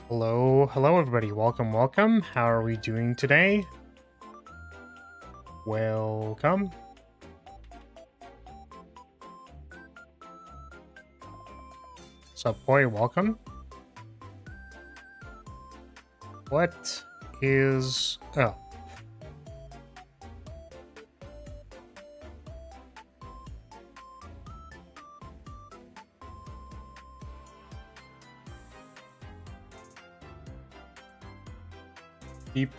Hello everybody. Welcome. How are we doing today? Welcome. Sup, boy? Welcome. What is... Oh. Beep.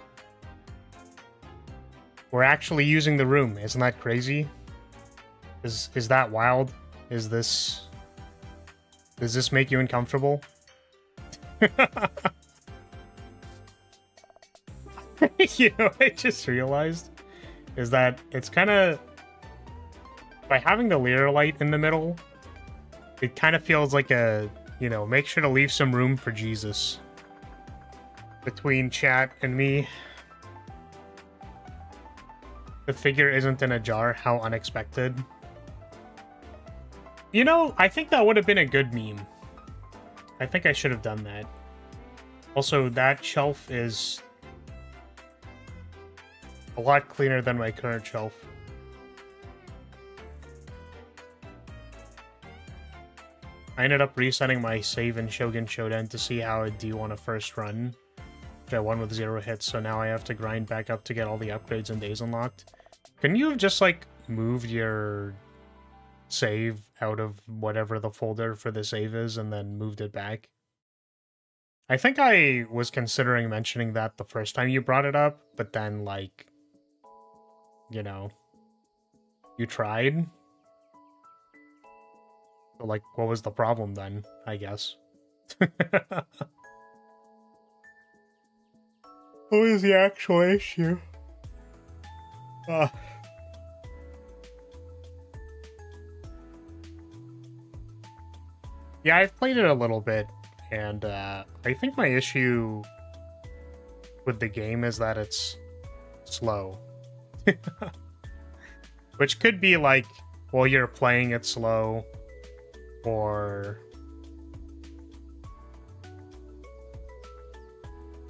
We're actually using the room. Isn't that crazy? Is that wild? Does this make you uncomfortable? You know, I just realized is that it's kind of, by having the Lyrilyte in the middle, it kind of feels like a, you know, make sure to leave some room for Jesus between chat and me. The figure isn't in a jar. How unexpected. You know, I think that would have been a good meme. I think I should have done that. Also, that shelf is a lot cleaner than my current shelf. I ended up resetting my save in Shogun Showdown to see how I'd do on a first run, which I won with 0 hits, so now I have to grind back up to get all the upgrades and days unlocked. Can you have just, like, moved your save out of whatever the folder for the save is and then moved it back? I think I was considering mentioning that the first time you brought it up, but then, like, you know, you tried. So, like, what was the problem then, I guess? What was the actual issue? Yeah, I've played it a little bit, and I think my issue with the game is that it's slow. Which could be like, well, you're playing it slow, or...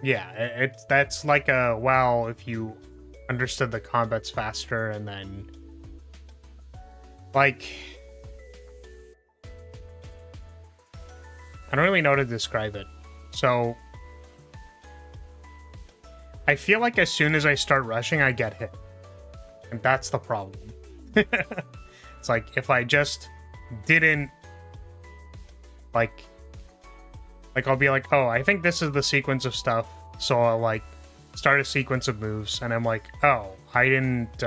Yeah, that's like a, well, if you understood the combats faster, and then... Like... I don't really know how to describe it. So... I feel like as soon as I start rushing, I get hit. And that's the problem. It's like, if I just didn't... Like, I'll be like, oh, I think this is the sequence of stuff. So I'll, like, start a sequence of moves. And I'm like, oh, I didn't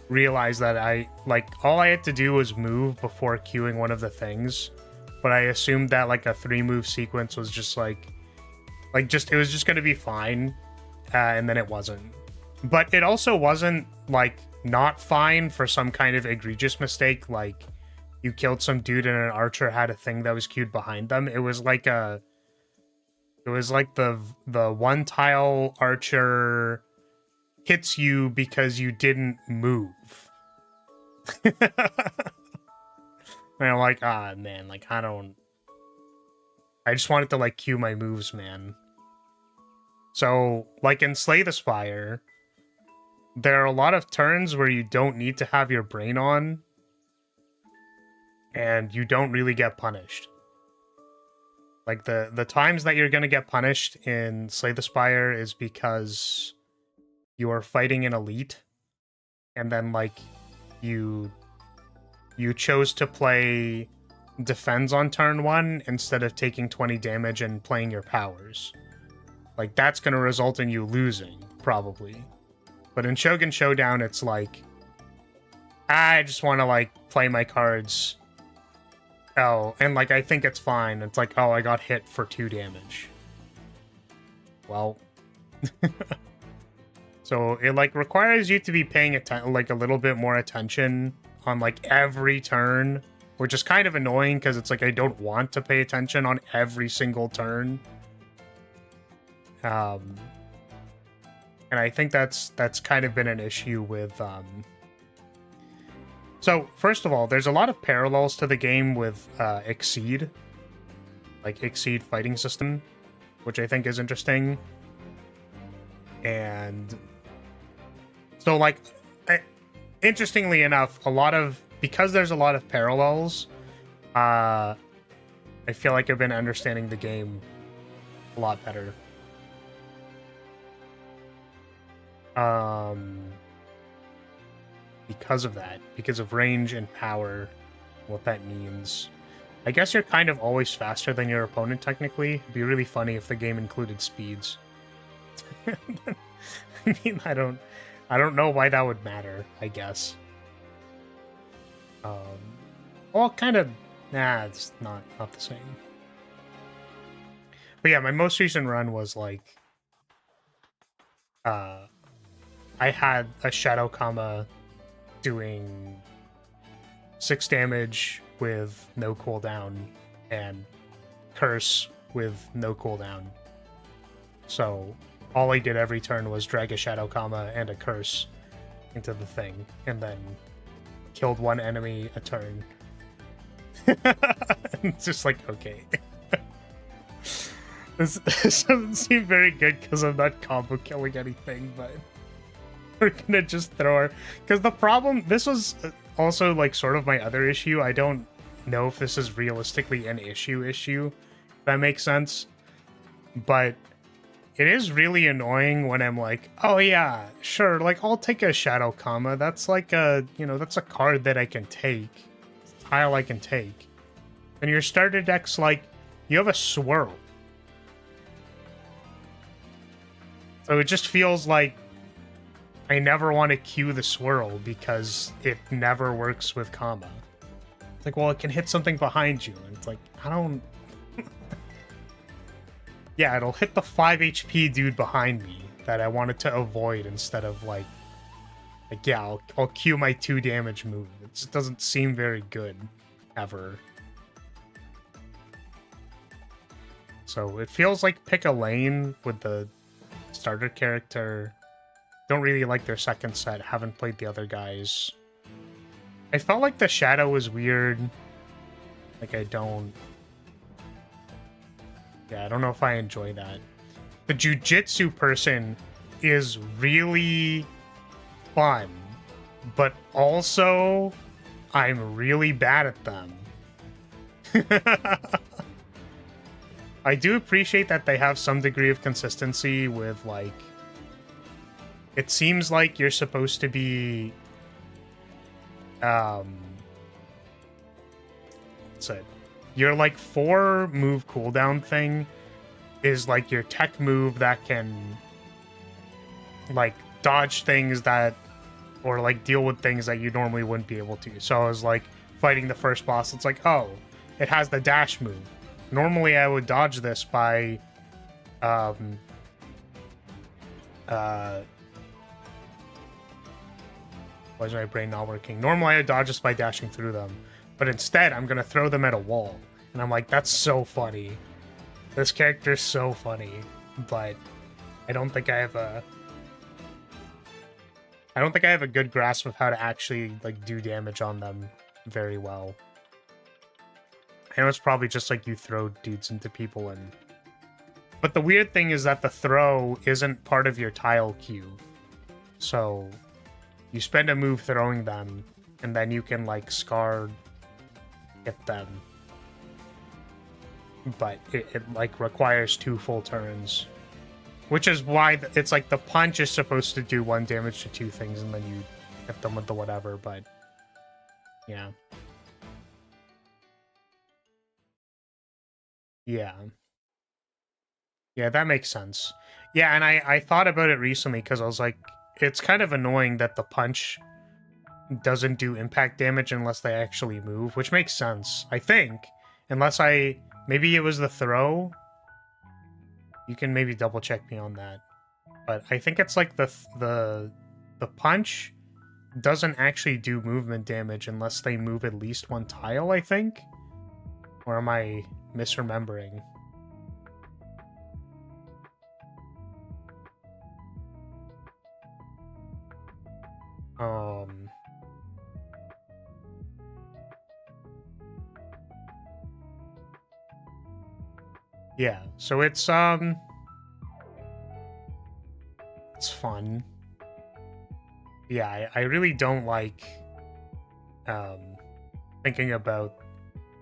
realize that all I had to do was move before queuing one of the things. But I assumed that, like, a 3-move sequence was just, it was just going to be fine. And then it wasn't. But it also wasn't, like, not fine for some kind of egregious mistake. Like, you killed some dude and an archer had a thing that was queued behind them. It was like a... It was like the one-tile archer hits you because you didn't move. And I'm like, ah, man, like, I just wanted to, like, queue my moves, man. So, like, in Slay the Spire, there are a lot of turns where you don't need to have your brain on, and you don't really get punished. Like, the times that you're gonna get punished in Slay the Spire is because you are fighting an elite, and then, like, you chose to play defends on turn 1 instead of taking 20 damage and playing your powers. Like, that's gonna result in you losing, probably. But in Shogun Showdown, it's like, I just want to, like, play my cards. Oh, and, like, I think it's fine. It's like, oh, I got hit for 2 damage. Well. So, it, like, requires you to be paying like, a little bit more attention on, like, every turn, which is kind of annoying, because it's like, I don't want to pay attention on every single turn. And I think that's kind of been an issue with, So, first of all, there's a lot of parallels to the game with Exceed. Like, Exceed fighting system. which I think is interesting. And so, like, interestingly enough, because there's a lot of parallels, I feel like I've been understanding the game a lot better. Because of that, because of range and power, what that means. I guess you're kind of always faster than your opponent, technically. It'd be really funny if the game included speeds. I mean, I don't know why that would matter, I guess. Well, kind of, nah, it's not the same. But yeah, my most recent run was like, I had a Shadow Kama doing 6 damage with no cooldown and Curse with no cooldown. So all I did every turn was drag a Shadow Kama and a Curse into the thing, and then killed one enemy a turn. It's just like, okay. This doesn't seem very good because I'm not combo killing anything, but we're gonna just throw her. Because the problem, this was also like sort of my other issue. I don't know if this is realistically an issue, if that makes sense. But it is really annoying when I'm like, oh yeah, sure, like I'll take a Shadow Kama. That's like a, that's a card that I can take. It's a tile I can take. And your starter deck's like, you have a Swirl. So it just feels like I never want to queue the Swirl because it never works with Kama. It's like, well, it can hit something behind you. And it's like, I don't... Yeah, it'll hit the 5 HP dude behind me that I wanted to avoid instead of like yeah, I'll queue my 2 damage move. It just doesn't seem very good, ever. So it feels like pick a lane with the starter character. Don't really like their second set, haven't played the other guys. I felt like the Shadow was weird. Like, I don't know if I enjoy that. The Jujitsu person is really fun, but also I'm really bad at them. I do appreciate that they have some degree of consistency with, like, it seems like you're supposed to be, what's it? Your, like, 4 move cooldown thing is, like, your tech move that can, like, dodge things that, or, like, deal with things that you normally wouldn't be able to. So I was, like, fighting the first boss, it's like, oh, it has the dash move. Normally I would dodge this by, why is my brain not working? Normally I would dodge this by dashing through them. But instead, I'm gonna throw them at a wall. And I'm like, that's so funny. This character's so funny. But I don't think I have a good grasp of how to actually, like, do damage on them very well. I know it's probably just like you throw dudes into people and... But the weird thing is that the throw isn't part of your tile queue. So you spend a move throwing them, and then you can, like, scar hit them. But it like, requires 2 full turns. Which is why it's like the punch is supposed to do 1 damage to 2 things, and then you hit them with the whatever, but... Yeah. Yeah. Yeah, that makes sense. Yeah, and I thought about it recently, because I was like, it's kind of annoying that the punch doesn't do impact damage unless they actually move, which makes sense, I think. Unless maybe it was the throw? You can maybe double check me on that. But I think it's like the punch doesn't actually do movement damage unless they move at least 1 tile, I think? Or am I misremembering? Yeah, so it's fun. Yeah, I really don't like thinking about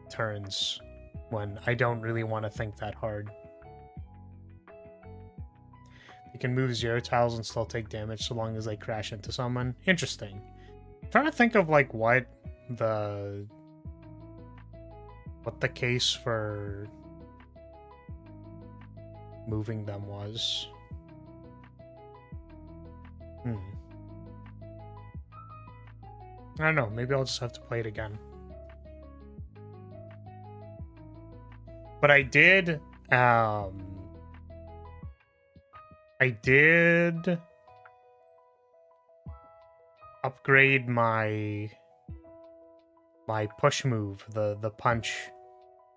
turns when I don't really want to think that hard. You can move 0 tiles and still take damage so long as they crash into someone. Interesting. I'm trying to think of like what the case for moving them was. I don't know, maybe I'll just have to play it again. But I did upgrade my push move, the punch,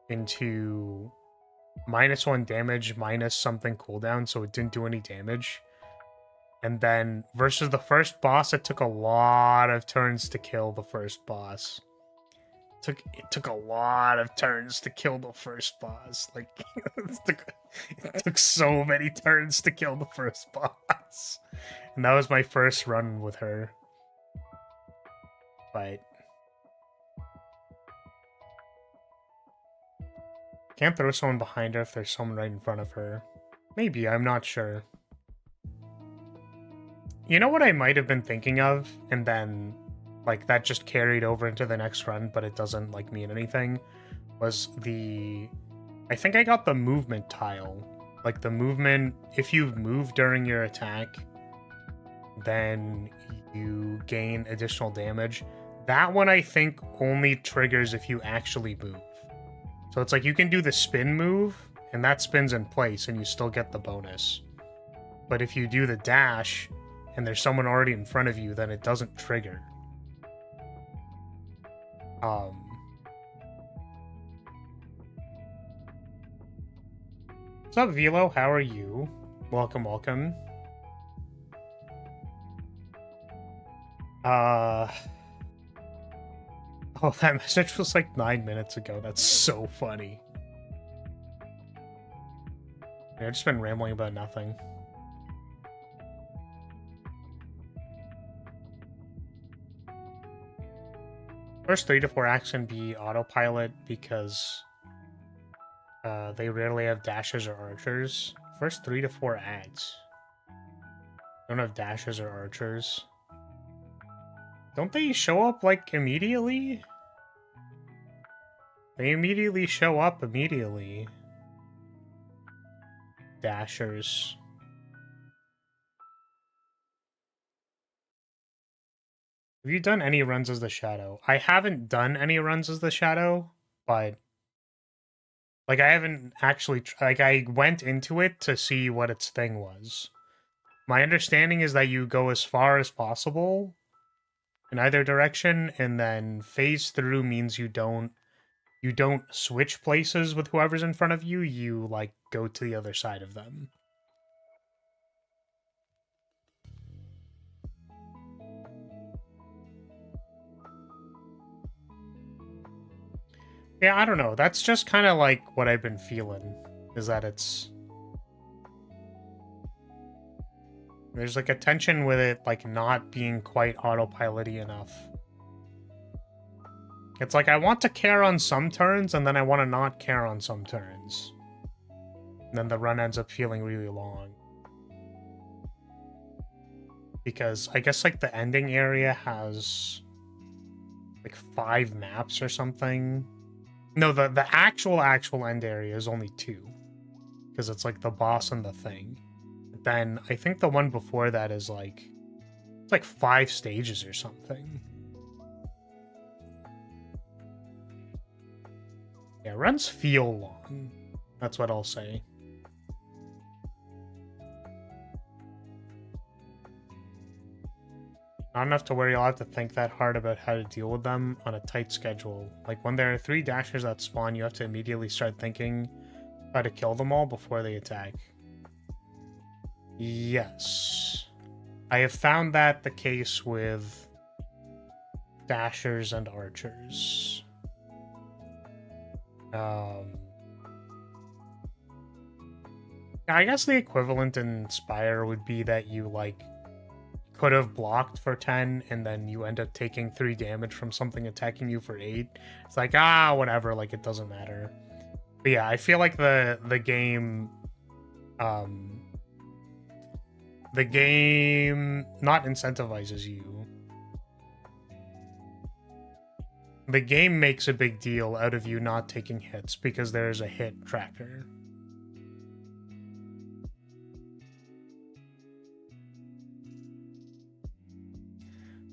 into -1 damage, minus something cooldown, so it didn't do any damage. And then versus the first boss, it took a lot of turns to kill the first boss. It took a lot of turns to kill the first boss. Like it took so many turns to kill the first boss. And that was my first run with her. But can't throw someone behind her if there's someone right in front of her. Maybe, I'm not sure. You know what I might have been thinking of, and then like that just carried over into the next run, but it doesn't like mean anything, was I think I got the movement tile. Like the movement, if you move during your attack, then you gain additional damage. That one I think only triggers if you actually move. So it's like you can do the spin move, and that spins in place, and you still get the bonus. But if you do the dash, and there's someone already in front of you, then it doesn't trigger. What's up, Velo? How are you? Welcome, welcome. Oh, that message was like 9 minutes ago. That's so funny. I've just been rambling about nothing. First 3 to 4 acts can be autopilot because they rarely have dashes or archers. First 3 to 4 acts don't have dashes or archers. Don't they show up like immediately? They immediately show up immediately. Dashers. Have you done any runs as the Shadow? I haven't done any runs as the Shadow, but like I haven't actually like I went into it to see what its thing was. My understanding is that you go as far as possible in either direction, and then phase through means you don't switch places with whoever's in front of you. You like go to the other side of them. Yeah, I don't know. That's just kind of like what I've been feeling, is that there's like a tension with it, like not being quite autopilot-y enough. It's like I want to care on some turns, and then I want to not care on some turns. And then the run ends up feeling really long. Because I guess like the ending area has like 5 maps or something. No, the actual end area is only 2. Because it's like the boss and the thing. But then I think the one before that is like it's like 5 stages or something. Yeah, runs feel long. That's what I'll say. Not enough to where you'll have to think that hard about how to deal with them on a tight schedule. Like when there are 3 dashers that spawn, you have to immediately start thinking how to kill them all before they attack. Yes. I have found that the case with dashers and archers. I guess the equivalent in Spire would be that you, like, could have blocked for 10 and then you end up taking 3 damage from something attacking you for 8. It's like, whatever, like, it doesn't matter. But yeah, I feel like the game not incentivizes you. The game makes a big deal out of you not taking hits because there's a hit tracker.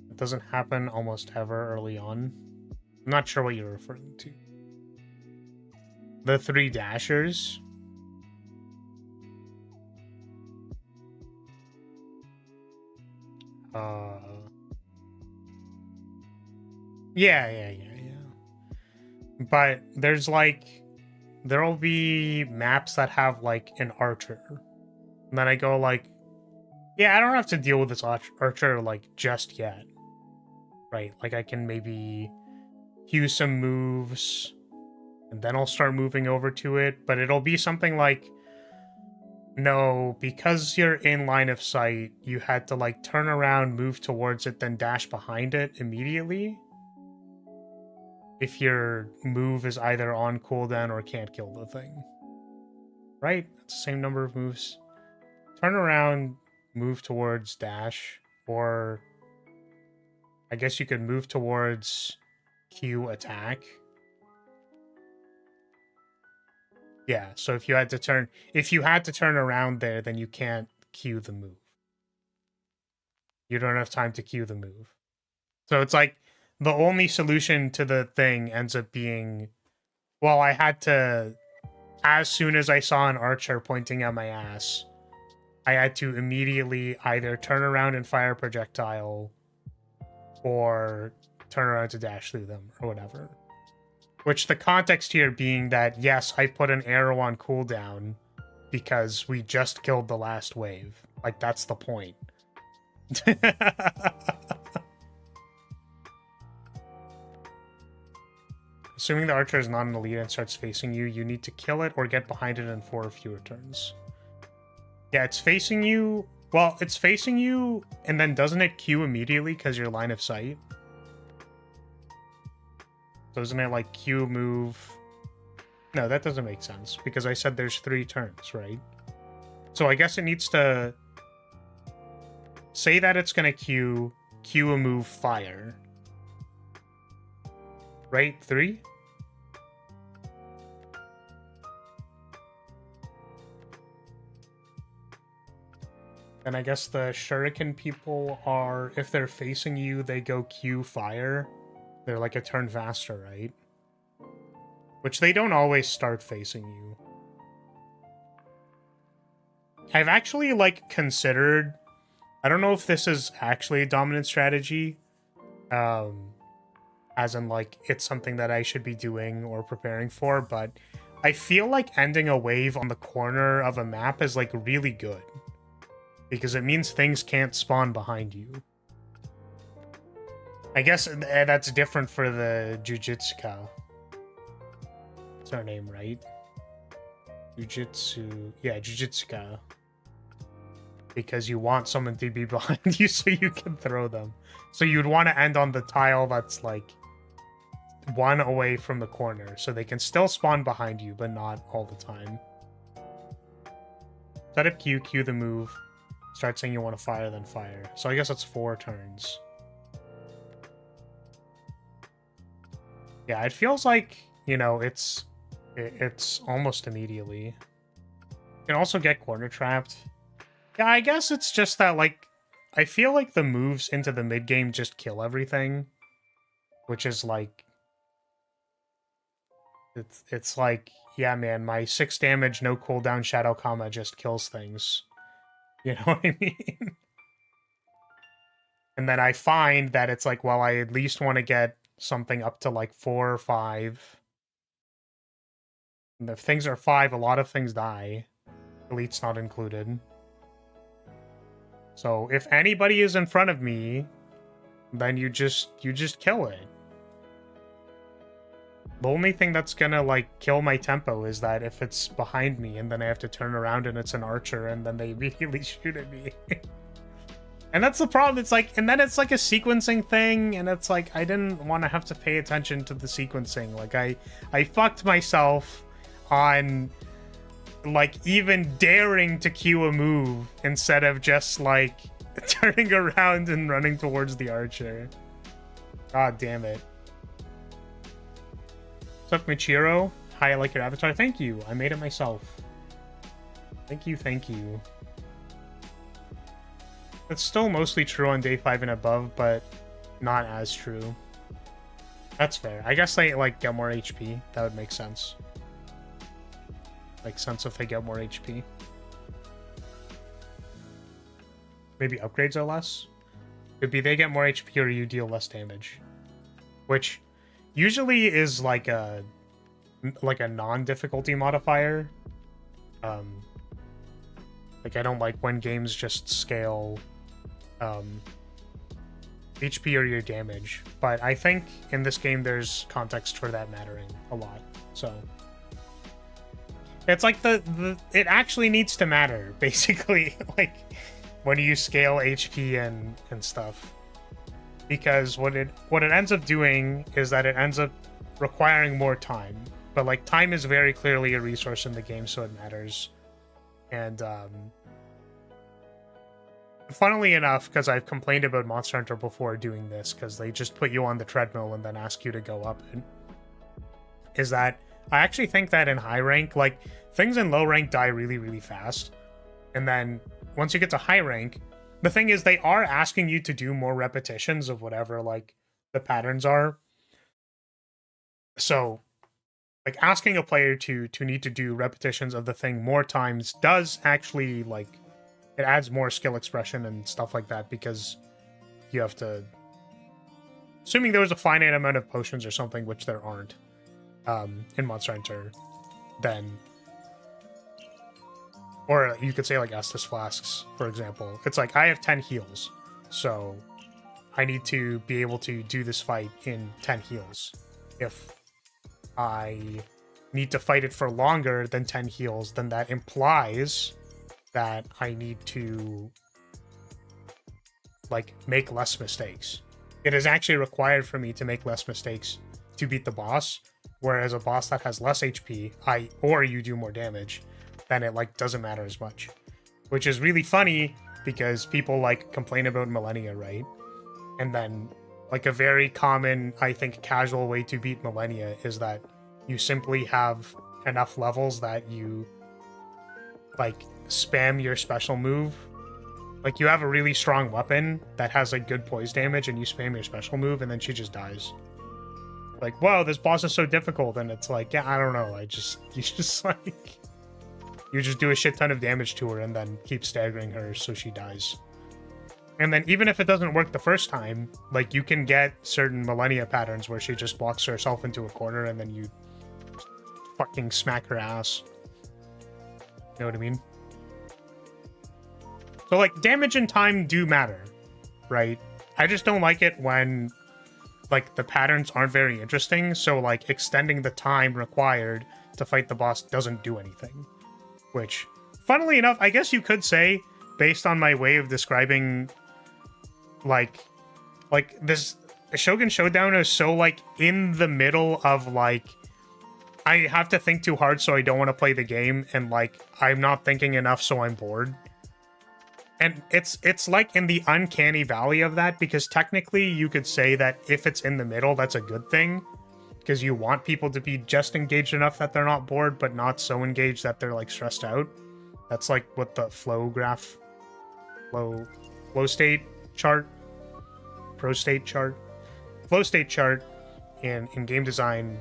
It doesn't happen almost ever early on. I'm not sure what you're referring to. The 3 dashers. Yeah. But there's like, there'll be maps that have like an archer. And then I go like, yeah, I don't have to deal with this archer like just yet. Right? Like I can maybe use some moves and then I'll start moving over to it. But it'll be something like, no, because you're in line of sight, you had to like turn around, move towards it, then dash behind it immediately. If your move is either on cooldown or can't kill the thing. Right? It's the same number of moves. Turn around, move towards dash, or I guess you could move towards Q attack. Yeah, so if you had to turn around there, then you can't Q the move. You don't have time to Q the move. So it's like the only solution to the thing ends up being, well, I had to, as soon as I saw an archer pointing at my ass, I had to immediately either turn around and fire a projectile or turn around to dash through them or whatever. Which the context here being that, yes, I put an arrow on cooldown because we just killed the last wave. Like, that's the point. Assuming the archer is not an elite and starts facing you, you need to kill it or get behind it in 4 or fewer turns. Yeah, it's facing you. Well, it's facing you, and then doesn't it Q immediately because you're line of sight? Doesn't it, like, Q move? No, that doesn't make sense, because I said there's 3 turns, right? So I guess it needs to say that it's going to Q a move, fire. Right? 3? And I guess the shuriken people are, if they're facing you, they go Q fire. They're like a turn faster, right? Which they don't always start facing you. I've actually, like, considered... I don't know if this is actually a dominant strategy. As in, like, it's something that I should be doing or preparing for, but I feel like ending a wave on the corner of a map is, like, really good. Because it means things can't spawn behind you. I guess that's different for the Jujitsuka. That's her name, right? Jujitsu... Yeah, Jujitsuka. Because you want someone to be behind you so you can throw them. So you'd want to end on the tile that's, like, 1 away from the corner. So they can still spawn behind you, but not all the time. Set up Q the move. Start saying you want to fire, then fire. So I guess that's 4 turns. Yeah, it feels like, you know, it's almost immediately. You can also get corner trapped. Yeah, I guess it's just that, like, I feel like the moves into the mid-game just kill everything. Which is, like... It's like, yeah, man, my 6 damage, no cooldown Shadow Kama just kills things. You know what I mean? And then I find that it's like, well, I at least want to get something up to, like, 4 or 5. And if things are 5, a lot of things die. Elite's not included. So if anybody is in front of me, then you just kill it. The only thing that's gonna, like, kill my tempo is that if it's behind me and then I have to turn around and it's an archer and then they immediately shoot at me. And that's the problem. It's like, and then it's like a sequencing thing, and it's like, I didn't want to have to pay attention to the sequencing. Like, I fucked myself on, like, even daring to cue a move instead of just, like, turning around and running towards the archer. God damn it. What's up, Michiro? Hi, I like your avatar. Thank you. I made it myself. Thank you, thank you. It's still mostly true on day 5 and above, but not as true. That's fair. I guess they, like, get more HP. That would make sense. Makes sense if they get more HP. Maybe upgrades are less? Could be they get more HP or you deal less damage. Which usually is like a non-difficulty modifier. Like, I don't like when games just scale HP or your damage, but I think in this game there's context for that mattering a lot. So it's like it actually needs to matter, basically, like when you scale HP and stuff, because what it ends up doing is that it ends up requiring more time, but like time is very clearly a resource in the game, so it matters. And funnily enough, because I've complained about Monster Hunter before doing this, because they just put you on the treadmill and then ask you to go up it, is that I actually think that in high rank, like, things in low rank die really, really fast. And then once you get to high rank, the thing is they are asking you to do more repetitions of whatever, like, the patterns are. So, like, asking a player to need to do repetitions of the thing more times does actually, like, it adds more skill expression and stuff like that, because you have to... Assuming there was a finite amount of potions or something, which there aren't in Monster Hunter, then... Or you could say, like, Estus Flasks, for example. It's like, I have 10 heals, so I need to be able to do this fight in 10 heals. If I need to fight it for longer than 10 heals, then that implies that I need to, like, make less mistakes. It is actually required for me to make less mistakes to beat the boss, whereas a boss that has less HP, or you do more damage, then it, like, doesn't matter as much. Which is really funny, because people, like, complain about Millennia, right? And then, like, a very common, I think, casual way to beat Millennia is that you simply have enough levels that you, like, spam your special move. Like, you have a really strong weapon that has, like, good poise damage, and you spam your special move, and then she just dies. Like, whoa, this boss is so difficult, and it's like, yeah, I don't know, you just like, you just do a shit ton of damage to her, and then keep staggering her so she dies. And then even if it doesn't work the first time, like, you can get certain Millennia patterns where she just walks herself into a corner, and then you fucking smack her ass. You know what I mean? So, like, damage and time do matter, right? I just don't like it when, like, the patterns aren't very interesting, so, like, extending the time required to fight the boss doesn't do anything. Which, funnily enough, I guess you could say, based on my way of describing, like this Shogun Showdown is so, like, in the middle of, like, I have to think too hard so I don't want to play the game, and, like, I'm not thinking enough so I'm bored. And it's like in the uncanny valley of that, because technically you could say that if it's in the middle, that's a good thing, because you want people to be just engaged enough that they're not bored, but not so engaged that they're, like, stressed out. That's like what the flow state chart in game design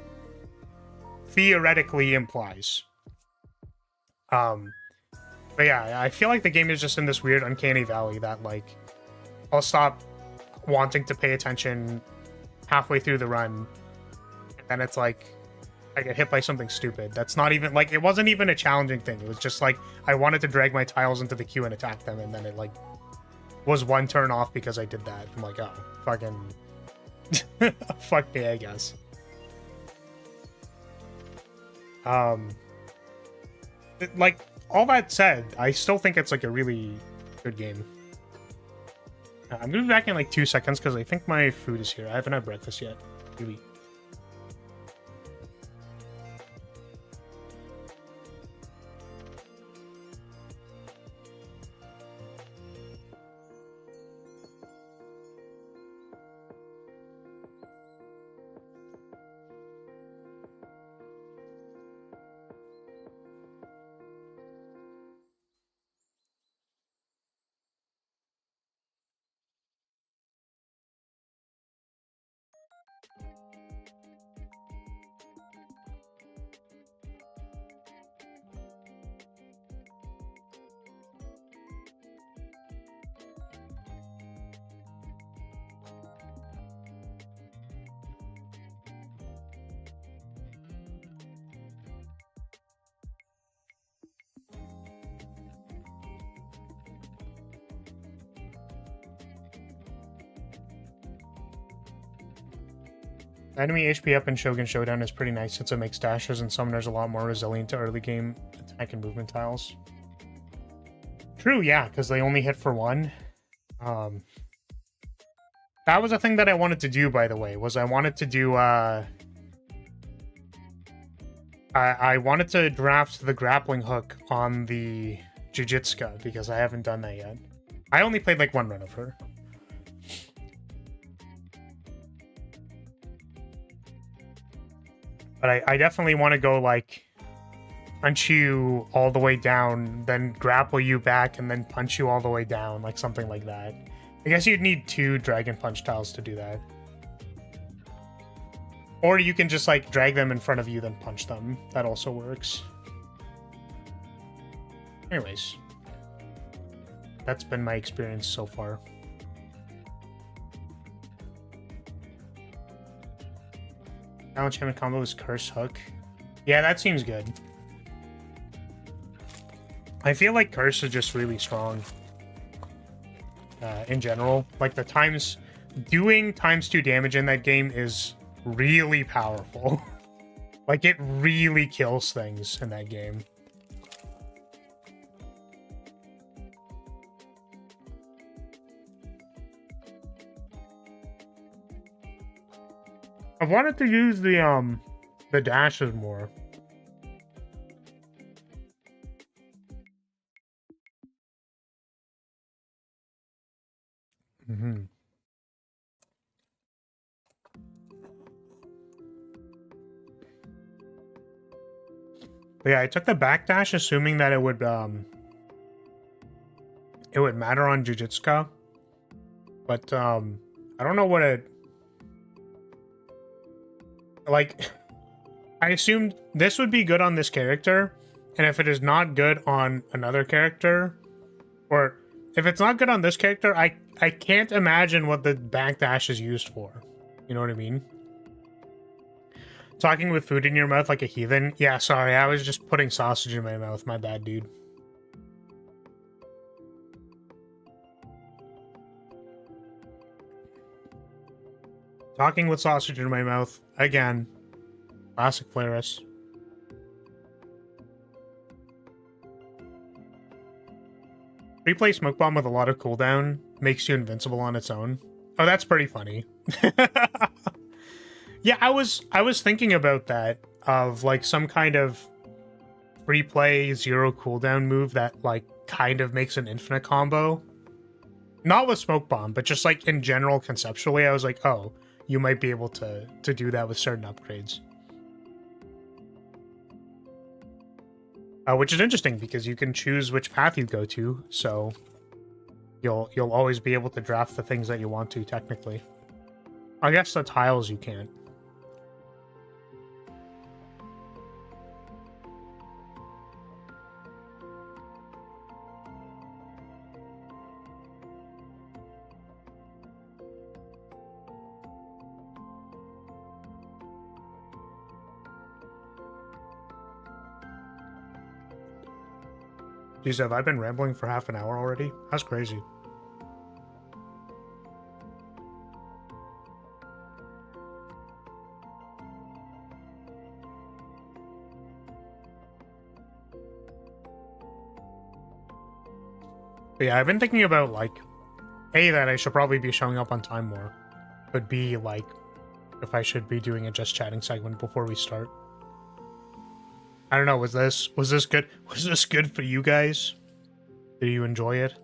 theoretically implies. But yeah, I feel like the game is just in this weird uncanny valley that, like, I'll stop wanting to pay attention halfway through the run, and then it's like I get hit by something stupid. That's not even, like, it wasn't even a challenging thing. It was just like I wanted to drag my tiles into the queue and attack them, and then it, like, was one turn off because I did that. I'm like, oh, fucking fuck me, I guess. Um, like, all that said, I still think it's like a really good game. I'm gonna be back in like 2 seconds because I think my food is here. I haven't had breakfast yet. Really. Enemy HP up in Shogun Showdown is pretty nice since it makes dashes and summoners a lot more resilient to early game attack and movement tiles. True, yeah, because they only hit for 1. That was a thing that I wanted to do, by the way, was I wanted to do, I wanted to draft the grappling hook on the Jujitsuka, because I haven't done that yet. I only played like 1 run of her. But I definitely want to go, like, punch you all the way down, then grapple you back, and then punch you all the way down, like something like that. I guess you'd need 2 Dragon Punch tiles to do that. Or you can just, like, drag them in front of you, then punch them. That also works. Anyways. That's been my experience so far. Challenge Hammer combo is Curse Hook. Yeah, that seems good. I feel like Curse is just really strong. In general. Like, the doing ×2 damage in that game is really powerful. Like, it really kills things in that game. I wanted to use the dashes more. Mm-hmm. But yeah, I took the backdash assuming that it would matter on Jujitsuka. But I don't know what it, like, I assumed this would be good on this character, and if it is not good on another character, or if it's not good on this character, I can't imagine what the backdash is used for. You know what I mean? Talking with food in your mouth like a heathen? Yeah, sorry, I was just putting sausage in my mouth. My bad, dude. Talking with sausage in my mouth. Again. Classic Polaris. Replay Smoke Bomb with a lot of cooldown makes you invincible on its own. Oh, that's pretty funny. Yeah, I was thinking about that, of like some kind of free play 0 cooldown move that like kind of makes an infinite combo. Not with Smoke Bomb, but just like in general conceptually, I was like, oh, you might be able to do that with certain upgrades. Which is interesting because you can choose which path you go to, so you'll always be able to draft the things that you want to, technically. I guess the tiles you can't. Jeez, have I been rambling for half an hour already? That's crazy. But yeah, I've been thinking about, like, A, that I should probably be showing up on time more, but B, like, if I should be doing a just chatting segment before we start. I don't know, was this good? Was this good for you guys? Did you enjoy it?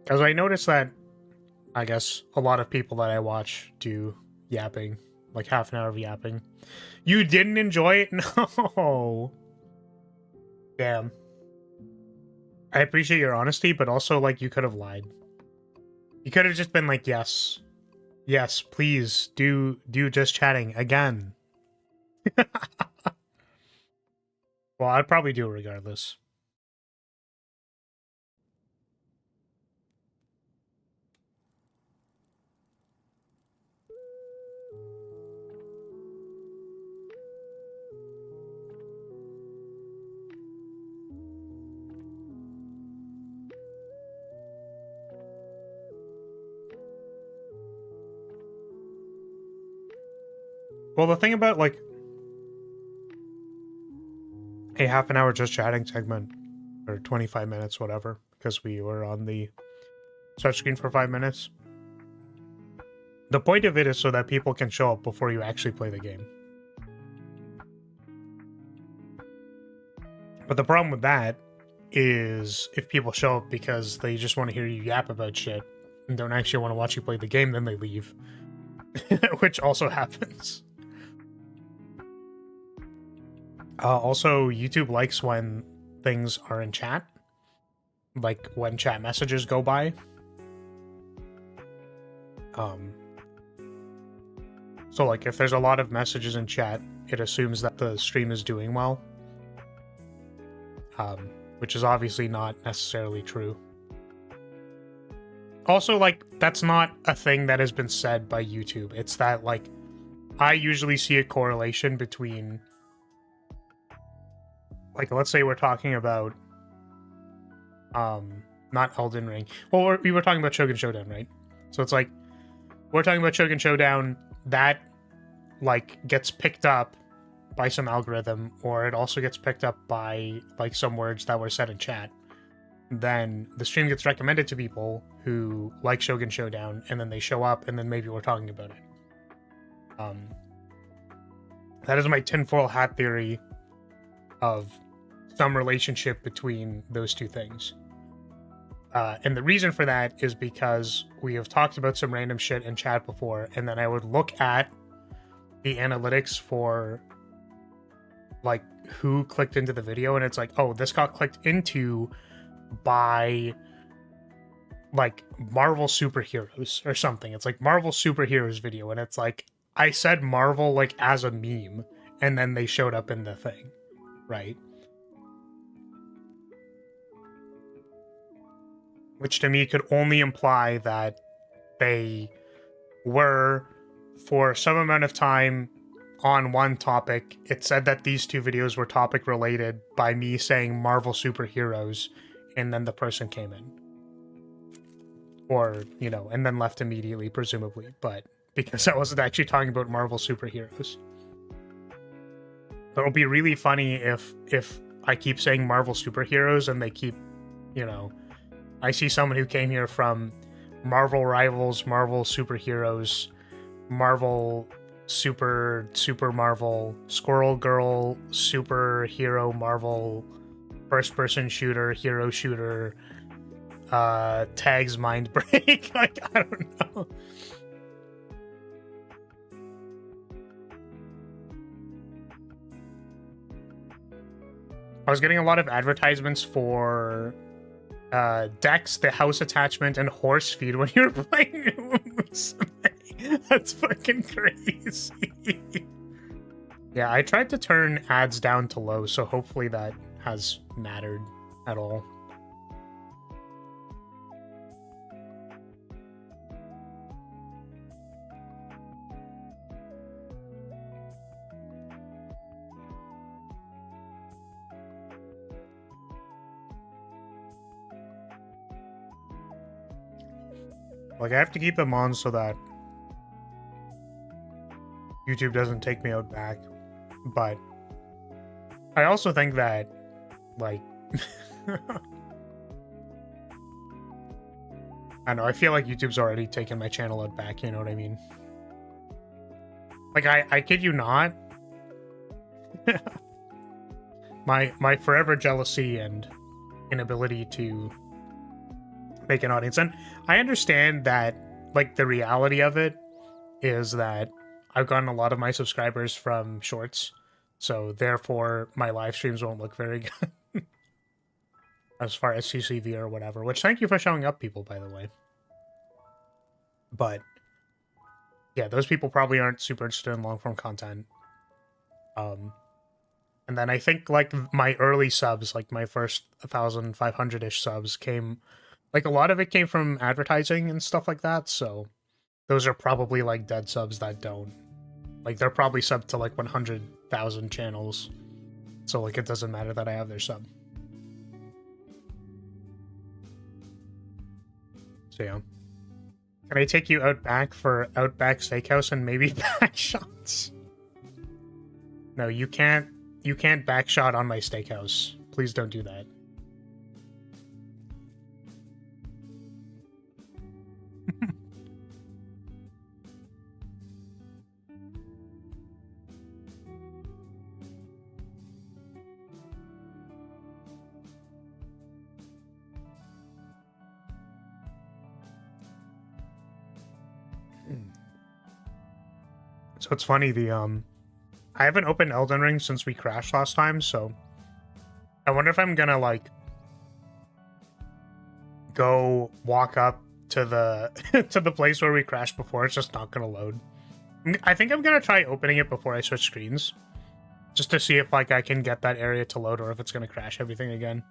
Because I noticed that, I guess, a lot of people that I watch do yapping, like half an hour of yapping. You didn't enjoy it? No. Damn. I appreciate your honesty, but also, like, you could have lied. You could have just been like, yes. Yes, please, do just chatting again. Well, I'd probably do it regardless. Well, the thing about, like, a half an hour just chatting segment, or 25 minutes, whatever, because we were on the start screen for 5 minutes. The point of it is so that people can show up before you actually play the game. But the problem with that is if people show up because they just want to hear you yap about shit and don't actually want to watch you play the game, then they leave. Which also happens. Also, YouTube likes when things are in chat. Like when chat messages go by. So like if there's a lot of messages in chat, it assumes that the stream is doing well. Which is obviously not necessarily true. Also, like, that's not a thing that has been said by YouTube. It's that, like, I usually see a correlation between, like, let's say we're talking about, not Elden Ring. Well, we were talking about Shogun Showdown, right? So it's like, we're talking about Shogun Showdown, that, like, gets picked up by some algorithm, or it also gets picked up by, like, some words that were said in chat. Then the stream gets recommended to people who like Shogun Showdown, and then they show up, and then maybe we're talking about it. That is my tinfoil hat theory of some relationship between those two things. And the reason for that is because we have talked about some random shit in chat before, and then I would look at the analytics for, like, who clicked into the video, and it's like, oh, this got clicked into by, like, Marvel superheroes or something. It's like Marvel superheroes video, and it's like, I said Marvel, like, as a meme, and then they showed up in the thing, right? Which to me could only imply that they were, for some amount of time, on one topic. It said that these two videos were topic related by me saying Marvel superheroes, and then the person came in. Or, you know, and then left immediately, presumably, but because I wasn't actually talking about Marvel superheroes. It'll be really funny if I keep saying Marvel superheroes and they keep, you know, I see someone who came here from Marvel Rivals, Marvel Superheroes, Marvel Super Marvel, Squirrel Girl, Superhero Marvel, First Person Shooter, Hero Shooter, Tags Mind Break. Like, I don't know. I was getting a lot of advertisements for Dex, the house attachment, and horse feed when you're playing Musume. That's fucking crazy. Yeah, I tried to turn ads down to low, so hopefully that has mattered at all. Like, I have to keep them on so that YouTube doesn't take me out back. But I also think that, like, I know, I feel like YouTube's already taken my channel out back, you know what I mean? Like, I kid you not. my forever jealousy and inability to make an audience. And I understand that, like, the reality of it is that I've gotten a lot of my subscribers from shorts, so therefore my live streams won't look very good as far as CCV or whatever, which thank you for showing up, people, by the way. But yeah, those people probably aren't super interested in long-form content. And then I think, like, my early subs, like my first 1,500-ish subs came, like, a lot of it came from advertising and stuff like that, so those are probably, like, dead subs that don't. Like, they're probably subbed to, like, 100,000 channels, so, like, it doesn't matter that I have their sub. So, yeah. Can I take you out back for Outback Steakhouse and maybe back shots? No, you can't. You can't backshot on my steakhouse. Please don't do that. So it's funny, I haven't opened Elden Ring since we crashed last time, so I wonder if I'm gonna, like, go walk up to the to the place where we crashed before. It's just not gonna load. I think I'm gonna try opening it before I switch screens, just to see if, like, I can get that area to load or if it's gonna crash everything again.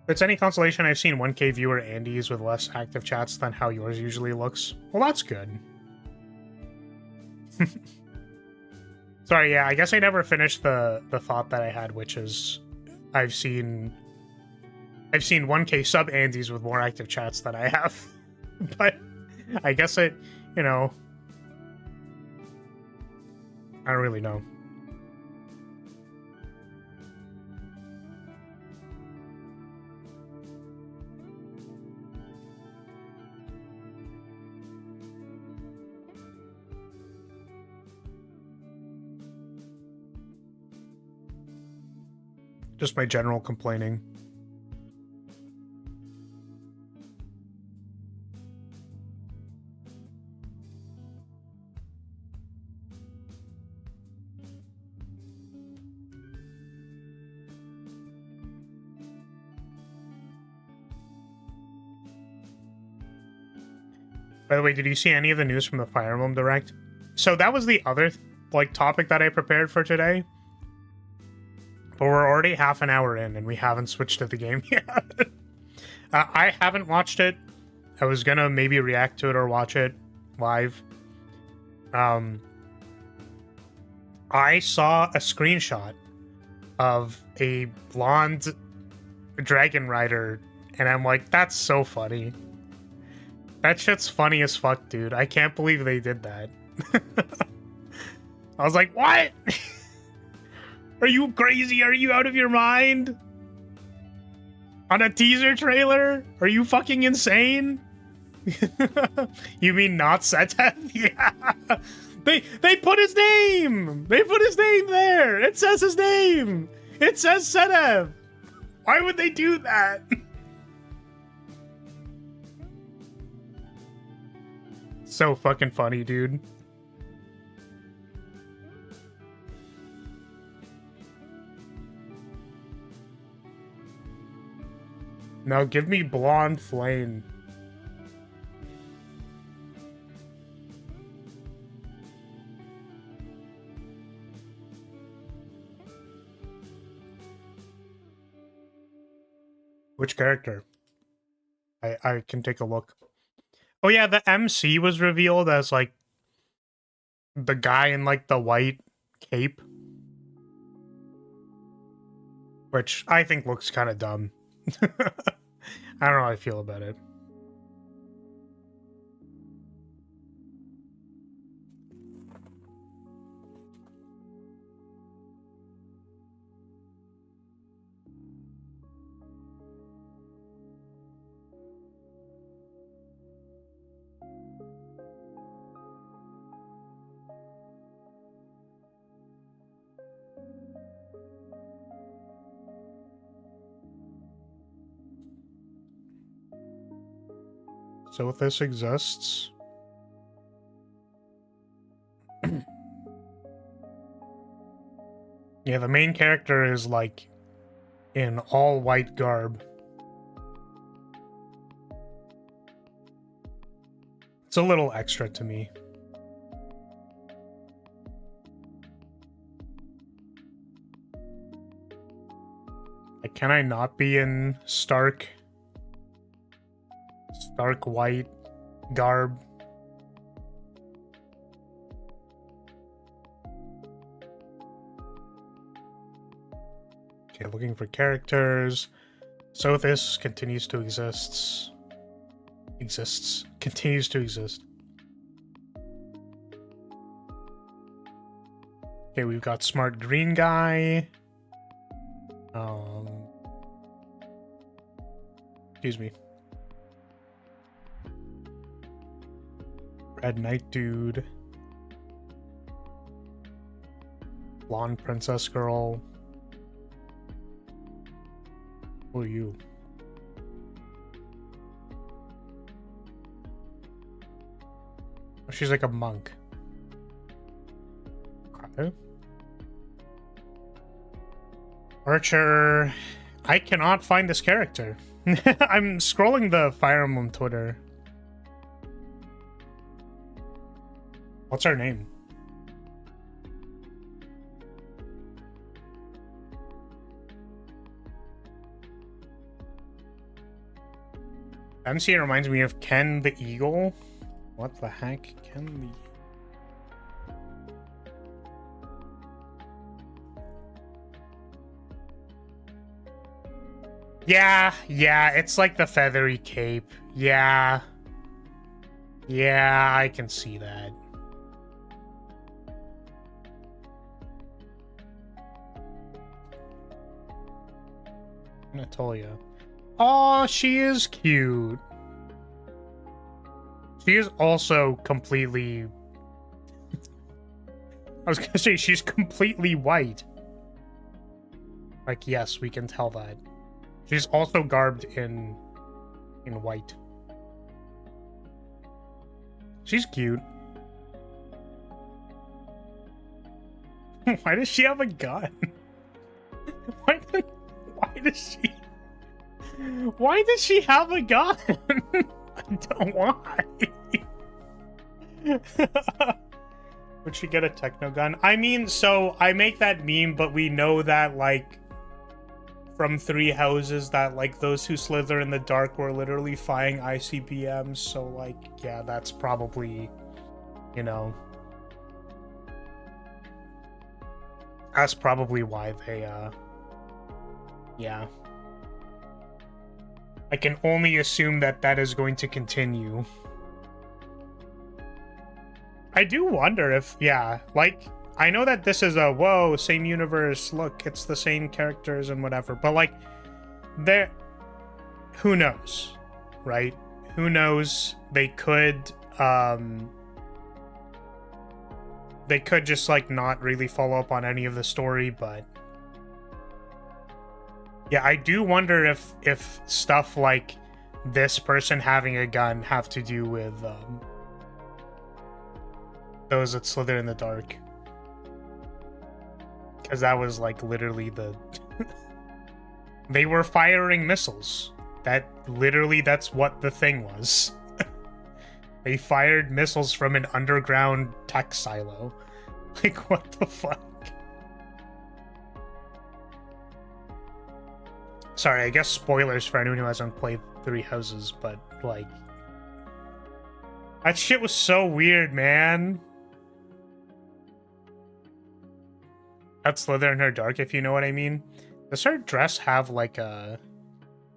If it's any consolation, I've seen 1K viewer Andy's with less active chats than how yours usually looks. Well, that's good. Sorry, yeah, I guess I never finished the thought that I had, which is I've seen 1K sub Andy's with more active chats than I have. But I guess it, you know, I don't really know. Just my general complaining. By the way, did you see any of the news from the Fire Emblem Direct? So that was the other, like, topic that I prepared for today. But we're already half an hour in, and we haven't switched to the game yet. I haven't watched it. I was gonna maybe react to it or watch it live. I saw a screenshot of a blonde dragon rider, and I'm like, that's so funny. That shit's funny as fuck, dude. I can't believe they did that. I was like, what? Are you crazy? Are you out of your mind? On a teaser trailer? Are you fucking insane? You mean not Seteth? Yeah. They put his name! They put his name there! It says his name! It says Seteth! Why would they do that? So fucking funny, dude. Now give me blonde flame. Which character? I can take a look. Oh yeah, the MC was revealed as, like, the guy in, like, the white cape. Which I think looks kind of dumb. I don't know how I feel about it. So if this exists. Yeah, the main character is like in all white garb. It's a little extra to me. Like, can I not be in stark white garb? Okay, looking for characters. Sothis continues to exist. Continues to exist. Okay, we've got smart green guy. Excuse me. Red Knight dude. Blonde princess girl. Who are you? Oh, she's like a monk. Okay. Archer. I cannot find this character. I'm scrolling the Fire Emblem Twitter. What's her name? MC reminds me of Ken the Eagle. What the heck? Ken the... Yeah, it's like the feathery cape. Yeah, I can see that. Anatolia. Oh, she is cute. She is also completely... I was gonna say, she's completely white. Like, yes, we can tell that. She's also garbed in white. She's cute. Why does she have a gun? Why does she have a gun? I don't why. Would she get a techno gun? I mean, so I make that meme, but we know that, like, from Three Houses, that, like, those who slither in the dark were literally firing ICBMs, so, like, yeah, that's probably, you know, that's probably why they, yeah. I can only assume that that is going to continue. I do wonder if, yeah, like, I know that this is a, whoa, same universe, look, it's the same characters and whatever, but, like, there, who knows, right? Who knows? They could just, like, not really follow up on any of the story, but yeah, I do wonder if stuff like this person having a gun have to do with those that slither in the dark. Because that was, like, literally the... They were firing missiles. That's what the thing was. They fired missiles from an underground tech silo. Like, what the fuck? Sorry, I guess spoilers for anyone who hasn't played Three Houses, but, like... That shit was so weird, man. That slither in her dark, if you know what I mean. Does her dress have, like, a...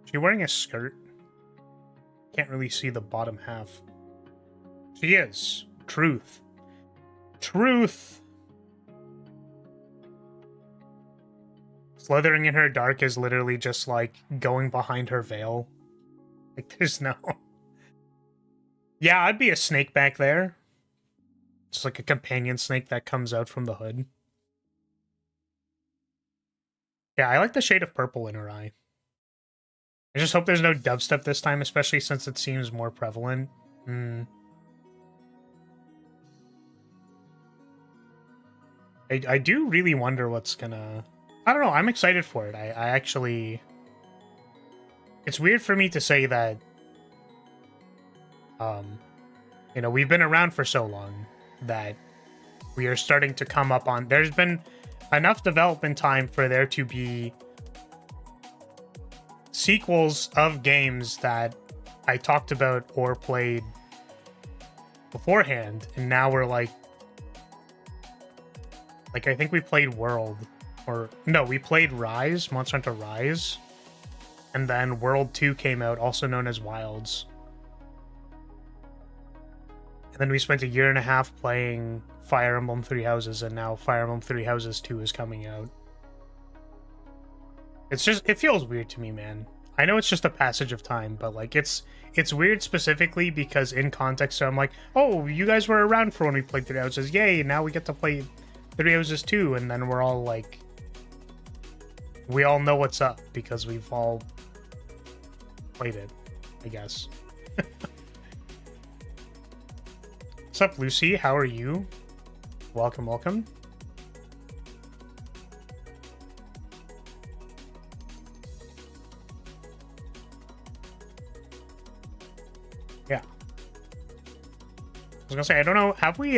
Is she wearing a skirt? Can't really see the bottom half. She is. Truth. Truth! Slithering in her dark is literally just, like, going behind her veil. Like, there's no... Yeah, I'd be a snake back there. Just like a companion snake that comes out from the hood. Yeah, I like the shade of purple in her eye. I just hope there's no dubstep this time, especially since it seems more prevalent. I do really wonder what's gonna... I don't know, I'm excited for it. I actually... It's weird for me to say that... You know, we've been around for so long that we are starting to come up on... There's been enough development time for there to be sequels of games that I talked about or played beforehand, and now we're like, I think we played World, or no, we played Rise, Monster Hunter Rise, and then World 2 came out, also known as Wilds. And then we spent a year and a half playing Fire Emblem Three Houses, and now Fire Emblem Three Houses 2 is coming out. It's just, it feels weird to me, man. I know it's just a passage of time, but like it's weird specifically because in context, so I'm like, oh, you guys were around for when we played Three Houses, yay, now we get to play Three Houses 2, and then we're all like, we all know what's up because we've all played it, I guess. What's up, Lucy? How are you? Welcome, welcome. Yeah. I was gonna say, I don't know, have we,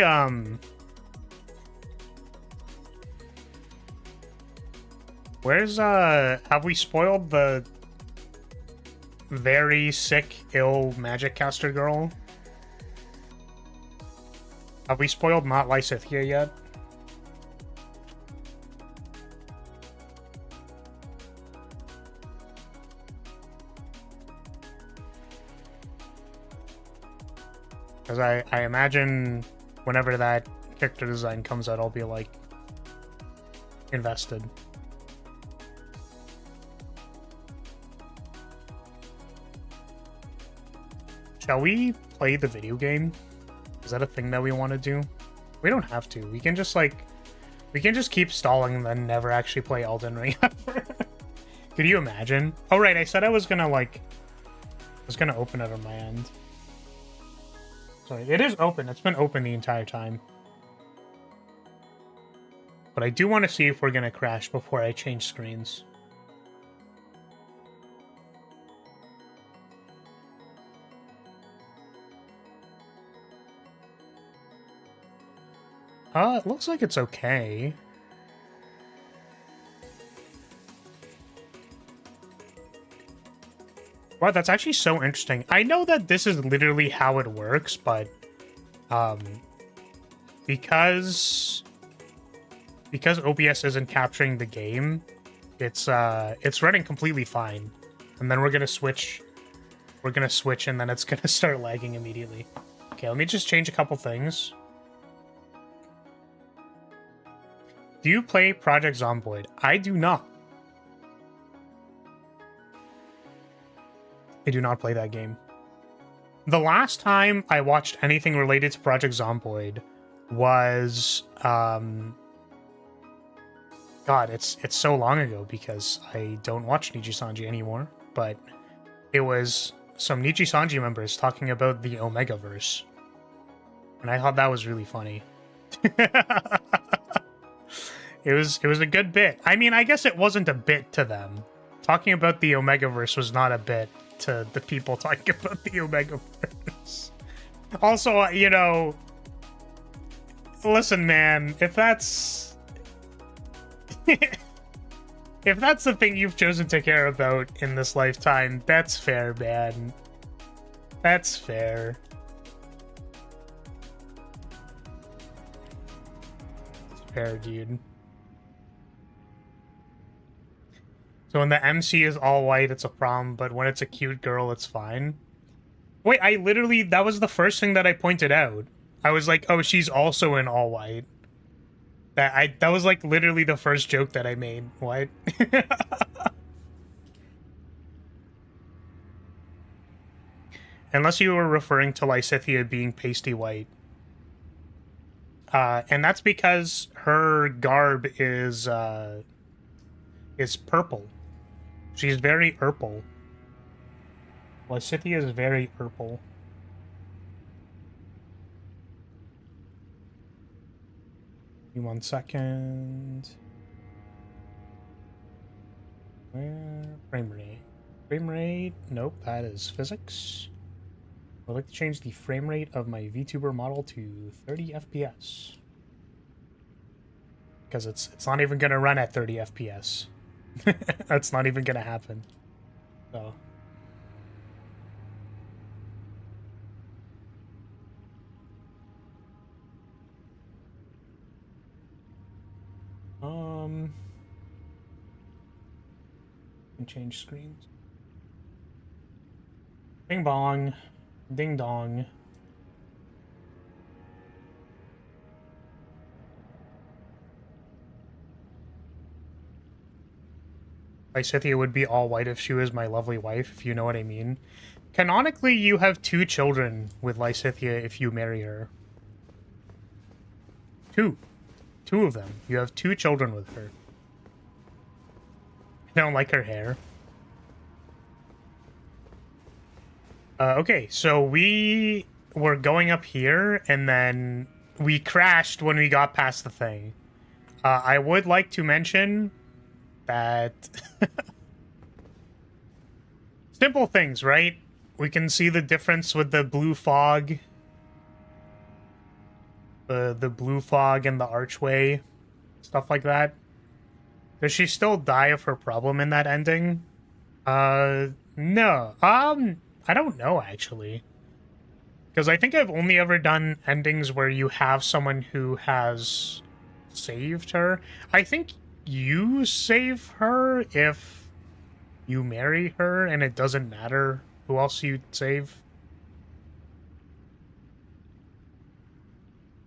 where's, have we spoiled the very sick, ill magic caster girl? Have we spoiled not Lysithea yet? Because I imagine whenever that character design comes out, I'll be like invested. Shall we play the video game? Is that a thing that we want to do? We don't have to. We can just like, we can just keep stalling and then never actually play Elden Ring ever. Could you imagine? Oh right, I said I was gonna like, I was gonna open it on my end. Sorry, it is open. It's been open the entire time. But I do want to see if we're gonna crash before I change screens. It looks like it's okay. Wow, that's actually so interesting. I know that this is literally how it works, but because OBS isn't capturing the game, it's running completely fine. And then we're gonna switch, and then it's gonna start lagging immediately. Okay, let me just change a couple things. Do you play Project Zomboid? I do not. I do not play that game. The last time I watched anything related to Project Zomboid was God, it's so long ago because I don't watch Nijisanji anymore, but it was some Nijisanji members talking about the Omegaverse. And I thought that was really funny. It was a good bit. I mean, I guess it wasn't a bit to them. Talking about the Omegaverse was not a bit to the people talking about the Omegaverse. Also, you know, listen, man, if that's if that's the thing you've chosen to care about in this lifetime, that's fair, man. That's fair. It's fair, dude. So when the MC is all white, it's a problem, but when it's a cute girl, it's fine. Wait, I literally, that was the first thing that I pointed out. I was like, oh, she's also in all white. That was like literally the first joke that I made. What? Unless you were referring to Lysithea being pasty white. And that's because her garb is purple. She's very purple. Lysithea is very purple. Give me 1 second. Where? Frame rate. Frame rate? Nope, that is physics. I'd like to change the frame rate of my VTuber model to 30 FPS. Because it's not even gonna run at 30 FPS. That's not even gonna happen. So and change screens. Bing bong. Ding dong. Lysithea would be all white if she was my lovely wife, if you know what I mean. Canonically, you have 2 children with Lysithea if you marry her. 2. 2 of them. You have 2 children with her. I don't like her hair. Okay, so we were going up here, and then we crashed when we got past the thing. I would like to mention that... simple things, right? We can see the difference with the blue fog. The blue fog and the archway. Stuff like that. Does she still die of her problem in that ending? No. I don't know, actually. Because I think I've only ever done endings where you have someone who has saved her. I think you save her if you marry her, and it doesn't matter who else you save.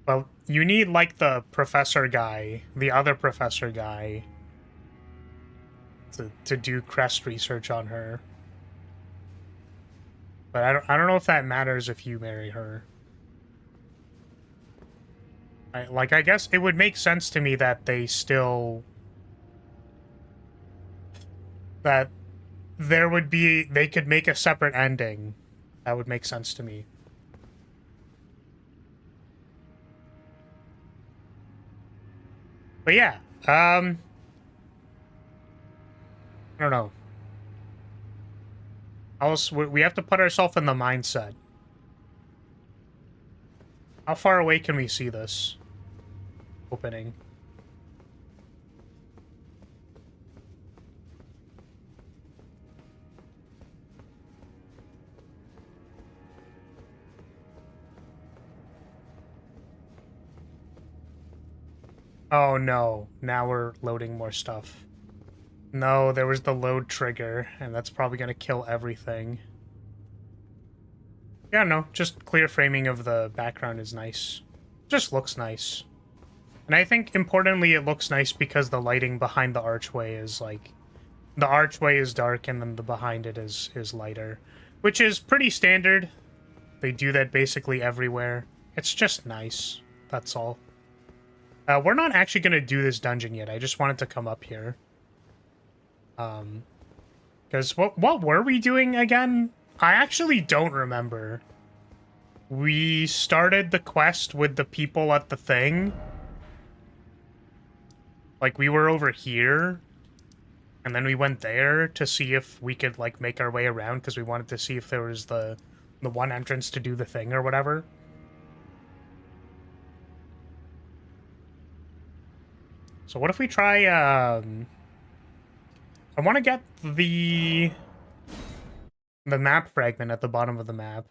Well, you need, like, the professor guy, the other professor guy, to do crest research on her. But I don't know if that matters if you marry her. I guess it would make sense to me that they still... that there would be... they could make a separate ending. That would make sense to me. But yeah, I don't know. We have to put ourselves in the mindset. How far away can we see this opening? Oh no, now we're loading more stuff. No, there was the load trigger, and that's probably gonna kill everything. Yeah, no, just clear framing of the background is nice. Just looks nice. And I think, importantly, it looks nice because the lighting behind the archway is, like... the archway is dark, and then the behind it is lighter. Which is pretty standard. They do that basically everywhere. It's just nice. That's all. We're not actually going to do this dungeon yet. I just wanted to come up here. Because what were we doing again? I actually don't remember. We started the quest with the people at the thing. Like, we were over here. And then we went there to see if we could, like, make our way around, because we wanted to see if there was the one entrance to do the thing or whatever. So what if we try, I want to get the map fragment at the bottom of the map.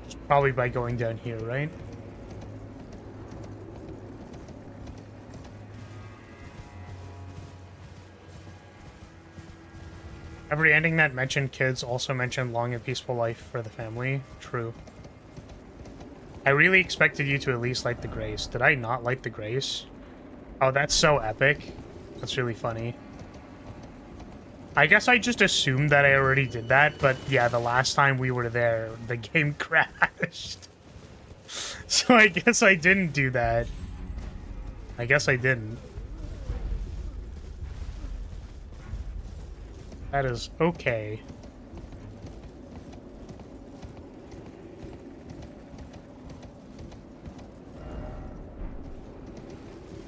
It's probably by going down here, right? Every ending that mentioned kids also mentioned long and peaceful life for the family. True. I really expected you to at least light the grace. Did I not light the grace? Oh, that's so epic. That's really funny. I guess I just assumed that I already did that, but yeah, the last time we were there, the game crashed. So I guess I didn't do that. I guess I didn't. That is okay.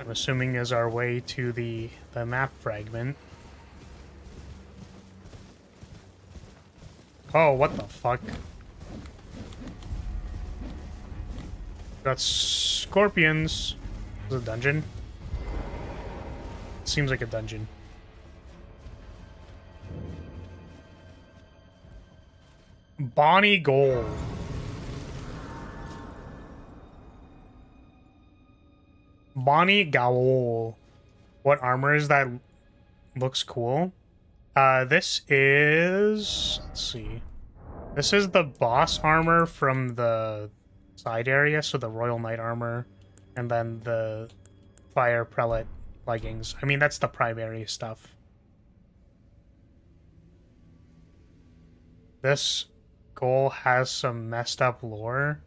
I'm assuming is our way to the map fragment. Oh, what the fuck? Got scorpions. Is it a dungeon? Seems like a dungeon. Bonnie Gold. Bonnie Gowl. What armor is that? Looks cool. This is... Let's see. This is the boss armor from the side area, so the Royal Knight armor, and then the Fire Prelate leggings. I mean, that's the primary stuff. This goal has some messed up lore.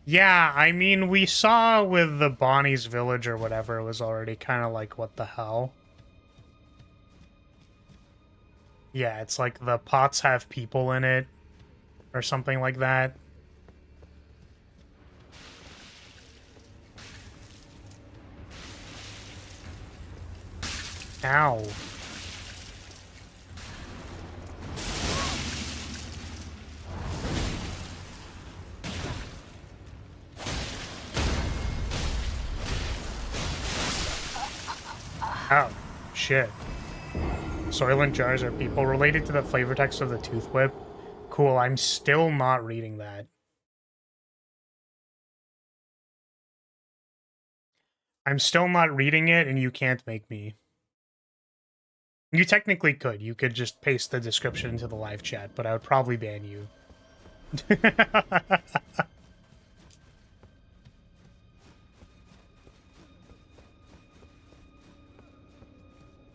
Yeah, I mean, we saw with the Bonnie's village or whatever, it was already kind of like, what the hell? Yeah, it's like the pots have people in it, or something like that. Ow. Oh, shit. Soylent jars are people related to the flavor text of the Tooth Whip. Cool, I'm still not reading that. I'm still not reading it, and you can't make me. You technically could. You could just paste the description into the live chat, but I would probably ban you.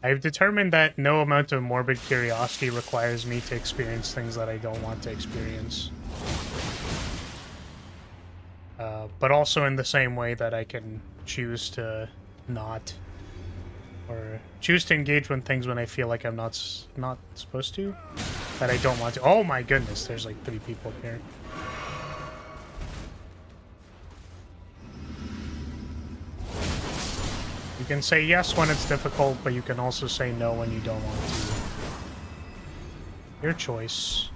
I've determined that no amount of morbid curiosity requires me to experience things that I don't want to experience. But also in the same way that I can choose to not, or choose to engage with things when I feel like I'm not supposed to, that I don't want to. Oh my goodness, there's like 3 people here. You can say yes when it's difficult, but you can also say no when you don't want to. Your choice.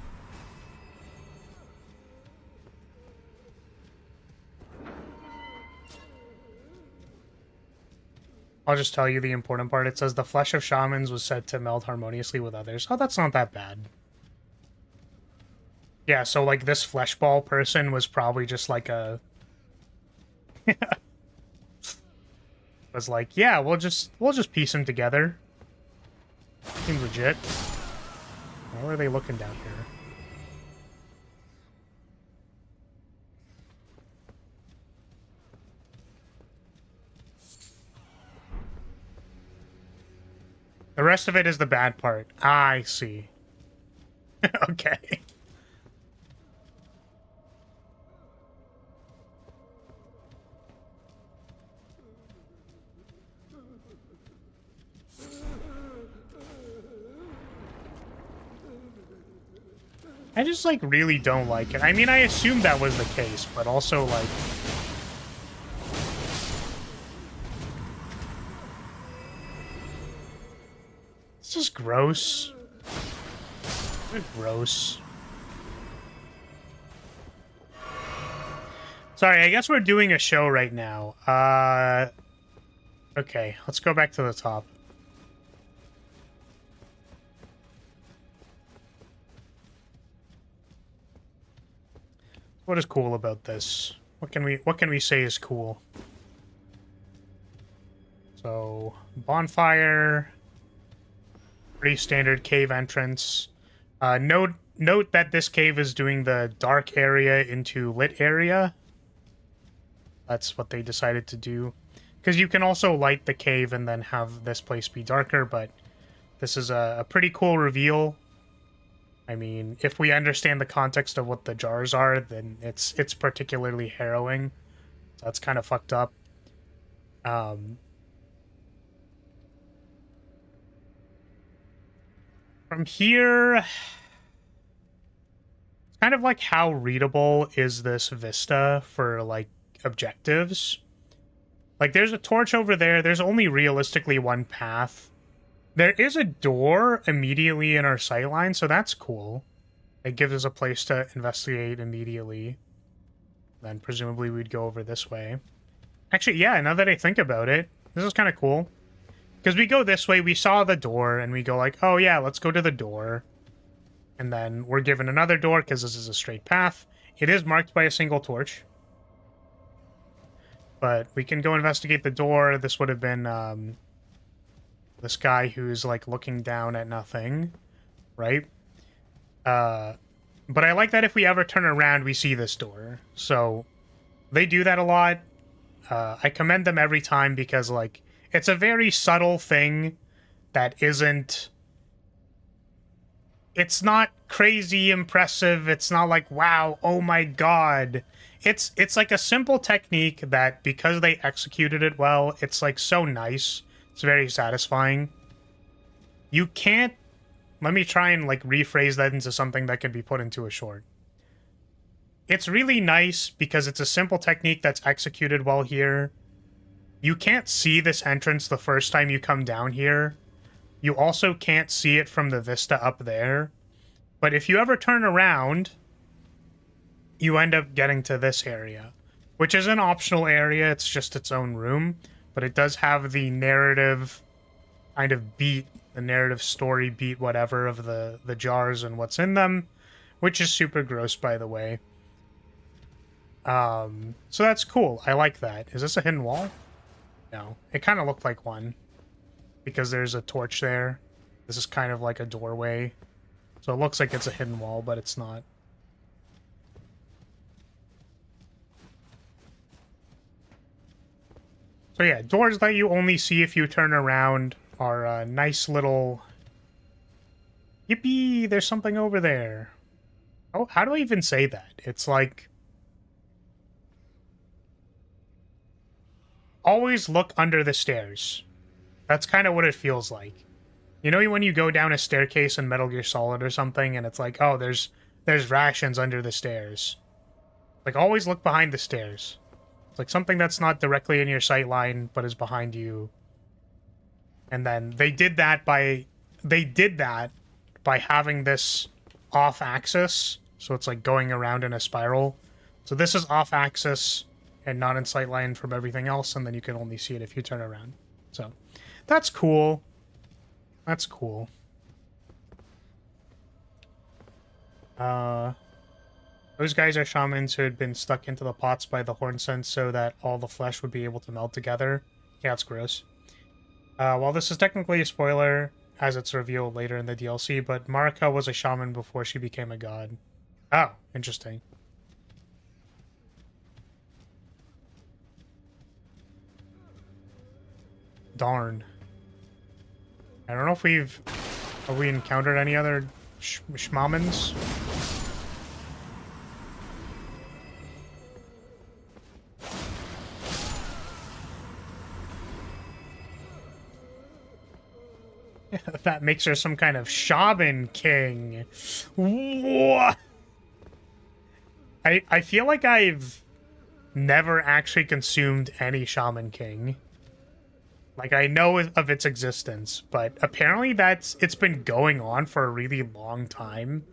I'll just tell you the important part. It says the flesh of shamans was said to meld harmoniously with others. Oh, that's not that bad. Yeah, so like this flesh ball person was probably just like a... was like, yeah, we'll just piece them together. Seems legit. Where are they looking down here? The rest of it is the bad part. Ah, I see. Okay. I just, like, really don't like it. I mean, I assumed that was the case, but also, like... This is gross. Gross. Sorry, I guess we're doing a show right now. Okay, let's go back to the top. What is cool about this? What can we say is cool? So, bonfire, pretty standard cave entrance. Note that this cave is doing the dark area into lit area. That's what they decided to do. Because you can also light the cave and then have this place be darker, but This is a pretty cool reveal. I mean, if we understand the context of what the jars are, then it's particularly harrowing. So that's kind of fucked up. From here, it's kind of like how readable is this vista for, like, objectives? Like, there's a torch over there. There's only realistically one path. There is a door immediately in our sightline, so that's cool. It gives us a place to investigate immediately. Then presumably we'd go over this way. Actually, yeah, now that I think about it, this is kind of cool. Because we go this way, we saw the door, and we go like, oh yeah, let's go to the door. And then we're given another door, because this is a straight path. It is marked by a single torch. But we can go investigate the door. This would have been this guy who's, like, looking down at nothing, right? But I like that if we ever turn around, we see this door. So they do that a lot. I commend them every time because, like, it's a very subtle thing that isn't... It's not crazy impressive. It's not like, wow, oh my god. It's like a simple technique that, because they executed it well, it's, like, so nice. It's very satisfying. You can't... Let me try and, like, rephrase that into something that can be put into a short. It's really nice because it's a simple technique that's executed well here. You can't see this entrance the first time you come down here. You also can't see it from the vista up there. But if you ever turn around, you end up getting to this area, which is an optional area. It's just its own room, but it does have the narrative kind of beat, the narrative story beat, whatever, of the jars and what's in them, which is super gross, by the way. So that's cool. I like that. Is this a hidden wall? No. It kind of looked like one, because there's a torch there. This is kind of like a doorway. So it looks like it's a hidden wall, but it's not. So yeah, doors that you only see if you turn around are a nice little... Yippee! There's something over there. Oh, how do I even say that? It's like... Always look under the stairs. That's kind of what it feels like. You know when you go down a staircase in Metal Gear Solid or something, and it's like, oh, there's rations under the stairs. Like, always look behind the stairs. It's like something that's not directly in your sight line, but is behind you. And then they did that by having this off-axis, so it's like going around in a spiral. So this is off-axis and not in sightline from everything else, and then you can only see it if you turn around. So that's cool. That's cool. Those guys are shamans who had been stuck into the pots by the horn sense so that all the flesh would be able to melt together. Yeah, it's gross. Well, this is technically a spoiler, as it's revealed later in the DLC, but Marika was a shaman before she became a god. Oh, interesting. Darn. I don't know if have we encountered any other shamans? That makes her some kind of shaman king. What? I feel like I've never actually consumed any shaman king. Like, I know of its existence, but apparently it's been going on for a really long time.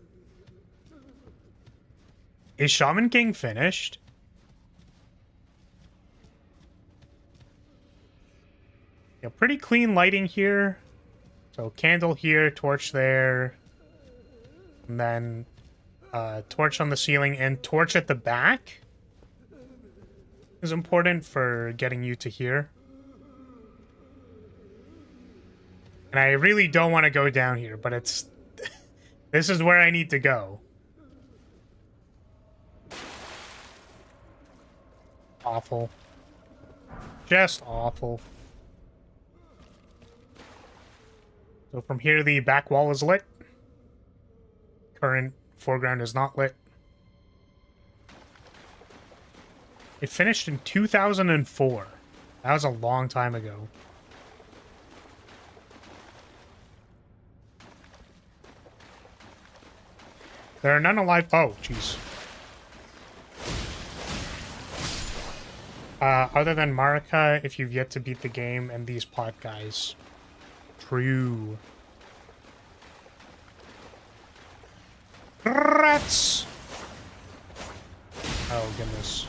Is Shaman King finished? Yeah, pretty clean lighting here. So candle here, torch there. And then torch on the ceiling and torch at the back is important for getting you to here. And I really don't want to go down here, but it's... this is where I need to go. Awful. Just awful. So from here, the back wall is lit. Current foreground is not lit. It finished in 2004. That was a long time ago. There are none alive. Oh, jeez. Other than Marika, if you've yet to beat the game, and these pot guys. True. Rats! Oh, goodness.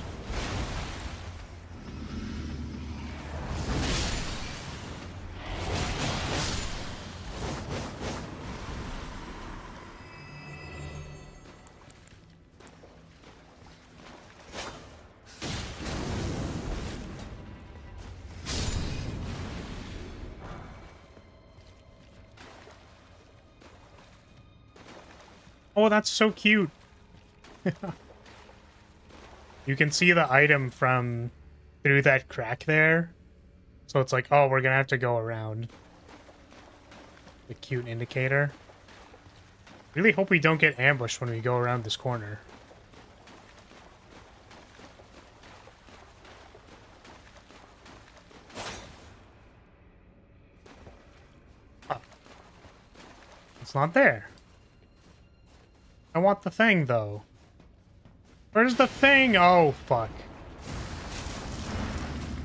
Oh, that's so cute. You can see the item from through that crack there. So it's like, oh, we're gonna have to go around. The cute indicator. Really hope we don't get ambushed when we go around this corner. Oh. It's not there. I want the thing, though. Where's the thing? Oh, fuck.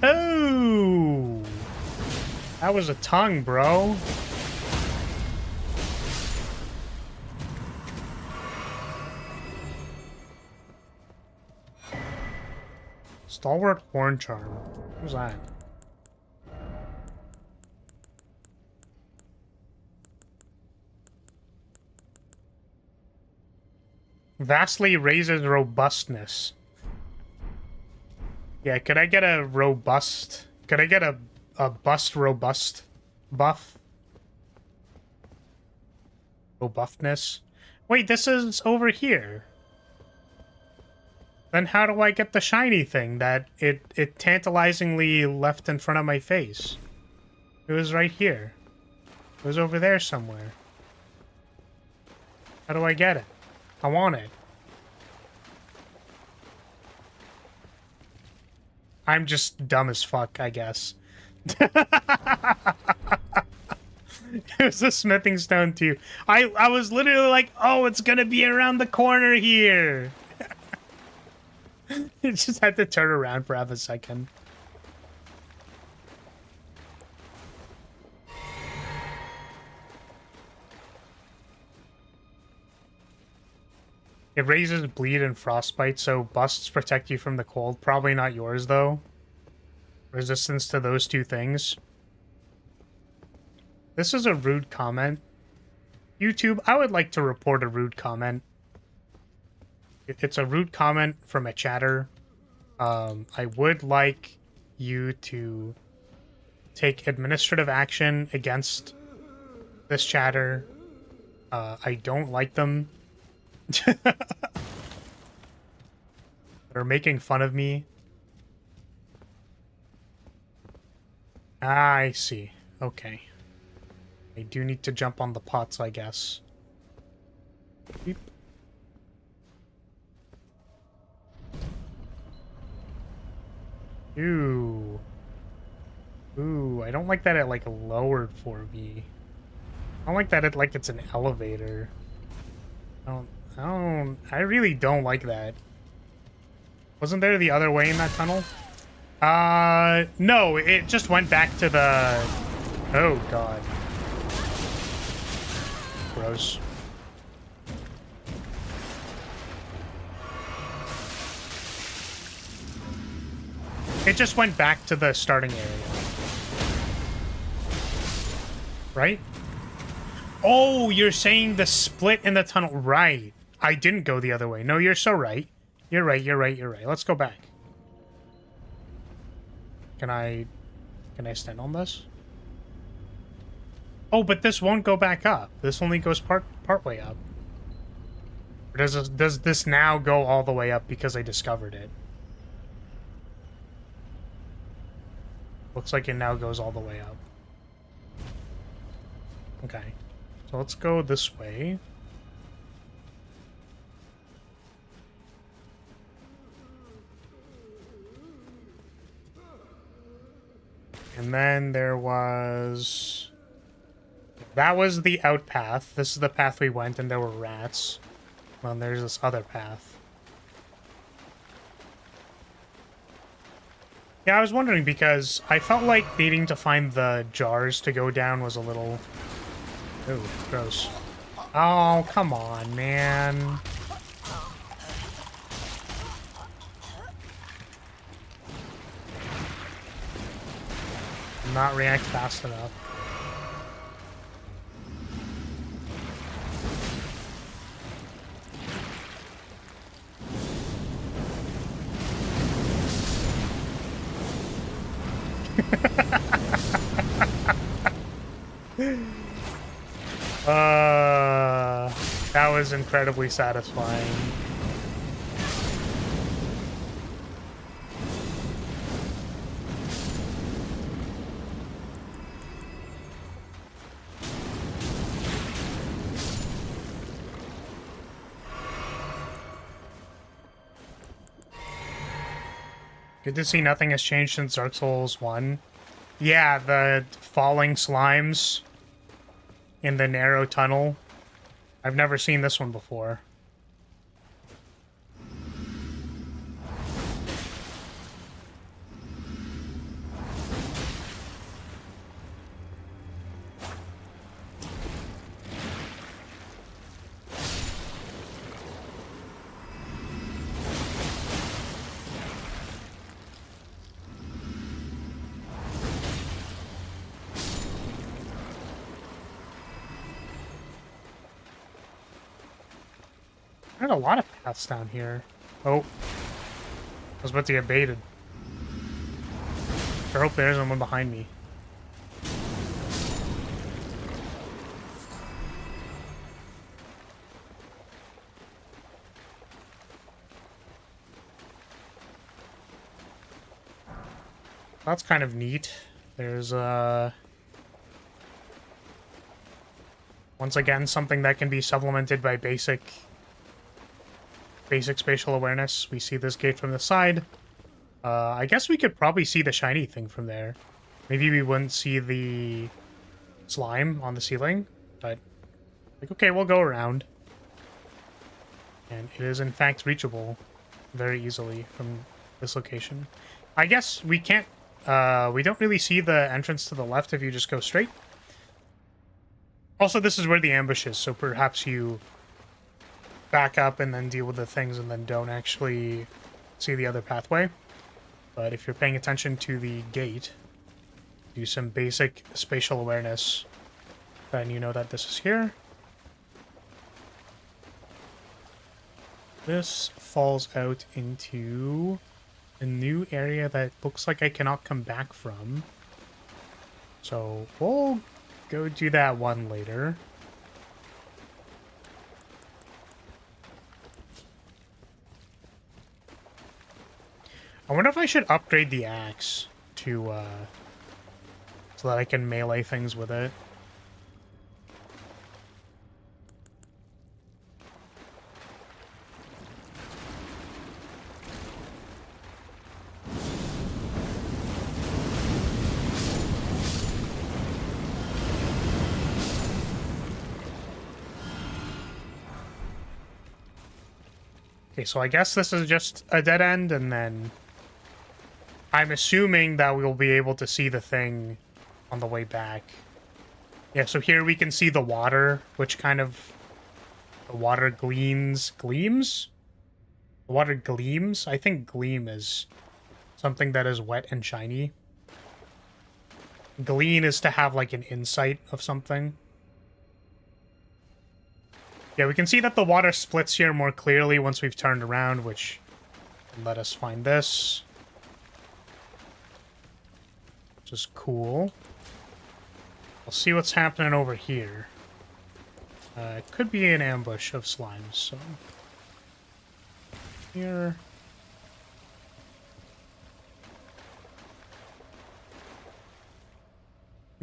Oh! That was a tongue, bro. Stalwart Horn Charm. What's that? Vastly raises robustness. Yeah, could I get a robust... Could I get a bust robust buff? Robustness? Wait, this is over here. Then how do I get the shiny thing that it tantalizingly left in front of my face? It was right here. It was over there somewhere. How do I get it? I want it. I'm just dumb as fuck, I guess. It was a smithing stone too. I was literally like, oh, it's gonna be around the corner here. It just had to turn around for half a second. It raises bleed and frostbite, so busts protect you from the cold. Probably not yours, though. Resistance to those two things. This is a rude comment. YouTube, I would like to report a rude comment. It's a rude comment from a chatter. I would like you to take administrative action against this chatter. I don't like them. They're making fun of me. Ah, I see. Okay. I do need to jump on the pots, I guess. Beep. Ooh. Ooh, I don't like that it, like, lowered for me. I don't like that it, like, it's an elevator. I really don't like that. Wasn't there the other way in that tunnel? No, it just went back to the... Oh, God. Gross. It just went back to the starting area. Right? Oh, you're saying the split in the tunnel. Right. I didn't go the other way. No, you're so right. You're right, you're right, you're right. Let's go back. Can I stand on this? Oh, but this won't go back up. This only goes part way up. Or does this now go all the way up because I discovered it? Looks like it now goes all the way up. Okay. So let's go this way. And then there was... That was the out path. This is the path we went, and there were rats. Well, and there's this other path. Yeah, I was wondering because I felt like needing to find the jars to go down was a little... Ooh, gross. Oh, come on, man. Not react fast enough. That was incredibly satisfying. Good to see nothing has changed since Dark Souls 1. Yeah, the falling slimes in the narrow tunnel. I've never seen this one before. I had a lot of paths down here. Oh. I was about to get baited. I hope there isn't one behind me. That's kind of neat. There's, once again, something that can be supplemented by basic spatial awareness. We see this gate from the side. I guess we could probably see the shiny thing from there. Maybe we wouldn't see the slime on the ceiling, but like, okay, we'll go around. And it is in fact reachable very easily from this location. I guess we can't, we don't really see the entrance to the left if you just go straight. Also, this is where the ambush is, so perhaps you back up and then deal with the things and then don't actually see the other pathway. But if you're paying attention to the gate, do some basic spatial awareness, then you know that this is here. This falls out into a new area that looks like I cannot come back from. So we'll go do that one later. I wonder if I should upgrade the axe to, so that I can melee things with it. Okay, so I guess this is just a dead end, and then I'm assuming that we'll be able to see the thing on the way back. Yeah, so here we can see the water, which kind of... The water gleams? The water gleams? I think gleam is something that is wet and shiny. Glean is to have, like, an insight of something. Yeah, we can see that the water splits here more clearly once we've turned around, which let us find this. Which is cool. We'll see what's happening over here. It could be an ambush of slimes, so... Here...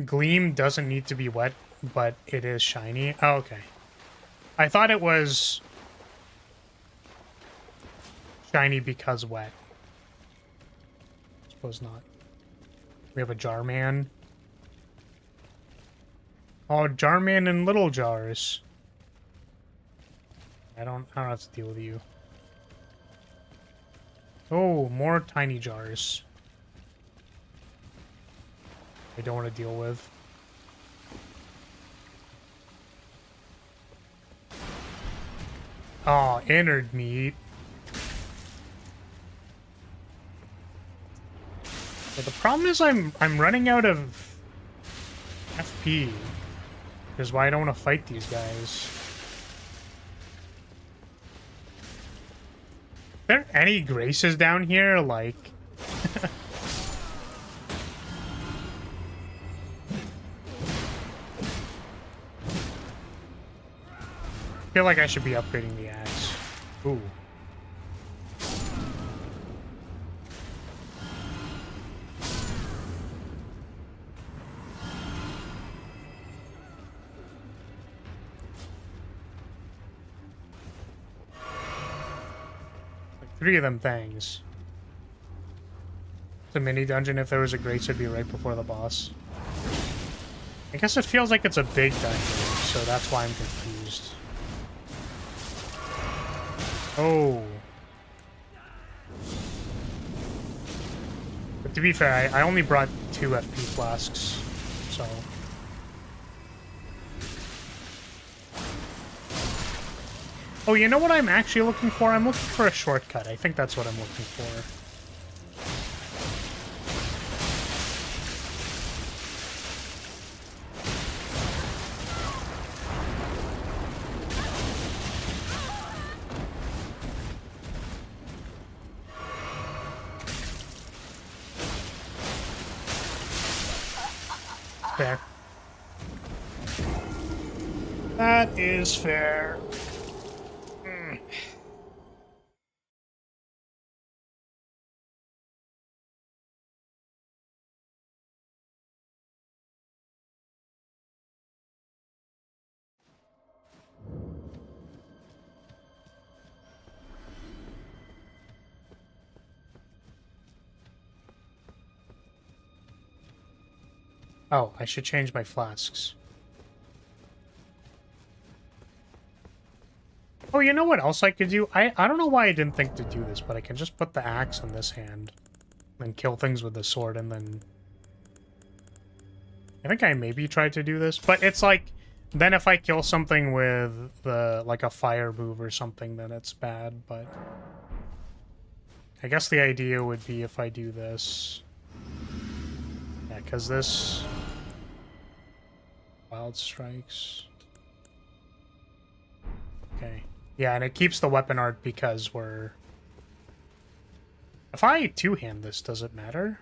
Gleam doesn't need to be wet. but it is shiny. Oh, okay. I thought it was shiny because wet. Suppose not. We have a jar man. Oh, jar man in little jars. I don't have to deal with you. Oh, more tiny jars. I don't want to deal with. Oh, innard meat. But the problem is I'm running out of FP. Which is why I don't want to fight these guys. Are there any graces down here? Like... I feel like I should be upgrading the axe. Ooh. Like 3 of them things. It's a mini dungeon. If there was a grace, it'd be right before the boss. I guess it feels like it's a big dungeon, so that's why I'm confused. Oh. But to be fair, I only brought 2 FP flasks, so... Oh, you know what I'm actually looking for? I'm looking for a shortcut. I think that's what I'm looking for. Fair. That is fair. Oh, I should change my flasks. Oh, you know what else I could do? I don't know why I didn't think to do this, but I can just put the axe in this hand. And kill things with the sword, and then... I think I maybe tried to do this, but it's like... Then if I kill something with the like a fire move or something, then it's bad, but... I guess the idea would be if I do this... Yeah, because this... Wild strikes... Okay. Yeah, and it keeps the weapon art because we're... If I two-hand this, does it matter?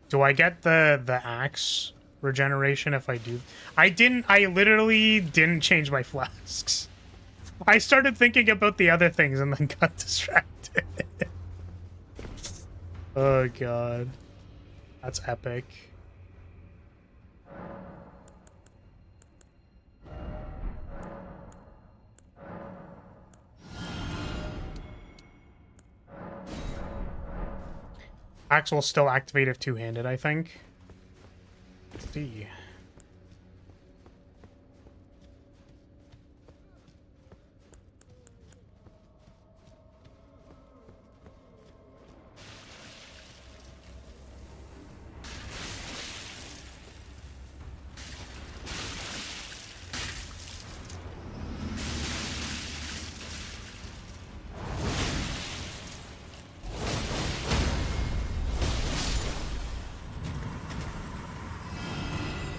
Do I get the axe regeneration if I do? I literally didn't change my flasks. I started thinking about the other things and then got distracted. Oh god. That's epic. Axe will still activate if two-handed, I think. Let's see.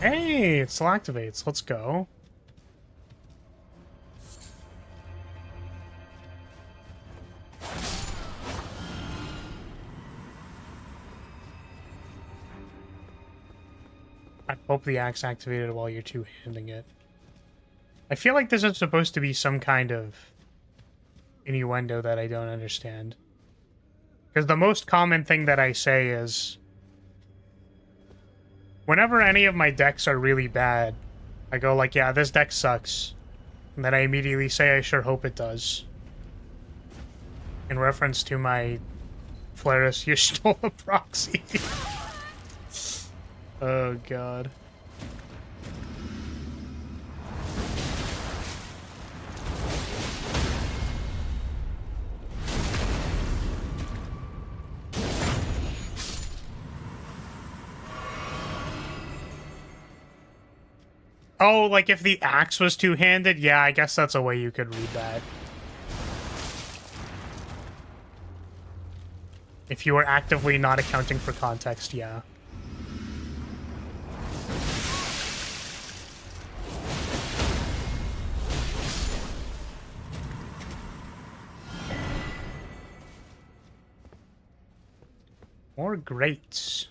Hey, it still activates. Let's go. I hope the axe activated while you're two-handing it. I feel like this is supposed to be some kind of innuendo that I don't understand. Because the most common thing that I say is... Whenever any of my decks are really bad, I go like, yeah, this deck sucks. And then I immediately say I sure hope it does. In reference to my Flaris Y'shtola proxy. Oh, God. Oh, like if the axe was two-handed? Yeah, I guess that's a way you could read that. If you were actively not accounting for context, yeah. More greats.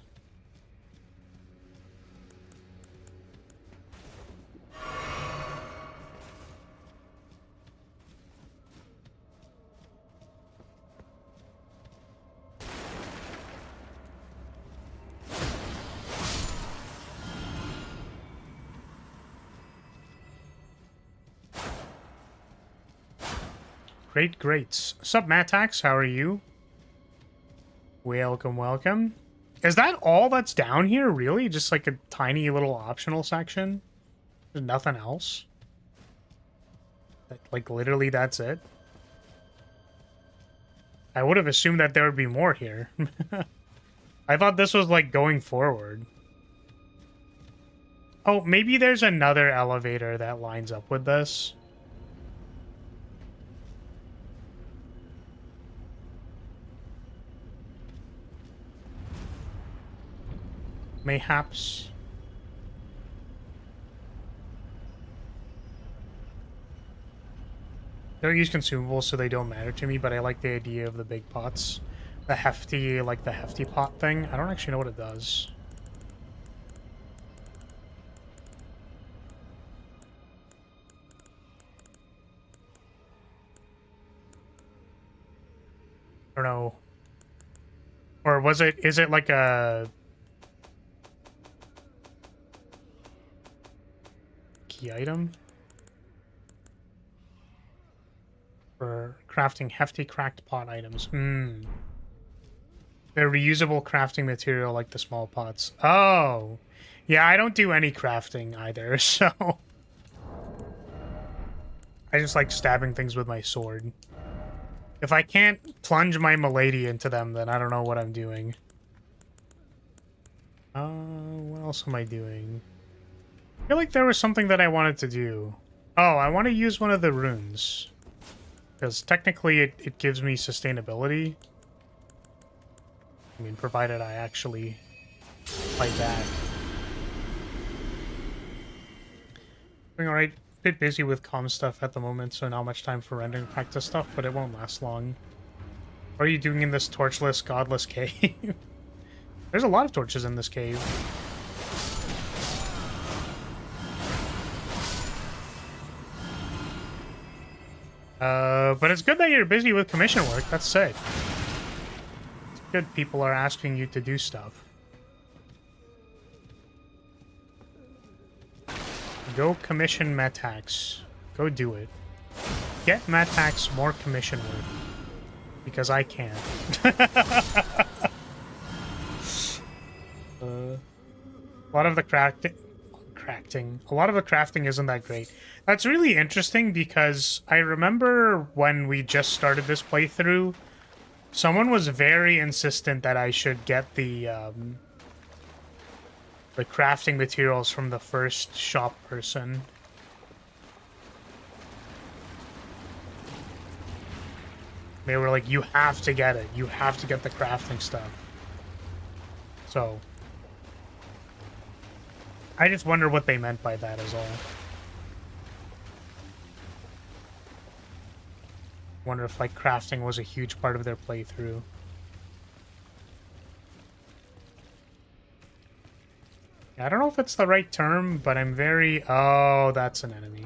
Greats. Sup, Matax? How are you? Welcome, welcome. Is that all that's down here, really? Just like a tiny little optional section? There's nothing else? Like, literally that's it? I would have assumed that there would be more here. I thought this was, like, going forward. Oh, maybe there's another elevator that lines up with this. Mayhaps. I don't use consumables, so they don't matter to me, but I like the idea of the big pots. The hefty pot thing. I don't actually know what it does. I don't know. Or is it like a key item? For crafting hefty cracked pot items. They're reusable crafting material like the small pots. Oh. Yeah, I don't do any crafting either, so... I just like stabbing things with my sword. If I can't plunge my milady into them, then I don't know what I'm doing. What else am I doing? I feel like there was something that I wanted to do. Oh, I want to use one of the runes. Because technically it gives me sustainability. I mean, provided I actually like that. Doing alright. Bit busy with comm stuff at the moment, so not much time for rendering practice stuff, but it won't last long. What are you doing in this torchless, godless cave? There's a lot of torches in this cave. But it's good that you're busy with commission work. That's sick. It's good people are asking you to do stuff. Go commission Matax. Go do it. Get Matax more commission work. Because I can't. A lot of the a lot of the crafting isn't that great. That's really interesting because I remember when we just started this playthrough, someone was very insistent that I should get the crafting materials from the first shop person. They were like, you have to get it. You have to get the crafting stuff. So I just wonder what they meant by that is all. Wonder if, like, crafting was a huge part of their playthrough. I don't know if it's the right term, but I'm very... Oh, that's an enemy.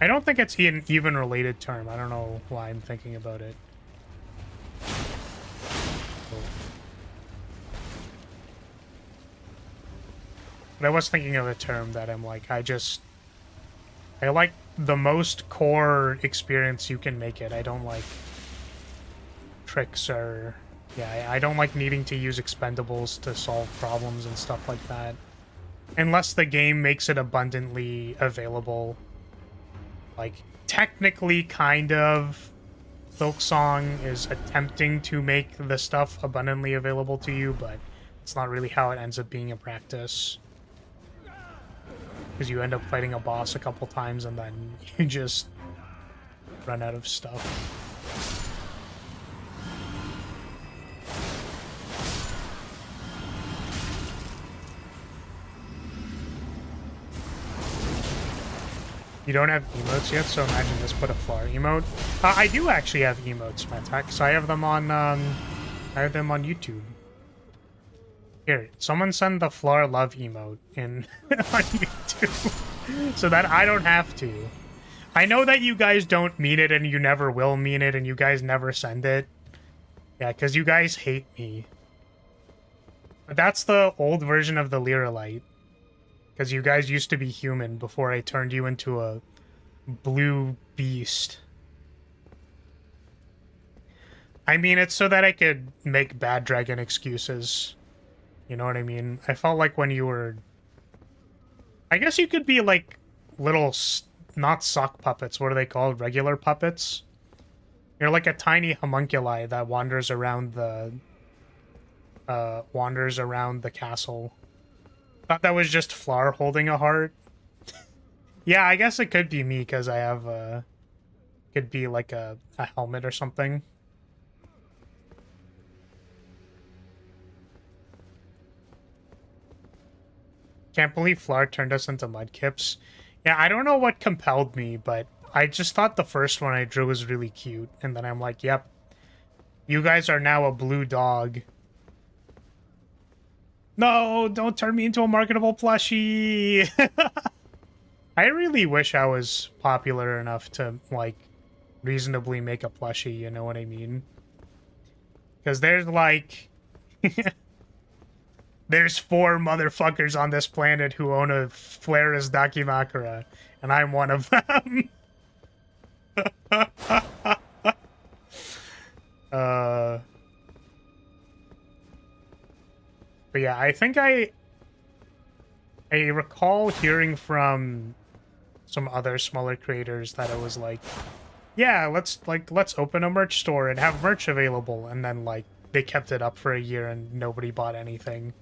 I don't think it's an even related term. I don't know why I'm thinking about it. But I was thinking of a term that I'm like, I like the most core experience you can make it. I don't like tricks or... Yeah, I don't like needing to use expendables to solve problems and stuff like that. Unless the game makes it abundantly available. Like, technically, kind of, Silksong is attempting to make the stuff abundantly available to you, but it's not really how it ends up being in practice. Because you end up fighting a boss a couple times and then you just run out of stuff. You don't have emotes yet, so imagine this, put a flower emote. I do actually have emotes, Matak, so I have them on YouTube. Here, someone send the floor love emote in on YouTube so that I don't have to. I know that you guys don't mean it and you never will mean it and you guys never send it. Yeah, because you guys hate me. But that's the old version of the Lyrilyte. Because you guys used to be human before I turned you into a blue beast. I mean, it's so that I could make Bad Dragon excuses. You know what I mean? I felt like when you were... I guess you could be like little... Not sock puppets. What are they called? Regular puppets? You're like a tiny homunculi that wanders around the... castle. Thought that was just Flar holding a heart. Yeah, I guess it could be me because I have a... Could be like a helmet or something. Can't believe Flar turned us into mudkips. Yeah, I don't know what compelled me, but I just thought the first one I drew was really cute. And then I'm like, yep, you guys are now a blue dog. No, don't turn me into a marketable plushie. I really wish I was popular enough to, like, reasonably make a plushie, you know what I mean? Because there's, like... there's 4 motherfuckers on this planet who own a Flare's Dakimakura, and I'm one of them. But yeah, I think I recall hearing from some other smaller creators that it was like, yeah, let's open a merch store and have merch available, and then like they kept it up for a year and nobody bought anything.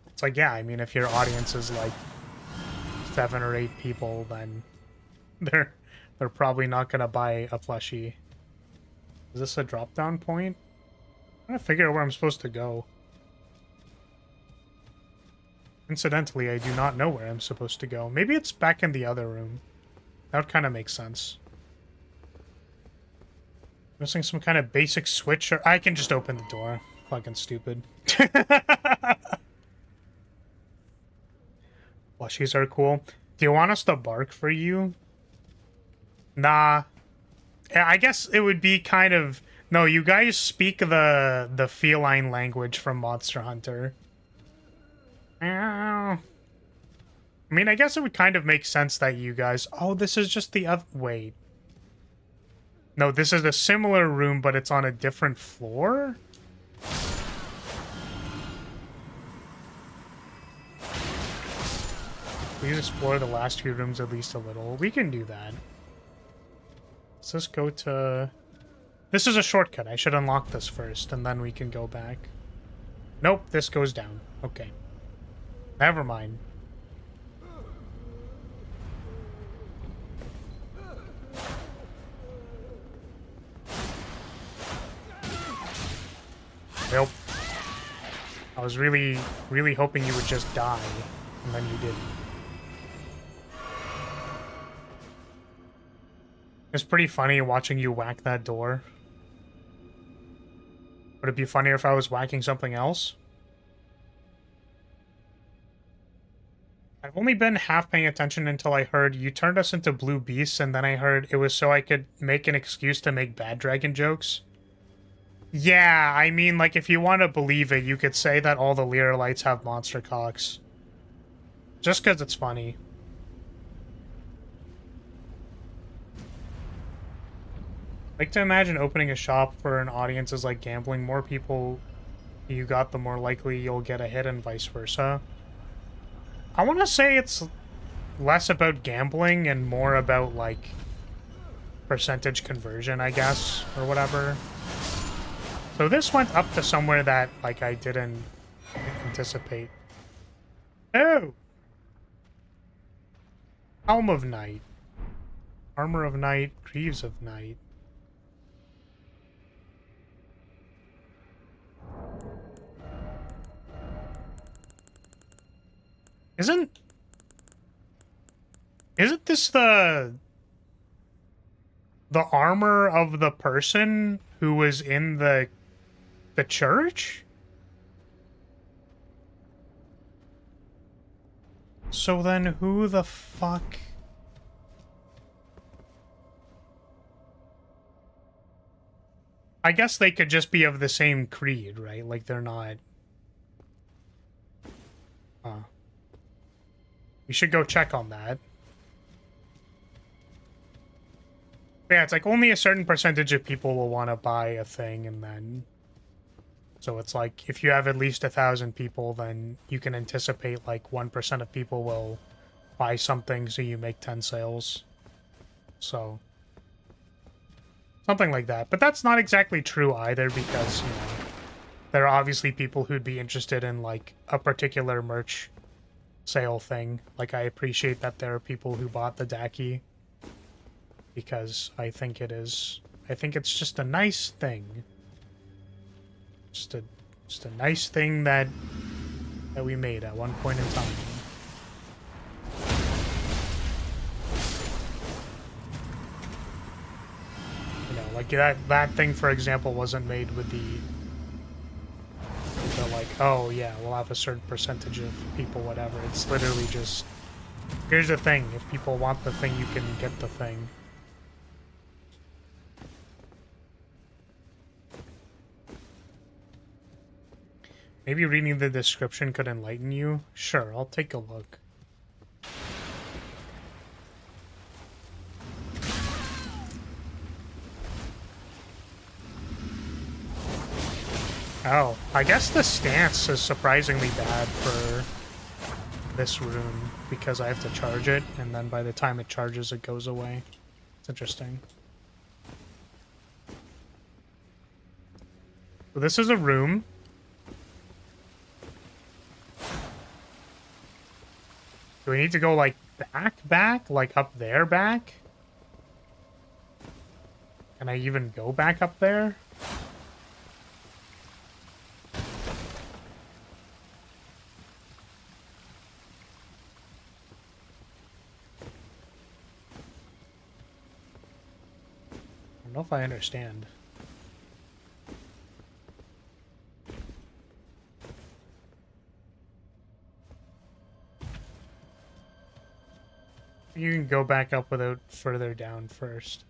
It's like, yeah, I mean, if your audience is like 7 or 8 people, then they're probably not gonna buy a plushie. Is this a drop-down point? I'm trying to figure out where I'm supposed to go. Incidentally, I do not know where I'm supposed to go. Maybe it's back in the other room. That would kind of make sense. Missing some kind of basic switch, or I can just open the door. Fucking stupid. Plushies are cool. Do you want us to bark for you? Nah. I guess it would be kind of... No, you guys speak the feline language from Monster Hunter. I mean, I guess it would kind of make sense that you guys... Oh, this is just the other... Wait. No, this is a similar room, but it's on a different floor? Please explore the last few rooms at least a little. We can do that. Let's just go to... This is a shortcut. I should unlock this first, and then we can go back. Nope, this goes down. Okay. Never mind. Nope. I was really, really hoping you would just die, and then you didn't. It's pretty funny watching you whack that door. Would it be funnier if I was whacking something else? I've only been half paying attention until I heard you turned us into blue beasts, and then I heard it was so I could make an excuse to make Bad Dragon jokes. Yeah, I mean, like, if you want to believe it, you could say that all the Lyrilytes have monster cocks. Just because it's funny. Like to imagine opening a shop for an audience is like gambling. More people you got, the more likely you'll get a hit, and vice versa. I want to say it's less about gambling and more about, like, percentage conversion, I guess, or whatever. So this went up to somewhere that, like, I didn't anticipate. Oh! Helm of Night. Armor of Night. Greaves of Night. Isn't this the armor of the person who was in the church? So then who the fuck? I guess they could just be of the same creed, right? Like they're not. We should go check on that. Yeah, it's like only a certain percentage of people will want to buy a thing, and then... So it's like, if you have at least 1,000 people, then you can anticipate like 1% of people will buy something, so you make 10 sales. So... something like that. But that's not exactly true either, because, you know, there are obviously people who'd be interested in, like, a particular merch sale thing. Like, I appreciate that there are people who bought the Daki, because I think it's just a nice thing. Just a nice thing that we made at one point in time. You know, like that thing, for example, wasn't made with the like, oh yeah, we'll have a certain percentage of people, whatever. It's literally just, here's the thing, if people want the thing, you can get the thing. Maybe reading the description could enlighten you? Sure, I'll take a look. Oh, I guess the stance is surprisingly bad for this room, because I have to charge it, and then by the time it charges, it goes away. It's interesting. So this is a room. Do we need to go, like, back? Like, up there back? Can I even go back up there? I don't know if I understand. You can go back up without further down first.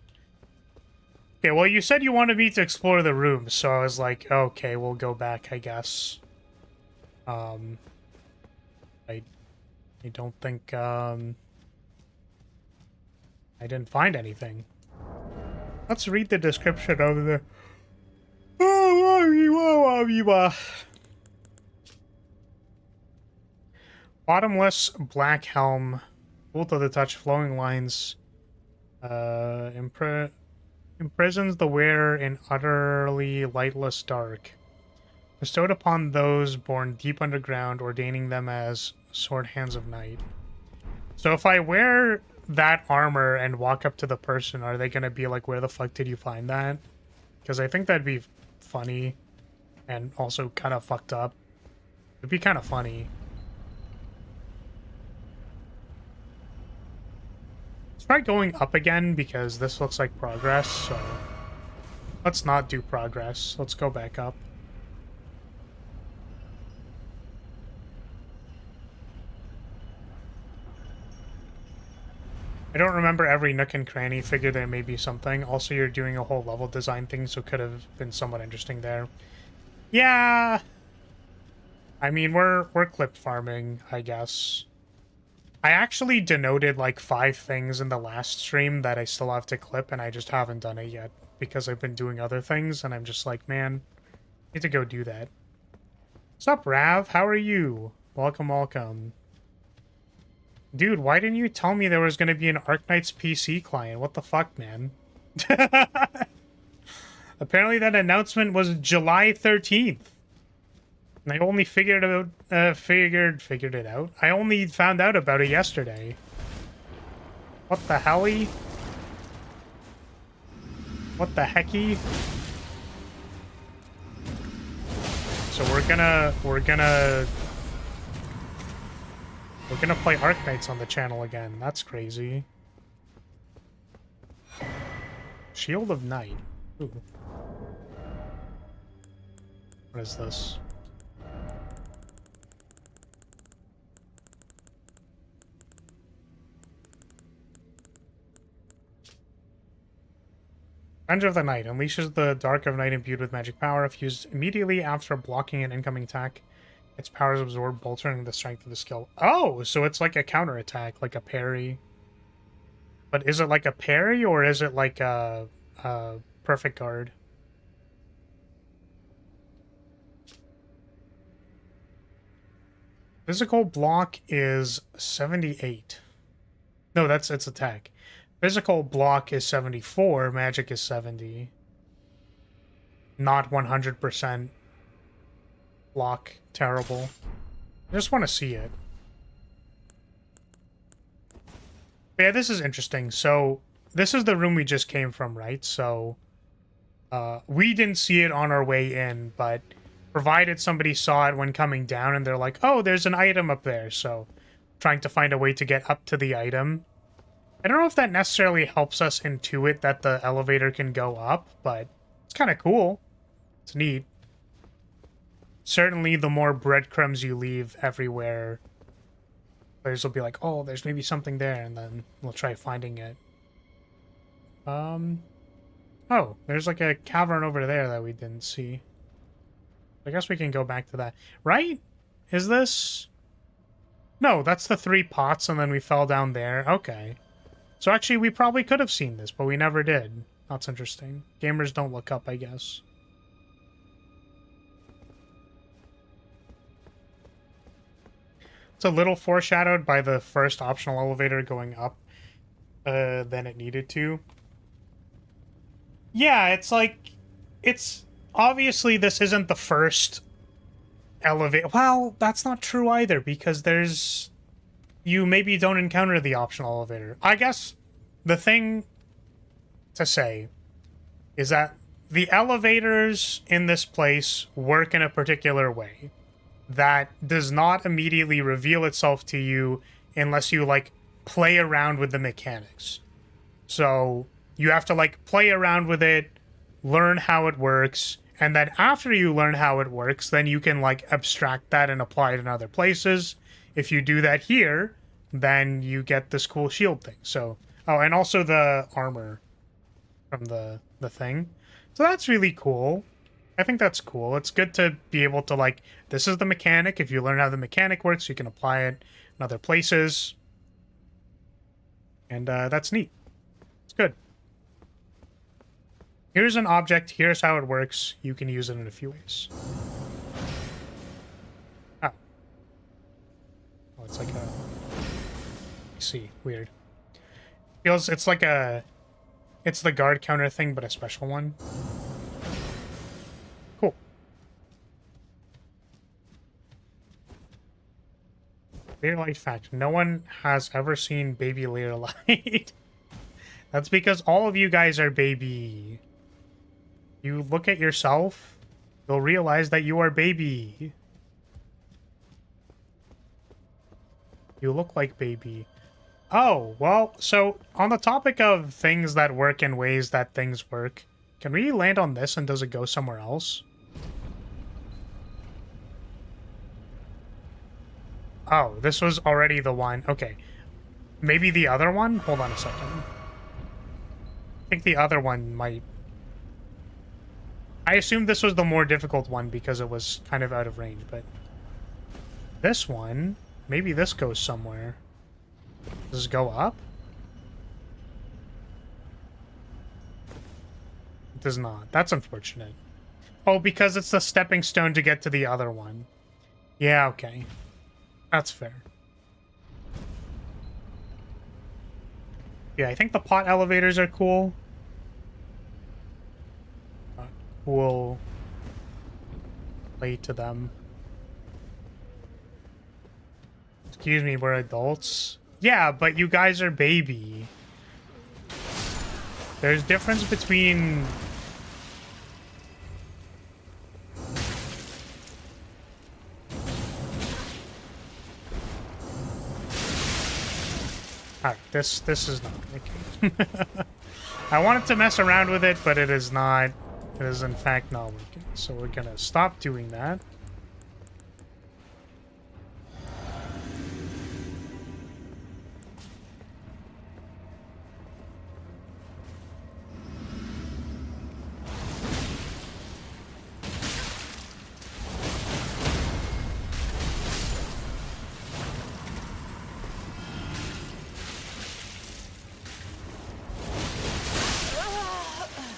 Okay, well, you said you wanted me to explore the room, so I was like, okay, we'll go back, I guess. I don't think, I didn't find anything. Let's read the description of the... Bottomless black helm, cool to the touch, flowing lines, imprisons the wearer in utterly lightless dark. Bestowed upon those born deep underground, ordaining them as sword hands of night. So if I wear that armor and walk up to the person, are they gonna be like, where the fuck did you find that? Because I think that'd be funny and also kind of fucked up. It'd be kind of funny. Let's try going up again, because this looks like progress, so let's not do progress. Let's go back up. I don't remember every nook and cranny. Figure there may be something. Also, you're doing a whole level design thing, so could have been somewhat interesting there. Yeah. I mean, we're clip farming, I guess. I actually denoted like 5 things in the last stream that I still have to clip, and I just haven't done it yet because I've been doing other things, and I'm just like, man, I need to go do that. What's up, Rav? How are you? Welcome, welcome. Dude, why didn't you tell me there was going to be an Arknight's PC client? What the fuck, man? Apparently that announcement was July 13th. And I only figured it out. I only found out about it yesterday. What the helly? What the hecky? So we're gonna play Arknights on the channel again. That's crazy. Shield of Night. Ooh. What is this? Revenge of the Night unleashes the Dark of Night imbued with magic power. If used immediately after blocking an incoming attack, its powers absorb, bolstering the strength of the skill. Oh, so it's like a counterattack, like a parry. But is it like a parry, or is it like a perfect guard? Physical block is 78. No, that's its attack. Physical block is 74, magic is 70. Not 100% block. Terrible. I just want to see it. But yeah, this is interesting. So, this is the room we just came from, right? So, we didn't see it on our way in, but provided somebody saw it when coming down and they're like, oh, there's an item up there. So, trying to find a way to get up to the item. I don't know if that necessarily helps us intuit that the elevator can go up, but it's kind of cool. It's neat. Certainly, the more breadcrumbs you leave everywhere, players will be like, oh, there's maybe something there, and then we'll try finding it. Oh, there's like a cavern over there that we didn't see. I guess we can go back to that. Right? Is this... No, that's the 3 pots, and then we fell down there. Okay. So actually, we probably could have seen this, but we never did. That's interesting. Gamers don't look up, I guess. It's a little foreshadowed by the first optional elevator going up than it needed to. Yeah, it's like... It's... Obviously, this isn't the first elevator... Well, that's not true either, because there's... You maybe don't encounter the optional elevator. I guess the thing to say is that the elevators in this place work in a particular way that does not immediately reveal itself to you unless you, like, play around with the mechanics. So you have to, like, play around with it, learn how it works, and then after you learn how it works, then you can, like, abstract that and apply it in other places. If you do that here, then you get this cool shield thing. So, oh, and also the armor from the thing. So that's really cool. I think that's cool. It's good to be able to, like, this is the mechanic. If you learn how the mechanic works, you can apply it in other places. And that's neat. It's good. Here's an object. Here's how it works. You can use it in a few ways. Oh. Oh, it's like a... see, weird. Feels it's like a... It's the guard counter thing, but a special one. Cool. Lyrilyte fact. No one has ever seen baby Lyrilyte. That's because all of you guys are baby. You look at yourself, you'll realize that you are baby. You look like baby. Oh, well, so on the topic of things that work in ways that things work, can we land on this and does it go somewhere else? Oh, this was already the one. Okay. Maybe the other one? Hold on a second. I think the other one might... I assumed this was the more difficult one because it was kind of out of range, but... This one... Maybe this goes somewhere. Does it go up? It does not. That's unfortunate. Oh, because it's the stepping stone to get to the other one. Yeah, okay. That's fair. Yeah, I think the pot elevators are cool. Cool play to them. Excuse me, we're adults. Yeah, but you guys are baby. There's difference between... Alright, this is not working. I wanted to mess around with it, but it is not. It is in fact not working. So we're gonna stop doing that.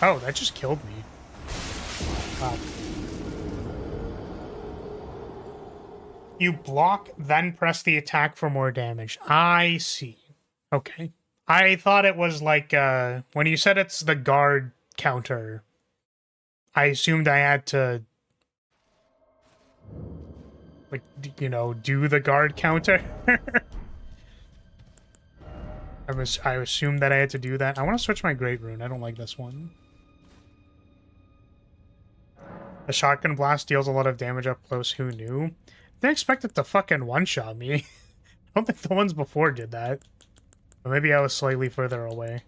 Oh, that just killed me. Wow. You block, then press the attack for more damage. I see. Okay. I thought it was like, when you said it's the guard counter, I assumed I had to, like, you know, do the guard counter. I assumed that I had to do that. I want to switch my Great Rune. I don't like this one. The shotgun blast deals a lot of damage up close. Who knew? Didn't expect it to fucking one-shot me. I don't think the ones before did that. But maybe I was slightly further away.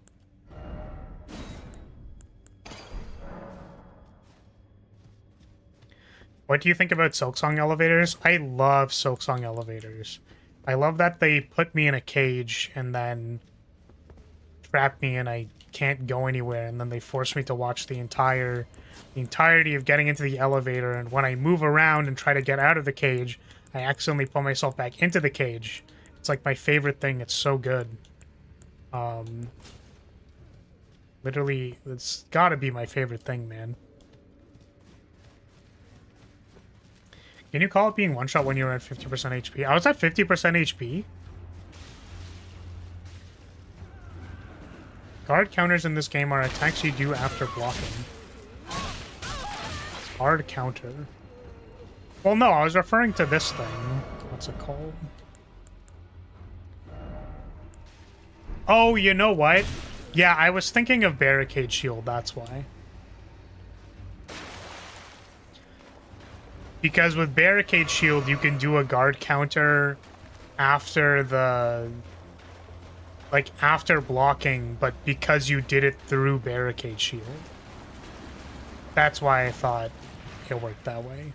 What do you think about Silksong elevators? I love Silksong elevators. I love that they put me in a cage and then trap me and I can't go anywhere, and then they force me to watch the entirety of getting into the elevator, and when I move around and try to get out of the cage, I accidentally pull myself back into the cage. It's like my favorite thing. It's so good. Literally, it's gotta be my favorite thing, man. Can you call it being one-shot when you were at 50% HP? I was at 50% HP? Guard counters in this game are attacks you do after blocking. Guard counter. Well, no, I was referring to this thing. What's it called? Oh, you know what? Yeah, I was thinking of Barricade Shield, that's why. Because with Barricade Shield, you can do a guard counter after the... like, after blocking, but because you did it through Barricade Shield. That's why I thought it worked that way.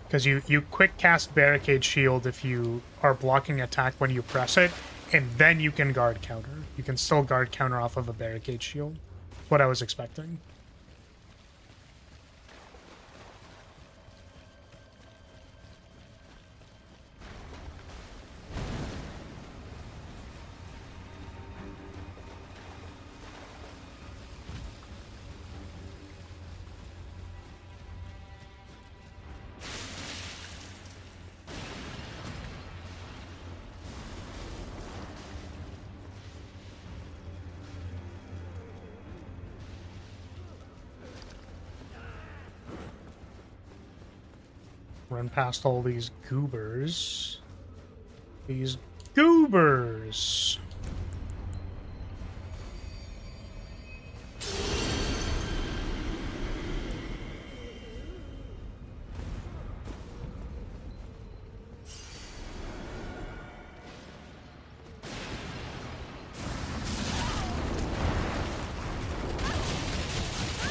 Because you quick cast Barricade Shield if you are blocking attack when you press it, and then you can guard counter. You can still guard counter off of a Barricade Shield. That's what I was expecting. Run past all these goobers. These goobers!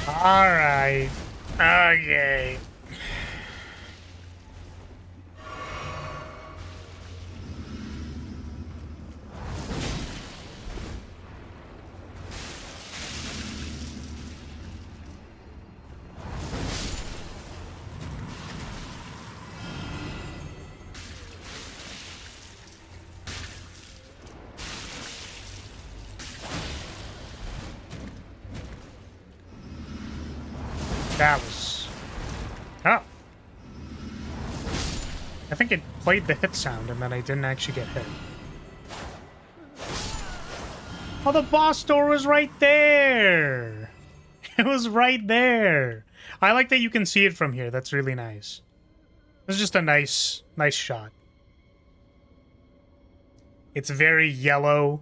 Alright. Okay. That was... Oh. I think it played the hit sound and then I didn't actually get hit. Oh, the boss door was right there! It was right there! I like that you can see it from here. That's really nice. It's just a nice shot. It's very yellow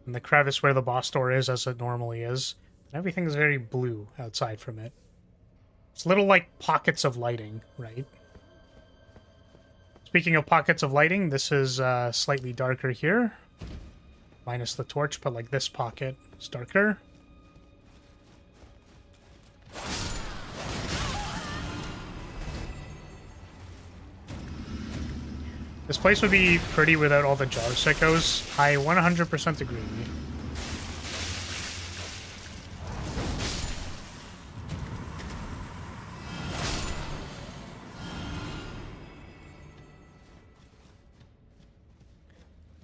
in the crevice where the boss door is, as it normally is. And everything is very blue outside from it. It's little, like, pockets of lighting, right? Speaking of pockets of lighting, this is slightly darker here. Minus the torch, but, like, this pocket is darker. This place would be pretty without all the jar sickos. I 100% agree.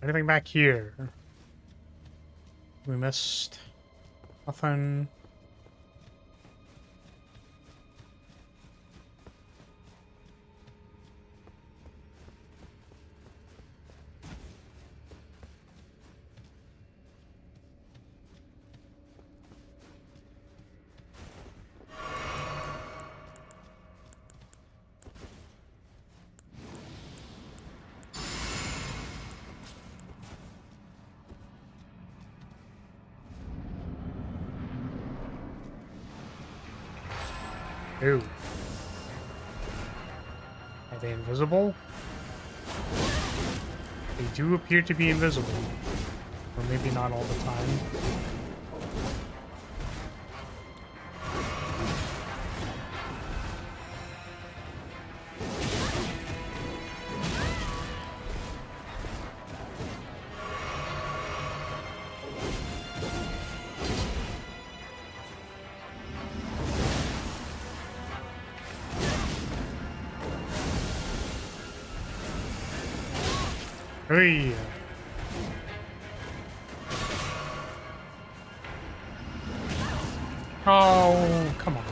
Anything back here? We missed nothing. Ooh. Are they invisible? They do appear to be invisible. Or maybe not all the time. Hey. Oh, come on.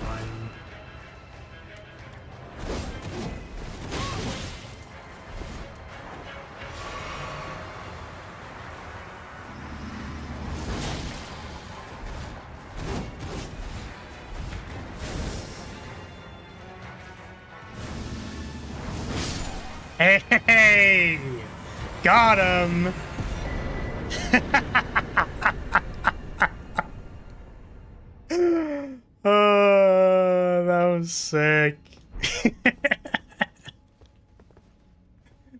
Hey! Got him! Oh, that was sick.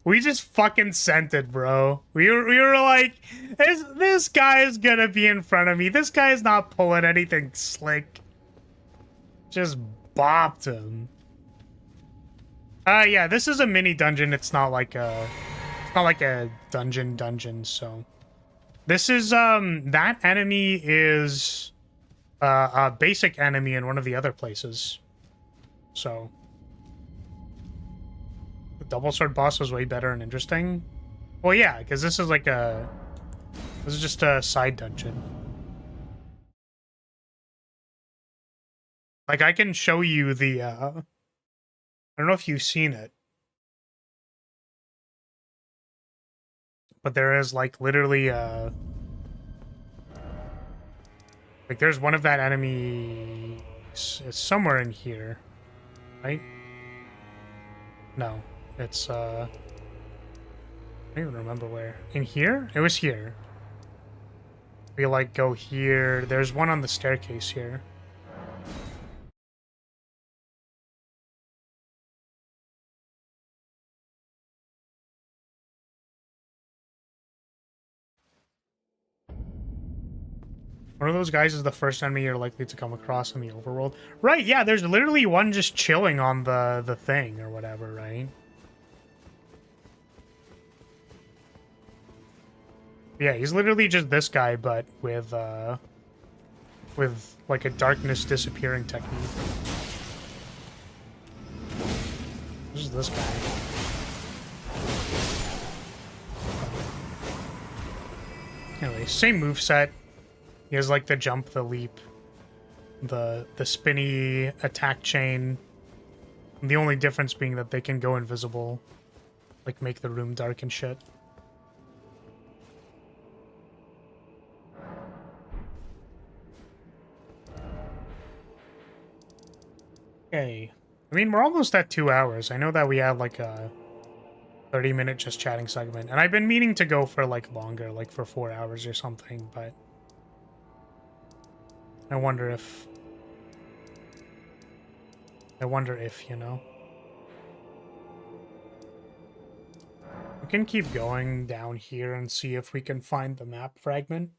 We just fucking sent it, bro. We were like, this guy is gonna be in front of me. This guy is not pulling anything slick. Just bopped him. Yeah, this is a mini dungeon. It's not like a dungeon, so. This is, that enemy is, a basic enemy in one of the other places. So. The double sword boss was way better and interesting. Well, yeah, because this is like a... This is just a side dungeon. Like, I can show you the, I don't know if you've seen it. But there is, like, literally, like, there's one of that enemy... It's somewhere in here. Right? No. It's, I don't even remember where. In here? It was here. We, like, go here. There's one on the staircase here. One of those guys is the first enemy you're likely to come across in the overworld. Right, yeah, there's literally one just chilling on the thing or whatever, right? Yeah, he's literally just this guy, but with like a darkness disappearing technique. This is this guy. Anyway, same moveset. He has like the jump, the leap. the spinny attack chain. The only difference being that they can go invisible, like make the room dark and shit. Okay. I mean, we're almost at 2 hours. I know that we had like a 30-minute just chatting segment, and I've been meaning to go for like longer, like for 4 hours or something, but I wonder if, you know. We can keep going down here and see if we can find the map fragment.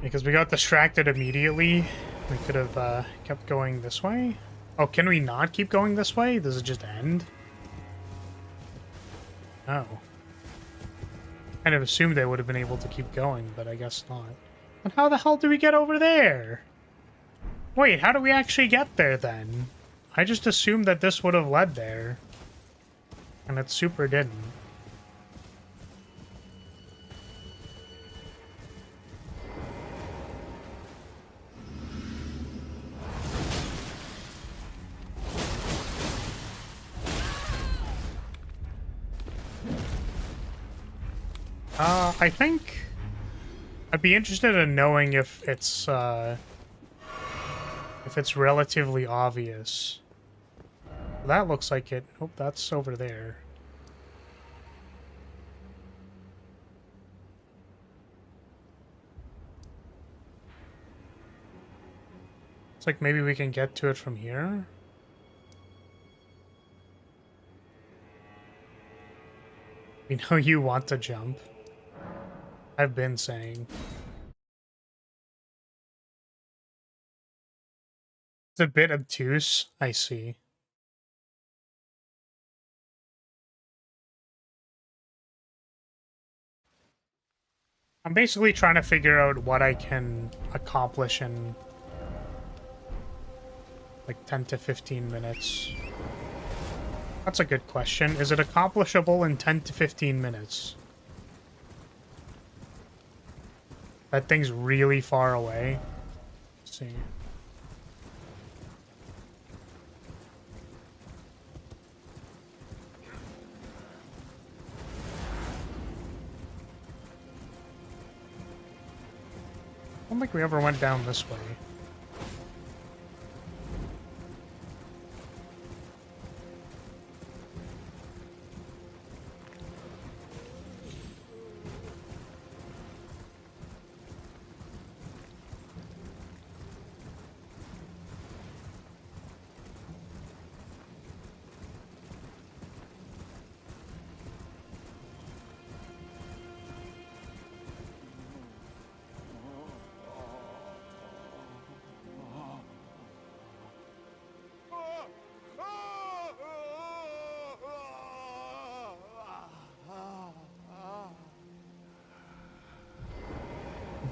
Because we got distracted immediately. We could have kept going this way. Oh, can we not keep going this way? Does it just end? Oh. Kind of assumed they would have been able to keep going, but I guess not. And how the hell do we get over there? Wait, how do we actually get there then? I just assumed that this would have led there. And it super didn't. I think I'd be interested in knowing if it's relatively obvious. That looks like it. Oh, that's over there. It's like maybe we can get to it from here. We know you want to jump. I've been saying. It's a bit obtuse, I see. I'm basically trying to figure out what I can accomplish in like 10 to 15 minutes. That's a good question. Is it accomplishable in 10 to 15 minutes? That thing's really far away. Let's see. I don't think we ever went down this way.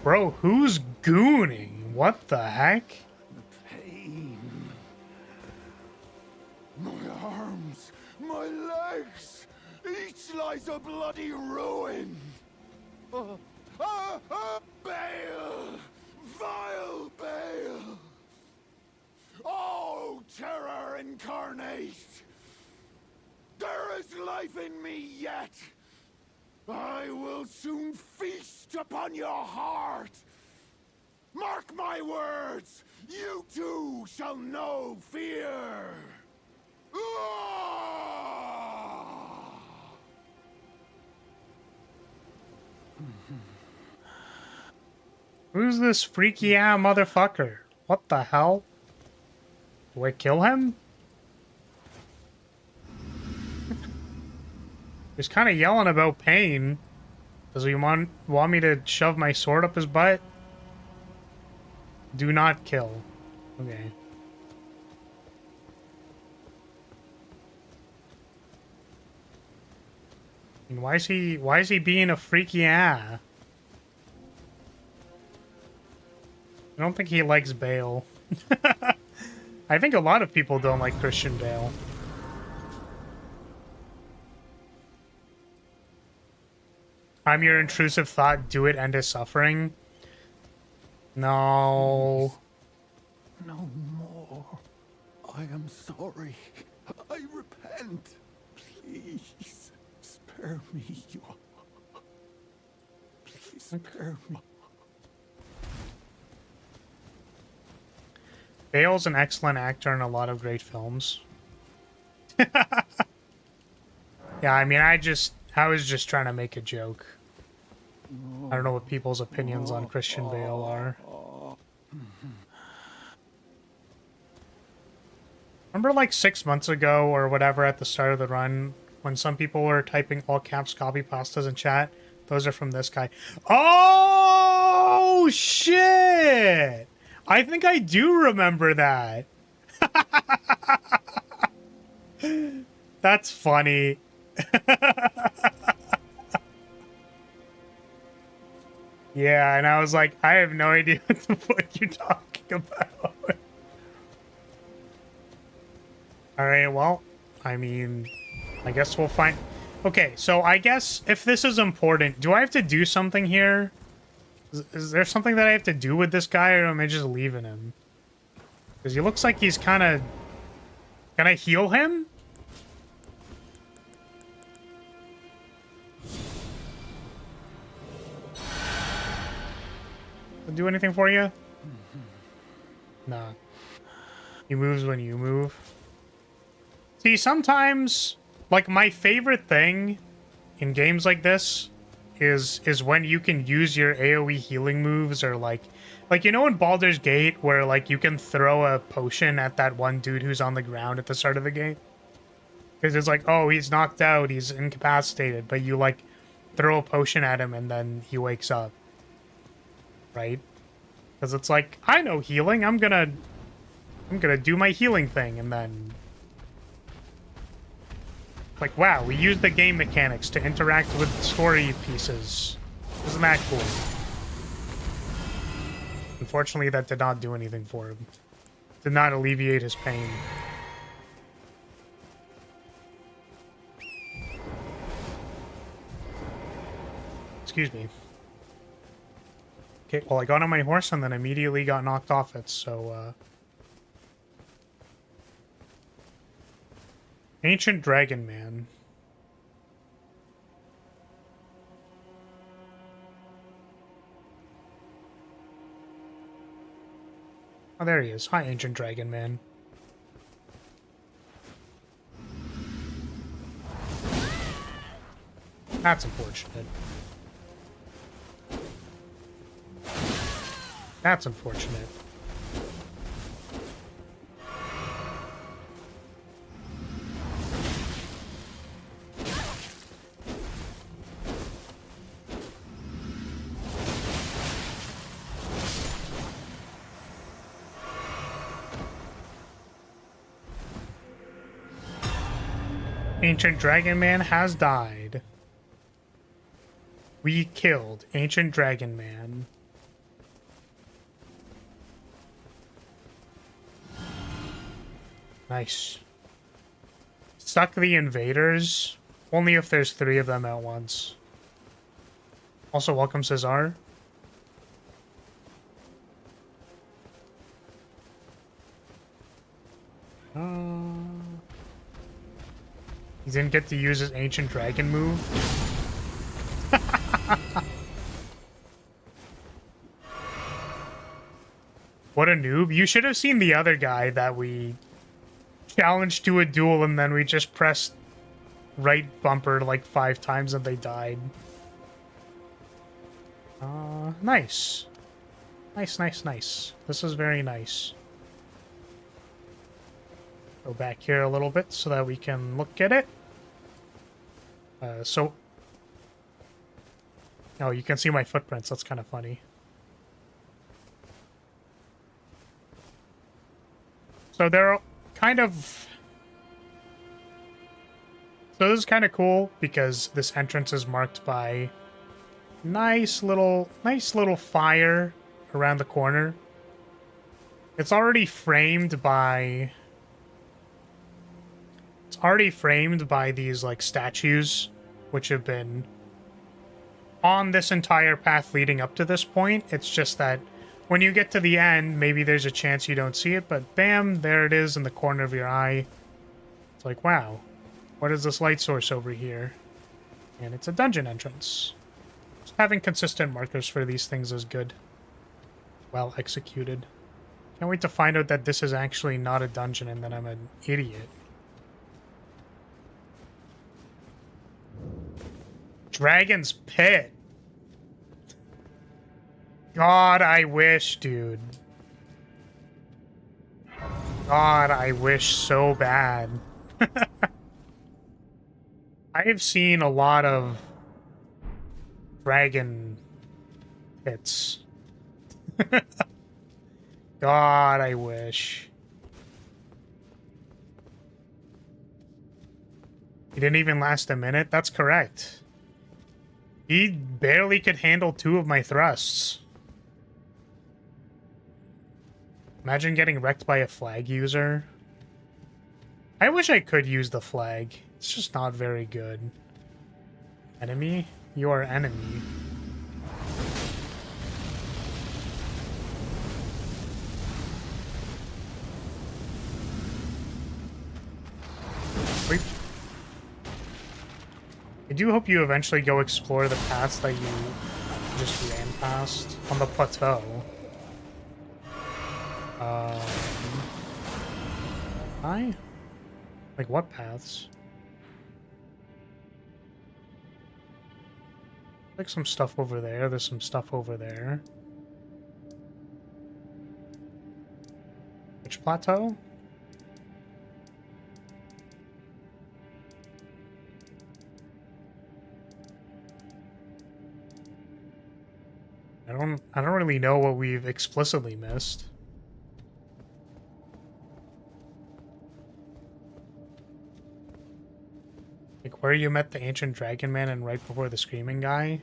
Bro, who's gooning? What the heck? Pain. My arms, my legs, each lies a bloody ruin. Bale! Vile Bale! Oh, terror incarnate! There is life in me yet! I will soon feast upon your heart! Mark my words! You too shall know fear! Who's this freaky ass motherfucker? What the hell? Do I kill him? He's kind of yelling about pain. Does he want me to shove my sword up his butt? Do not kill. Okay. And why is he being a freaky ass? I don't think he likes Bale. I think a lot of people don't like Christian Bale. I'm your intrusive thought. Do it, end his suffering. No. No more. I am sorry. I repent. Please spare me. Please spare me. Bale's an excellent actor in a lot of great films. Yeah, I mean, I was just trying to make a joke. I don't know what people's opinions on Christian Bale are. Remember like 6 months ago or whatever at the start of the run when some people were typing all caps copy pastas in chat? Those are from this guy. Oh, shit! I think I do remember that. That's funny. Yeah, and I was like, I have no idea what the fuck you're talking about. Alright, well, I mean, I guess we'll find... Okay, so I guess if this is important, do I have to do something here? Is there something that I have to do with this guy, or am I just leaving him? Because he looks like he's kind of... Can I heal him? Do anything for you? Nah. He moves when you move. See, sometimes, like, my favorite thing in games like this is when you can use your AoE healing moves, or like you know in Baldur's Gate where like you can throw a potion at that one dude who's on the ground at the start of the game, because it's like, oh, he's knocked out, he's incapacitated, but you like throw a potion at him and then he wakes up, right? Because it's like, I know healing, I'm gonna do my healing thing, and then like, wow, we use the game mechanics to interact with story pieces. Isn't that cool? Unfortunately, that did not do anything for him. Did not alleviate his pain. Excuse me. Okay, well, I got on my horse and then immediately got knocked off it, so, Ancient Dragon Man. Oh, there he is. Hi, Ancient Dragon Man. That's unfortunate. That's unfortunate. Ancient Dragon Man has died. We killed Ancient Dragon Man. Nice. Suck the invaders. Only if there's 3 of them at once. Also, welcome Cesar. He didn't get to use his Ancient Dragon move. What a noob. You should have seen the other guy that we challenged to a duel and then we just pressed right bumper like 5 times and they died. Nice. Nice. This is very nice. Go back here a little bit so that we can look at it. Oh, you can see my footprints. That's kind of funny. So they're kind of... So this is kind of cool because this entrance is marked by nice little fire around the corner. It's already framed by... It's already framed by these, like, statues, which have been on this entire path leading up to this point. It's just that when you get to the end, maybe there's a chance you don't see it, but bam, there it is in the corner of your eye. It's like, wow, what is this light source over here? And it's a dungeon entrance. Just having consistent markers for these things is good. Well executed. Can't wait to find out that this is actually not a dungeon and that I'm an idiot. Dragon's Pit. God, I wish, dude. God, I wish so bad. I have seen a lot of dragon pits. God, I wish. He didn't even last a minute? That's correct. He barely could handle 2 of my thrusts. Imagine getting wrecked by a flag user. I wish I could use the flag. It's just not very good. Enemy? You are enemy. Wait. I do hope you eventually go explore the paths that you just ran past on the plateau. Hi? Like, what paths? Like some stuff over there. There's some stuff over there. Which plateau? I don't really know what we've explicitly missed. Like where you met the ancient dragon man and right before the screaming guy?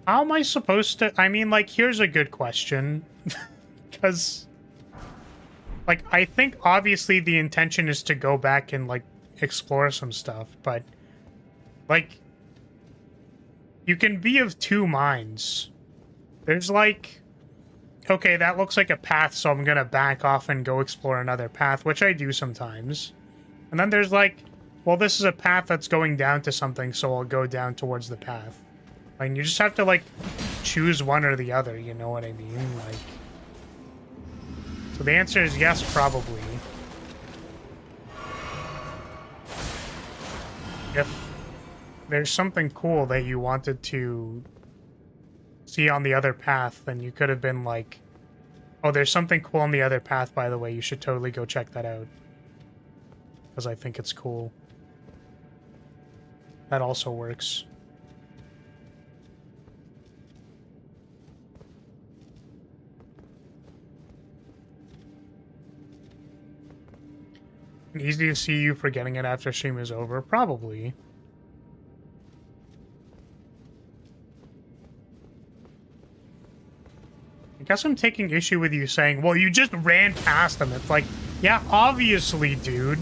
How am I supposed to... I mean, like, here's a good question. Because, like, I think obviously the intention is to go back and, like, explore some stuff, but, like, you can be of 2 minds. There's, like, okay, that looks like a path, so I'm gonna back off and go explore another path, which I do sometimes. And then there's, like, well, this is a path that's going down to something, so I'll go down towards the path. I mean, you just have to, like, choose one or the other, you know what I mean? Like, so the answer is yes, probably. If there's something cool that you wanted to see on the other path, then you could have been like, oh, there's something cool on the other path, by the way, you should totally go check that out. Because I think it's cool. That also works. Easy to see you forgetting it after stream is over? Probably. I guess I'm taking issue with you saying, well, you just ran past them. It's like, yeah, obviously, dude.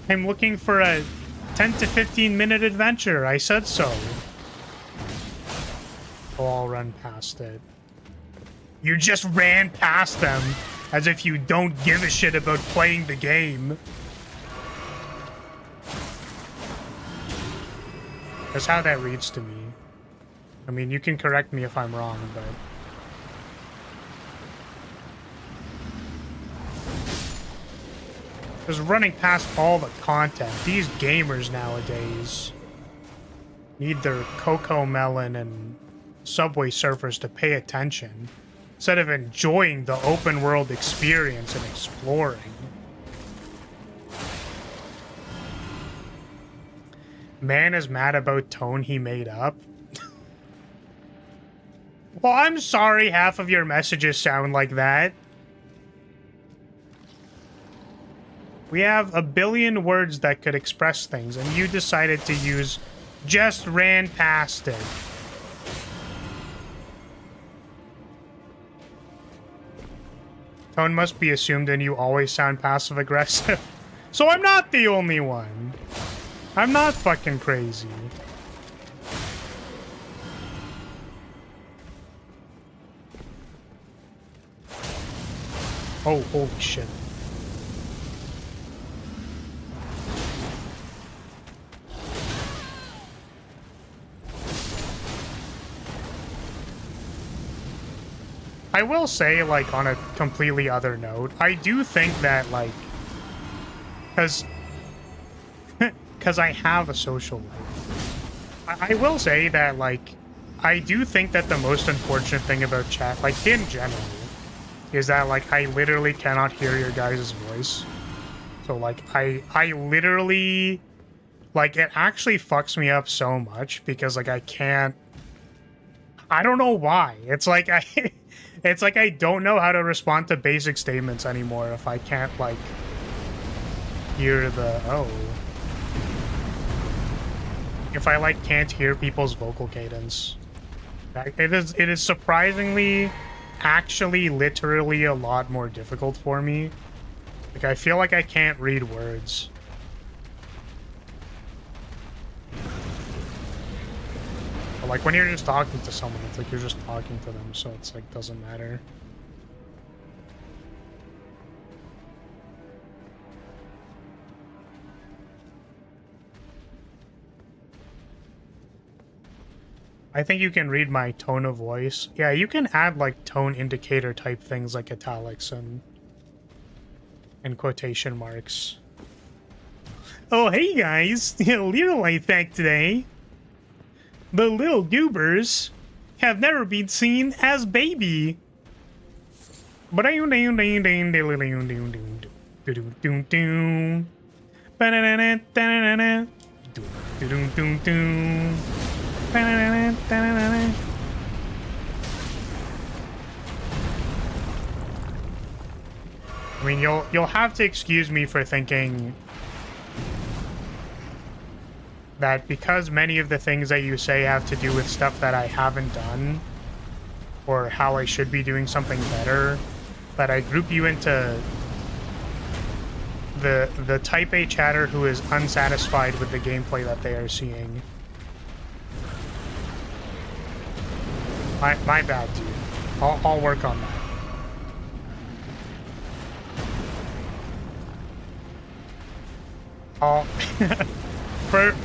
I'm looking for a 10 to 15 minute adventure. I said so. Oh, I'll run past it. You just ran past them as if you don't give a shit about playing the game. That's how that reads to me. I mean, you can correct me if I'm wrong, but... just running past all the content. These gamers nowadays need their Cocoa Melon and Subway Surfers to pay attention instead of enjoying the open world experience and exploring. Man is mad about tone he made up. Well, I'm sorry half of your messages sound like that. We have a billion words that could express things, and you decided to use just ran past it. tone must be assumed and you always sound passive-aggressive. So I'm not the only one. I'm not fucking crazy. Oh, holy shit. I will say, like, on a completely other note, I do think that, like, because I have a social life. I will say that, like, I do think that the most unfortunate thing about chat, like, in general, is that, like, I literally cannot hear your guys' voice. So, like, I literally, like, it actually fucks me up so much because, like, I can't, I don't know why. It's like it's like I don't know how to respond to basic statements anymore if I can't, like, hear the, oh. If I, like, can't hear people's vocal cadence. It is surprisingly, actually, literally a lot more difficult for me. Like, I feel like I can't read words. But, like, when you're just talking to someone, it's like you're just talking to them, so it's like, doesn't matter. I think you can read my tone of voice. Yeah, you can add, like, tone indicator type things like italics and quotation marks. Oh, hey guys! Lyrilyte back today. The little goobers have never been seen as baby. I mean, you'll have to excuse me for thinking that because many of the things that you say have to do with stuff that I haven't done or how I should be doing something better, that I group you into the type A chatter who is unsatisfied with the gameplay that they are seeing. My bad, dude. I'll work on that.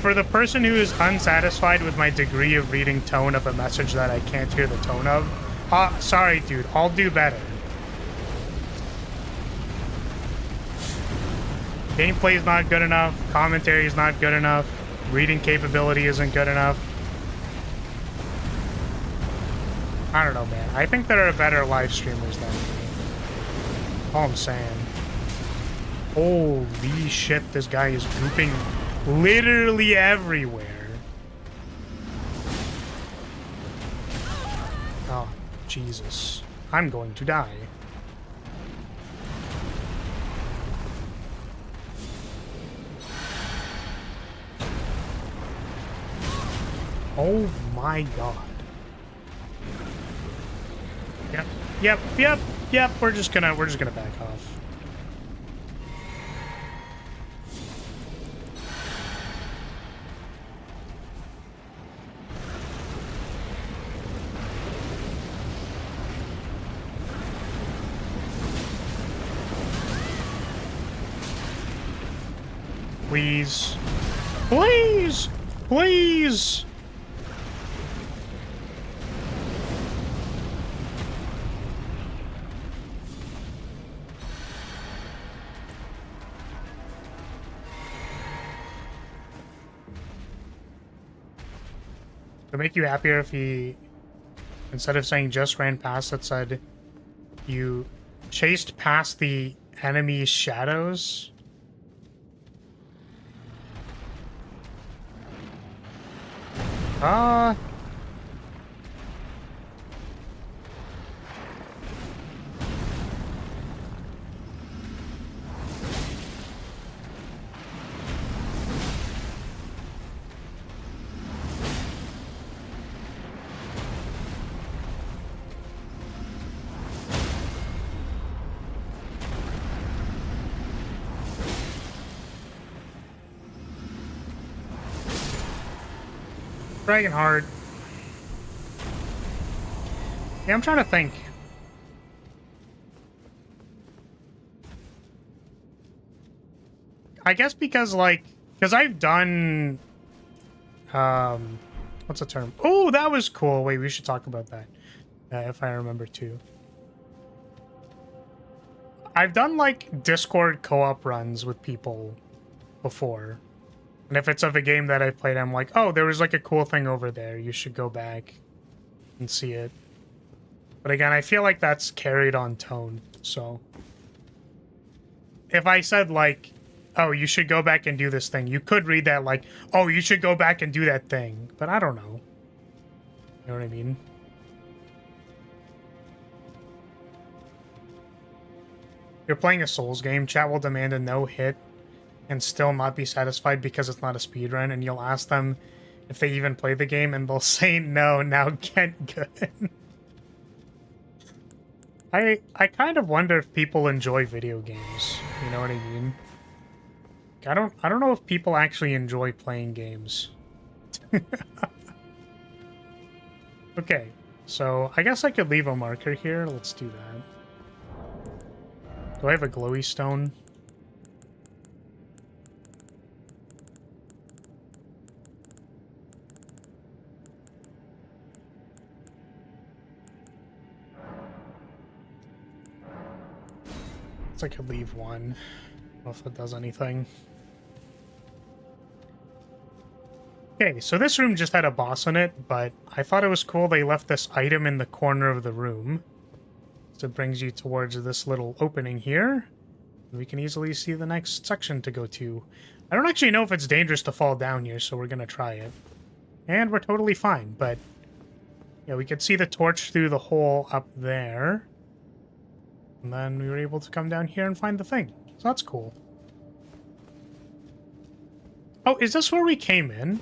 For the person who is unsatisfied with my degree of reading tone of a message that I can't hear the tone of, sorry, dude. I'll do better. Gameplay is not good enough. Commentary is not good enough. Reading capability isn't good enough. I don't know, man. I think there are better live streamers than me. All I'm saying. Holy shit, this guy is grouping literally everywhere. Oh, Jesus. I'm going to die. Oh my god. Yep. We're just gonna back off. Please. Please! Please! Would it make you happier if he, instead of saying just ran past it, said you chased past the enemy's shadows? Dragon Heart. Yeah, I'm trying to think. I guess because, like, because I've done, what's the term? Oh, that was cool. Wait, we should talk about that, if I remember too. I've done, like, Discord co-op runs with people before. And if it's of a game that I've played, I'm like, oh, there was, like, a cool thing over there. You should go back and see it. But again, I feel like that's carried on tone, so... If I said, like, oh, you should go back and do this thing, you could read that like, oh, you should go back and do that thing. But I don't know. You know what I mean? You're playing a Souls game, chat will demand a no-hit and still not be satisfied because it's not a speedrun, and you'll ask them if they even play the game, and they'll say no, now get good. I kind of wonder if people enjoy video games. You know what I mean? I don't know if people actually enjoy playing games. Okay, so I guess I could leave a marker here. Let's do that. Do I have a glowy stone? I could leave one. I don't know if it does anything. Okay, so this room just had a boss in it, but I thought it was cool they left this item in the corner of the room. So it brings you towards this little opening here. We can easily see the next section to go to. I don't actually know if it's dangerous to fall down here, so we're gonna try it. And we're totally fine, but... yeah, we could see the torch through the hole up there. And then we were able to come down here and find the thing. So that's cool. Oh, is this where we came in?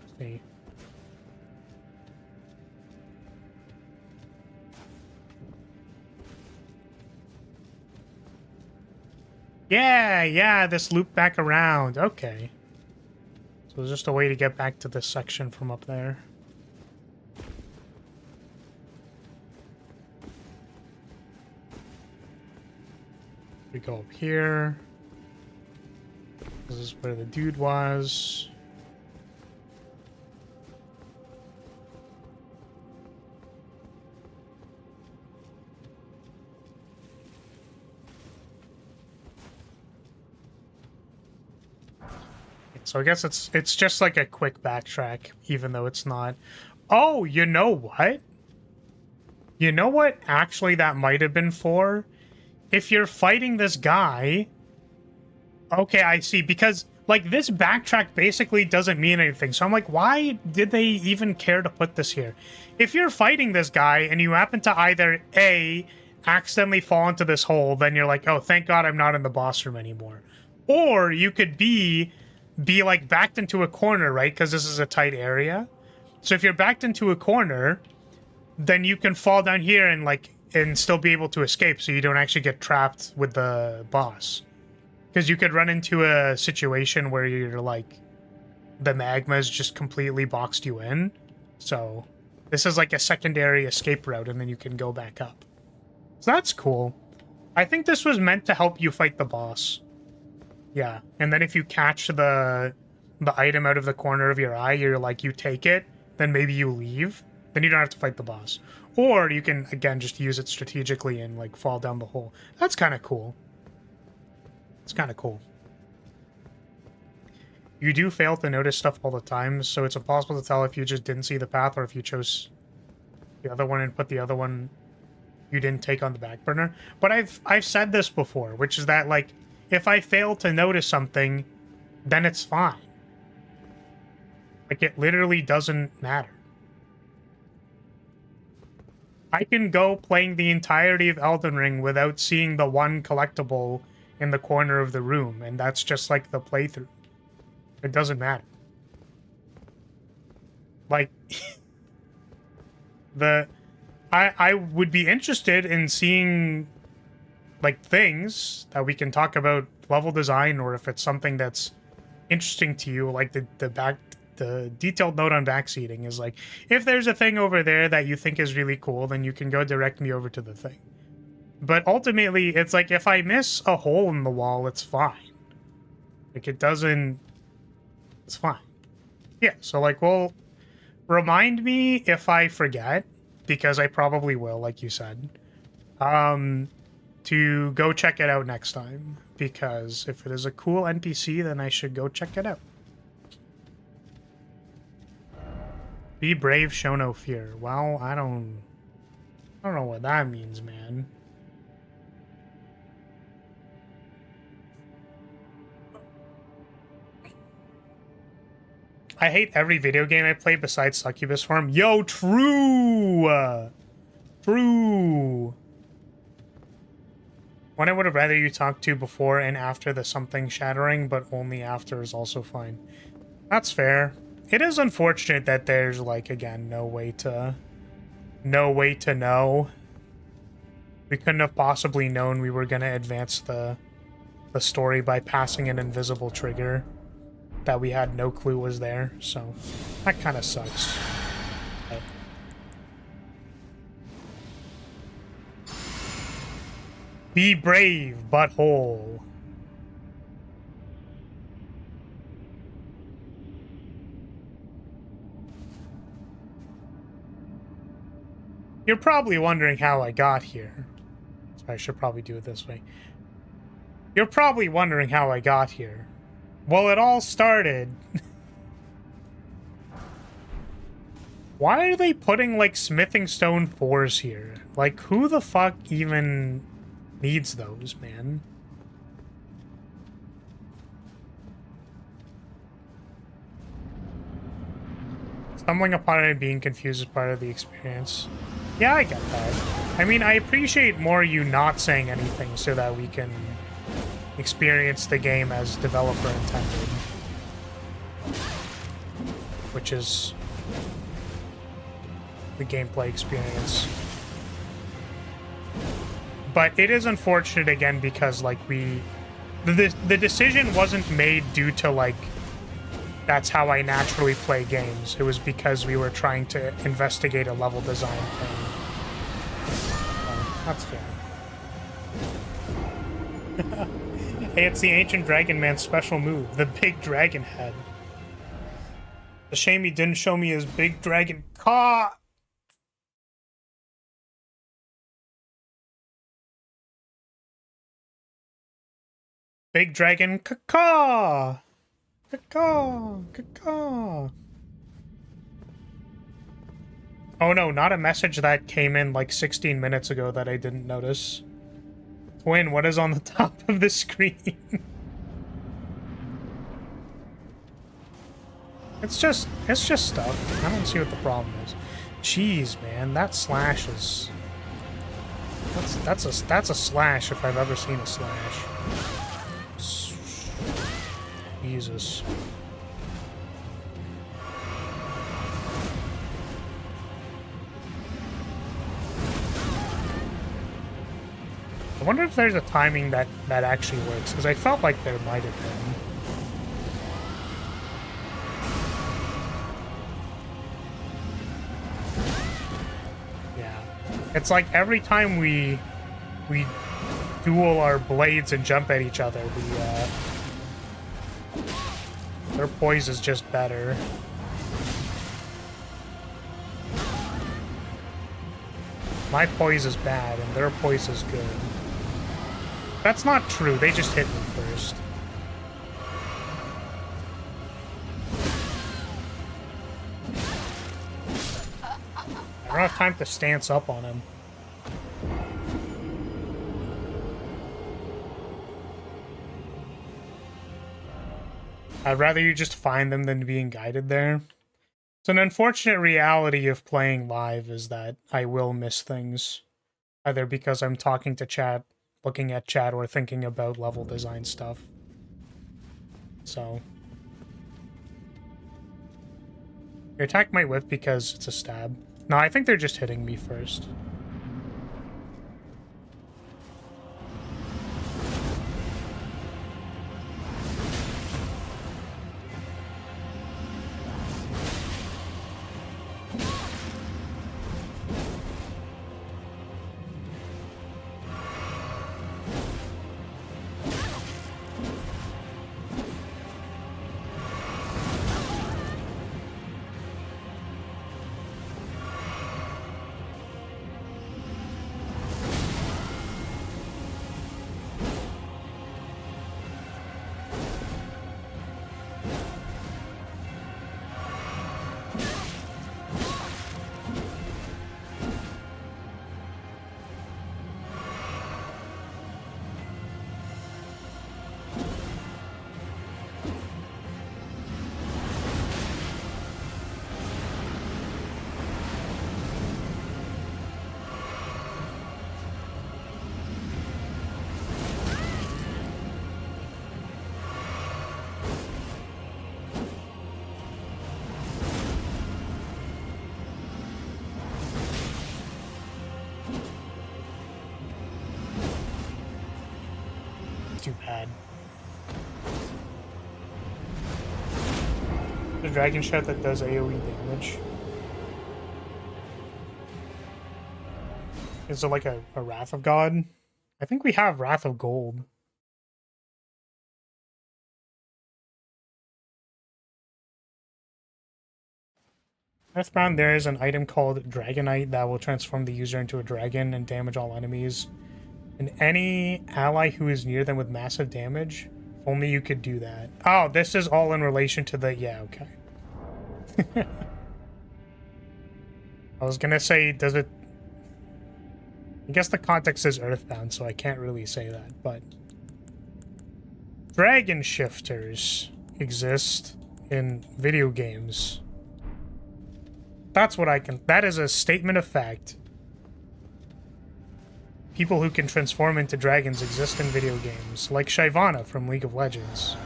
Let's see. Yeah, this loop back around. Okay. So it's just a way to get back to this section from up there. We go up here. This is where the dude was. So I guess it's just like a quick backtrack, even though it's not. Oh, you know what? You know what actually that might have been for? If you're fighting this guy... Okay, I see. Because, like, this backtrack basically doesn't mean anything. So I'm like, why did they even care to put this here? If you're fighting this guy and you happen to either A, accidentally fall into this hole, then you're like, oh, thank God I'm not in the boss room anymore. Or you could be like backed into a corner, right? Because this is a tight area. So if you're backed into a corner, then you can fall down here and like and still be able to escape, so you don't actually get trapped with the boss. Because you could run into a situation where you're like the magma's just completely boxed you in. So this is like a secondary escape route, and then you can go back up. So that's cool. I think this was meant to help you fight the boss. Yeah, and then if you catch the item out of the corner of your eye, you're like, you take it, then maybe you leave, then you don't have to fight the boss. Or you can, again, just use it strategically and, like, fall down the hole. That's kind of cool. It's kind of cool. You do fail to notice stuff all the time, so it's impossible to tell if you just didn't see the path or if you chose the other one and put the other one you didn't take on the back burner. But I've said this before, which is that, like, if I fail to notice something, then it's fine. Like, it literally doesn't matter. I can go playing the entirety of Elden Ring without seeing the one collectible in the corner of the room, and that's just like the playthrough. It doesn't matter. Like, I would be interested in seeing, like, things that we can talk about level design, or if it's something that's interesting to you, like the the detailed note on backseating is like, if there's a thing over there that you think is really cool, then you can go direct me over to the thing. But ultimately, it's like, if I miss a hole in the wall, it's fine. Like, it doesn't... It's fine. Yeah, so, like, well, remind me if I forget, because I probably will, like you said, to go check it out next time. Because if it is a cool NPC, then I should go check it out. Be brave, show no fear. Well, I don't know what that means, man. I hate every video game I play besides Succubus Farm. Yo, true! True! One I would have rather you talk to before and after the something shattering, but only after is also fine. That's fair. It is unfortunate that there's, like, again, no way to know. We couldn't have possibly known we were gonna advance the story by passing an invisible trigger that we had no clue was there, so that kind of sucks. But... Be brave, butthole. You're probably wondering how I got here. So I should probably do it this way. You're probably wondering how I got here. Well, it all started... Why are they putting, like, smithing stone 4s here? Like, who the fuck even needs those, man? Stumbling upon it and being confused is part of the experience. Yeah, I get that. I mean, I appreciate more you not saying anything so that we can experience the game as developer intended. Which is the gameplay experience. But it is unfortunate again because, like, the decision wasn't made due to, like, that's how I naturally play games. It was because we were trying to investigate a level design thing. That's fair. Hey, it's the Ancient Dragon Man's special move, the Big Dragon Head. A shame he didn't show me his Big Dragon Caw! Big Dragon Caw! Caw! Caw! Oh no, not a message that came in like 16 minutes ago that I didn't notice. Twin, what is on the top of the screen? It's just stuff. I don't see what the problem is. Jeez, man, that slash is... That's a slash if I've ever seen a slash. Jesus. I wonder if there's a timing that actually works, because I felt like there might have been. Yeah. It's like every time we duel our blades and jump at each other, their poise is just better. My poise is bad, and their poise is good. That's not true, they just hit me first. I don't have time to stance up on him. I'd rather you just find them than being guided there. So an unfortunate reality of playing live is that I will miss things. Either because I'm talking to chat, looking at chat, or thinking about level design stuff. So. Your attack might whiff because it's a stab. No, I think they're just hitting me first. too bad. The dragon shot that does AoE damage. Is it like a Wrath of God? I think we have Wrath of Gold. Earthbound, there is an item called Dragonite that will transform the user into a dragon and damage all enemies. And any ally who is near them with massive damage. If only you could do that. Oh, this is all in relation to the... Yeah, okay. I was gonna say, does it... I guess the context is Earthbound, so I can't really say that, but... Dragon shifters exist in video games. That's what I can... That is a statement of fact. People who can transform into dragons exist in video games, like Shyvana from League of Legends.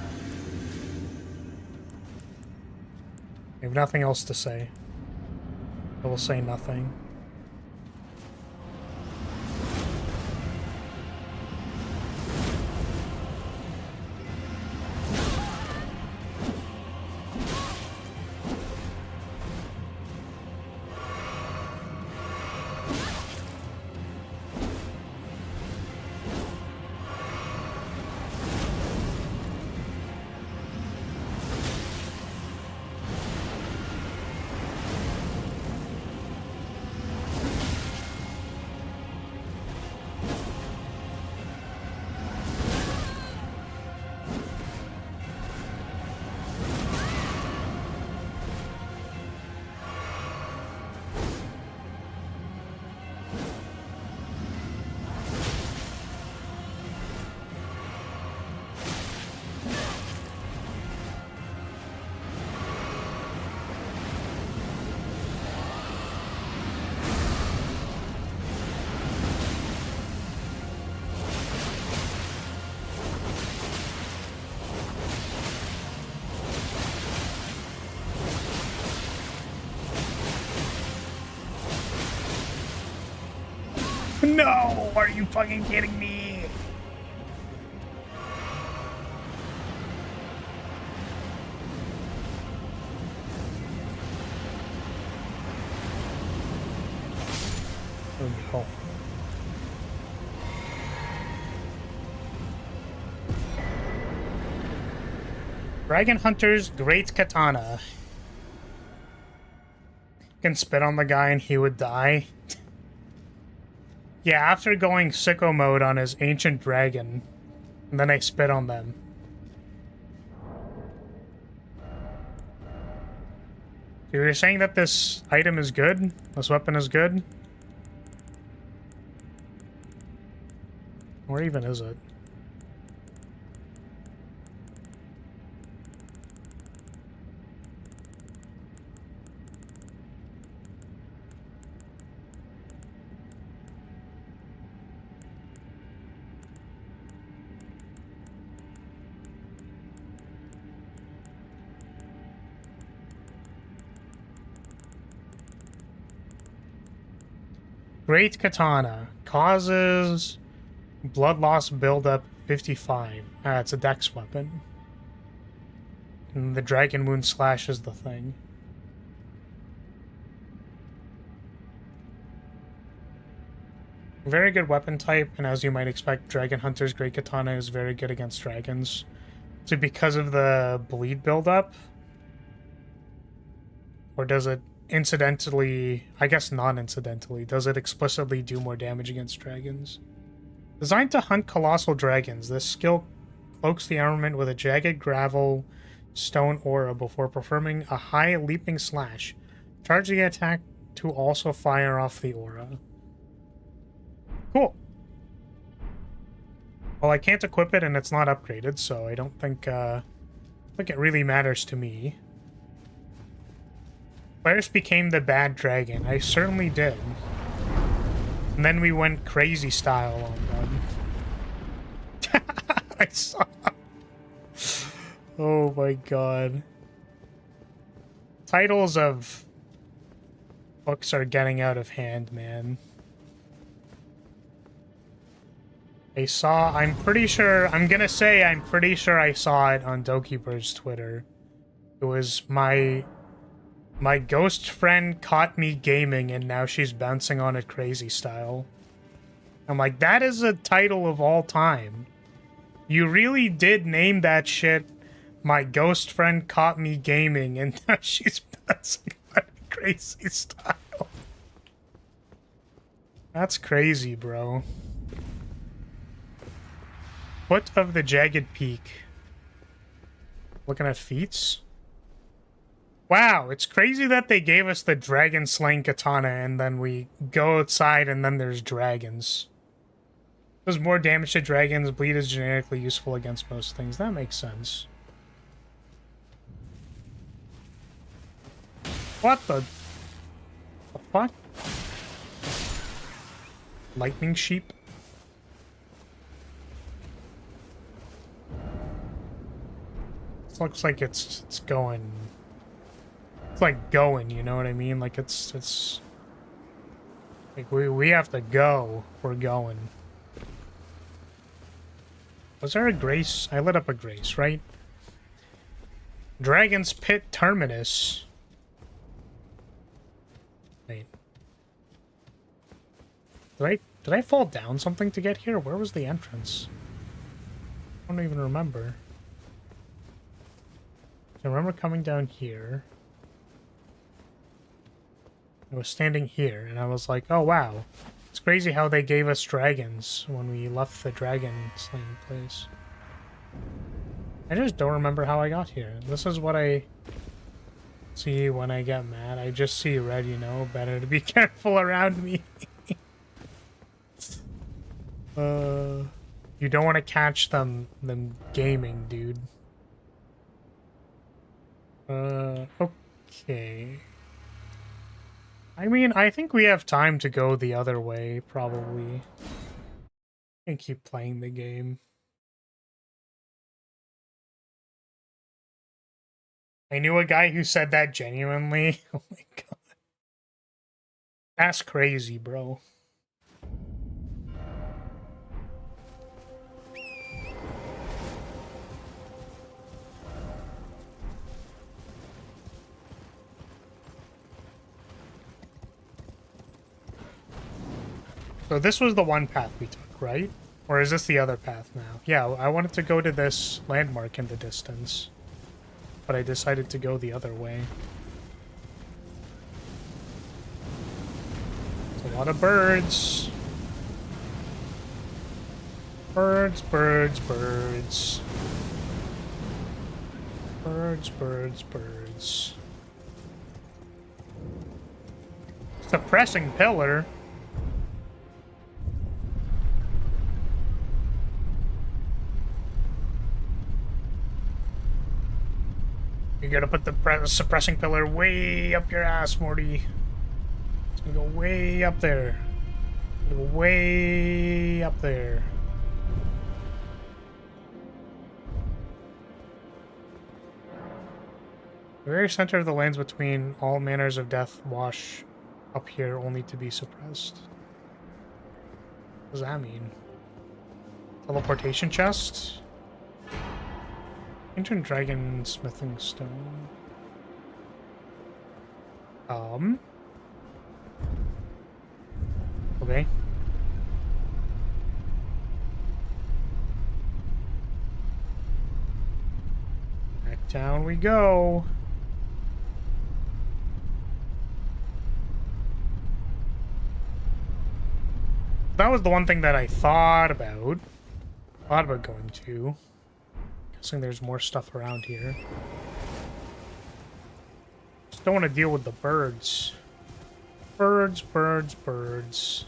I have nothing else to say. I will say nothing. No! Are you fucking kidding me? Oh no. Dragon Hunter's Great Katana. Can spit on the guy and he would die. Yeah, after going sicko mode on his ancient dragon, and then I spit on them. So you're saying that this item is good? This weapon is good? Where even is it? Great Katana causes blood loss buildup 55. It's a dex weapon. And the dragon wound slashes the thing. Very good weapon type, and as you might expect, Dragon Hunter's Great Katana is very good against dragons. So because of the bleed buildup? Or does it incidentally, I guess non-incidentally, does it explicitly do more damage against dragons? Designed to hunt colossal dragons, this skill cloaks the armament with a jagged gravel stone aura before performing a high leaping slash. Charge the attack to also fire off the aura. Cool. Well, I can't equip it and it's not upgraded, so I don't think it really matters to me. First became the bad dragon. I certainly did. And then we went crazy style on them. I saw. Oh my god. Titles of books are getting out of hand, man. I'm pretty sure, I'm gonna say I'm pretty sure I saw it on Dokibird's Twitter. It was my ghost friend caught me gaming and now she's bouncing on it crazy style. I'm like, that is a title of all time. You really did name that shit, my ghost friend caught me gaming and now she's bouncing on it crazy style. That's crazy, bro. Foot of the Jagged Peak. Looking at feats? Wow, it's crazy that they gave us the dragon slaying katana and then we go outside and then there's dragons. Does more damage to dragons, bleed is generically useful against most things. That makes sense. What the fuck? Lightning sheep? This looks like it's going. It's like going, you know what I mean? Like it's like we have to go. We're going. Was there a grace? I lit up a grace, right? Dragon's Pit Terminus. Wait. Did I fall down something to get here? Where was the entrance? I don't even remember. I remember coming down here. I was standing here, and I was like, oh wow. It's crazy how they gave us dragons when we left the dragon slaying place. I just don't remember how I got here. This is what I see when I get mad. I just see red, you know. Better to be careful around me. You don't want to catch them gaming, dude. Okay. I mean, I think we have time to go the other way, probably. And keep playing the game. I knew a guy who said that genuinely. Oh my god. That's crazy, bro. So this was the one path we took, right? Or is this the other path now? Yeah, I wanted to go to this landmark in the distance. But I decided to go the other way. There's a lot of birds. Birds, birds, birds. Birds, birds, birds. Suppressing pillar. You gotta put the suppressing pillar way up your ass, Morty. It's gonna go way up there. It's gonna go way up there. The very center of the lands between all manners of death wash up here only to be suppressed. What does that mean? Teleportation chest? Ancient dragon smithing stone. Okay. Back down we go. That was the one thing that I thought about. Thought about going to. Guessing there's more stuff around here. Just don't want to deal with the birds. Birds, birds, birds.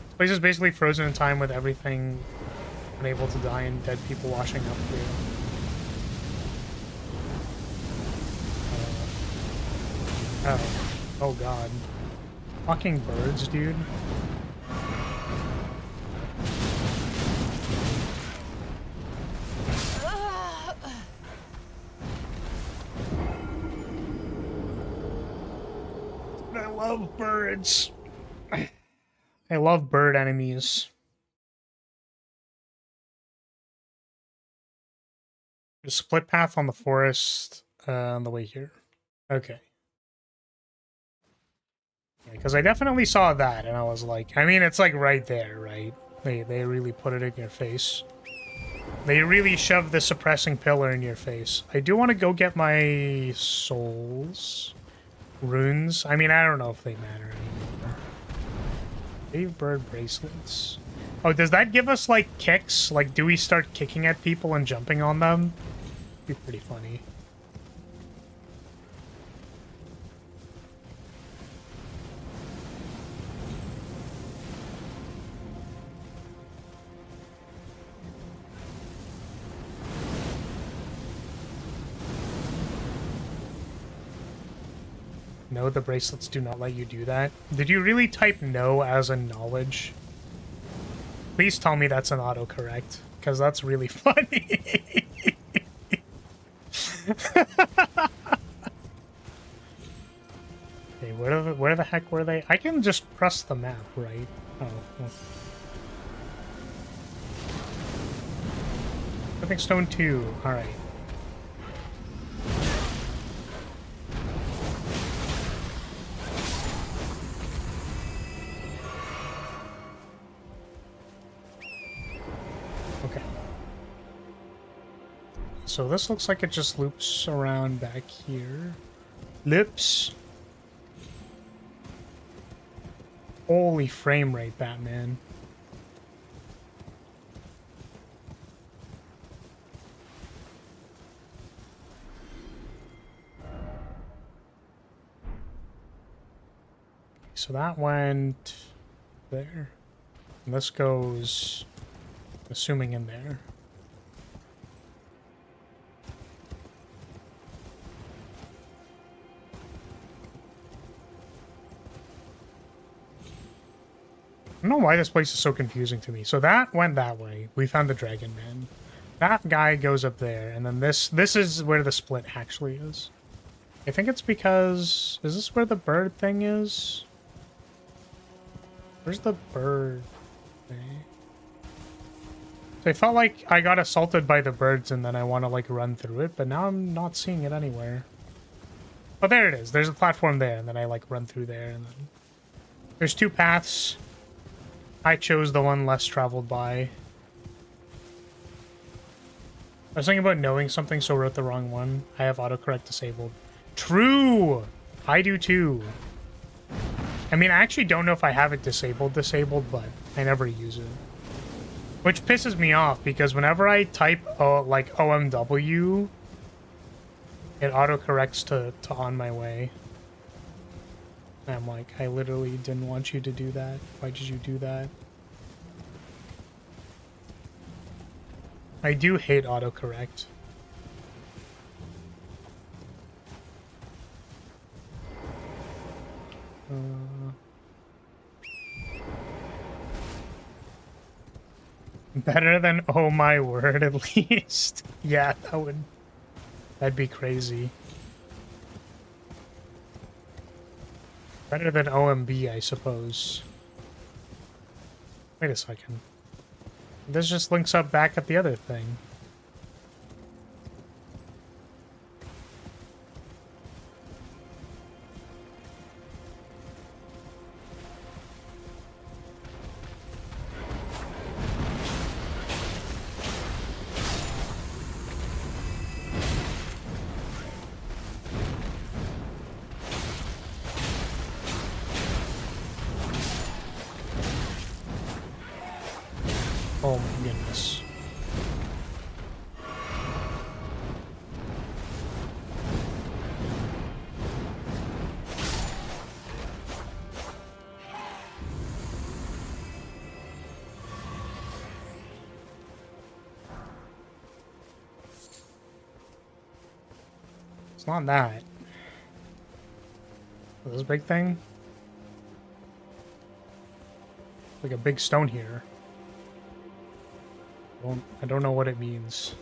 This place is basically frozen in time with everything unable to die and dead people washing up here. Oh god. Fucking birds, dude. love birds. I love bird enemies. There's a split path on the forest on the way here. Okay. Because I definitely saw that, and I was like, I mean, it's like right there, right? They really put it in your face. They really shoved the suppressing pillar in your face. I do want to go get my souls. Runes. I mean, I don't know if they matter anymore. Save bird bracelets. Oh, does that give us, like, kicks? Like, do we start kicking at people and jumping on them? Be pretty funny. No, the bracelets do not let you do that. Did you really type no as a knowledge? Please tell me that's an autocorrect, because that's really funny. Okay, where the heck were they? I can just press the map, right? Oh. Well. Stepping stone 2. Alright. Okay. So this looks like it just loops around back here. Loops. Holy frame rate, Batman. So that went there. And this goes, assuming, in there. I don't know why this place is so confusing to me. So that went that way. We found the Dragon Man. That guy goes up there, and then this is where the split actually is. I think it's because... Is this where the bird thing is? Where's the bird thing? So I felt like I got assaulted by the birds, and then I want to, like, run through it, but now I'm not seeing it anywhere. Oh, there it is. There's a platform there, and then I, like, run through there, and then... There's 2 paths. I chose the one less traveled by. I was thinking about knowing something, so wrote the wrong one. I have autocorrect disabled. True! I do too. I mean, I actually don't know if I have it disabled, but I never use it. Which pisses me off, because whenever I type, like, OMW, it autocorrects to on my way. And I'm like, I literally didn't want you to do that. Why did you do that? I do hate autocorrect. Better than oh my word, at least. Yeah, that'd be crazy. Better than OMB, I suppose. Wait a second. This just links up back at the other thing. Oh my goodness. It's not that. This big thing? Like a big stone here. I don't know what it means.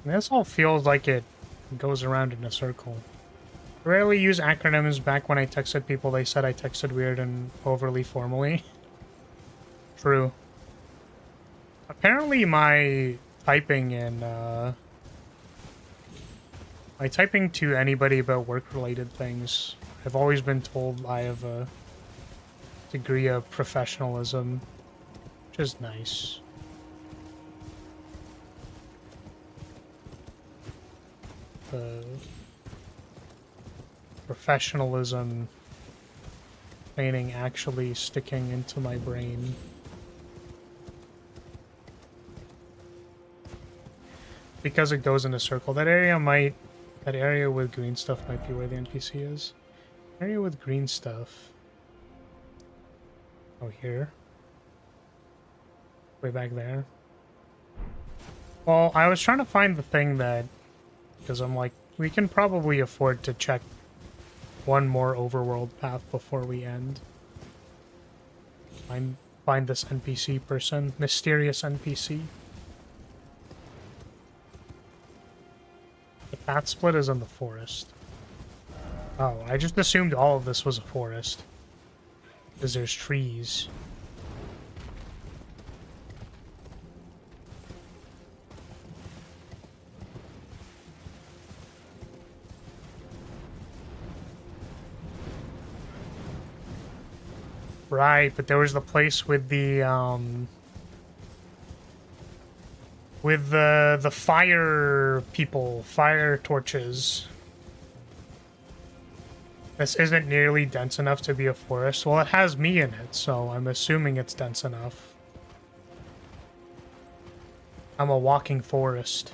This all feels like it goes around in a circle. I rarely use acronyms. Back when I texted people, they said I texted weird and overly formally. True. Apparently my typing in, my typing to anybody about work-related things, I've always been told I have a degree of professionalism, which is nice. The professionalism training actually sticking into my brain. Because it goes in a circle. That area with green stuff might be where the NPC is. Area with green stuff. Oh, here. Way back there. Well, I was trying to find the thing that... Because I'm like, we can probably afford to check one more overworld path before we end. Find this NPC person. Mysterious NPC. The path split is in the forest. Oh, I just assumed all of this was a forest. Because there's trees. Right, but there was the place with the fire people, fire torches. This isn't nearly dense enough to be a forest. Well, it has me in it, so I'm assuming it's dense enough. I'm a walking forest.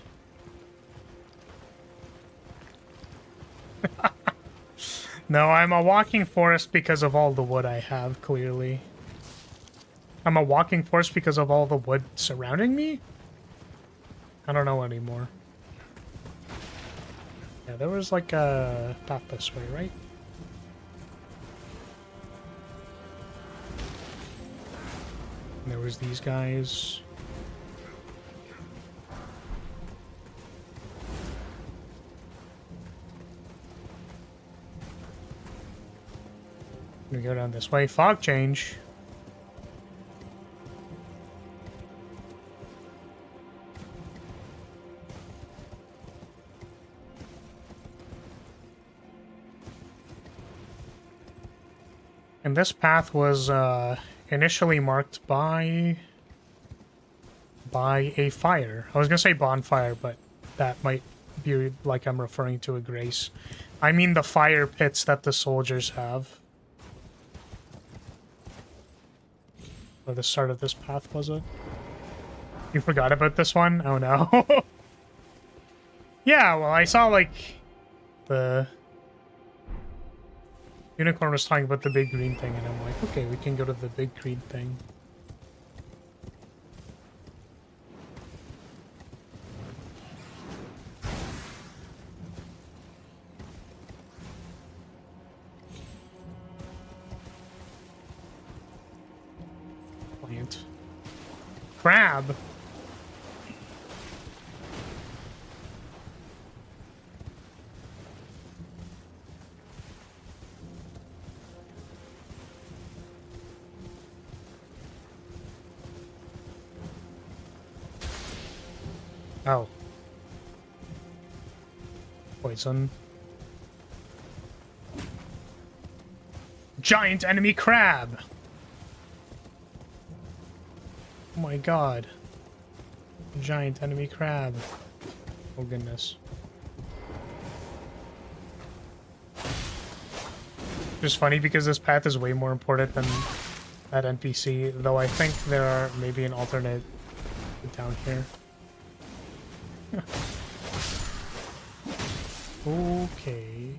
No, I'm a walking forest because of all the wood I have, clearly. I'm a walking forest because of all the wood surrounding me? I don't know anymore. Yeah, there was like a path this way, right? And there was these guys. We go down this way. Fog change. And this path was initially marked by a fire. I was gonna say bonfire, but that might be like I'm referring to a grace. I mean the fire pits that the soldiers have. Or the start of this path, was it? You forgot about this one? Oh no. Yeah, well, I saw like the unicorn was talking about the big green thing, and I'm like, okay, we can go to the big green thing. Plant. Crab! Oh. Poison. Giant enemy crab! Oh my god. Giant enemy crab. Oh goodness. Just funny because this path is way more important than that NPC, though I think there are maybe an alternate down here. Okay.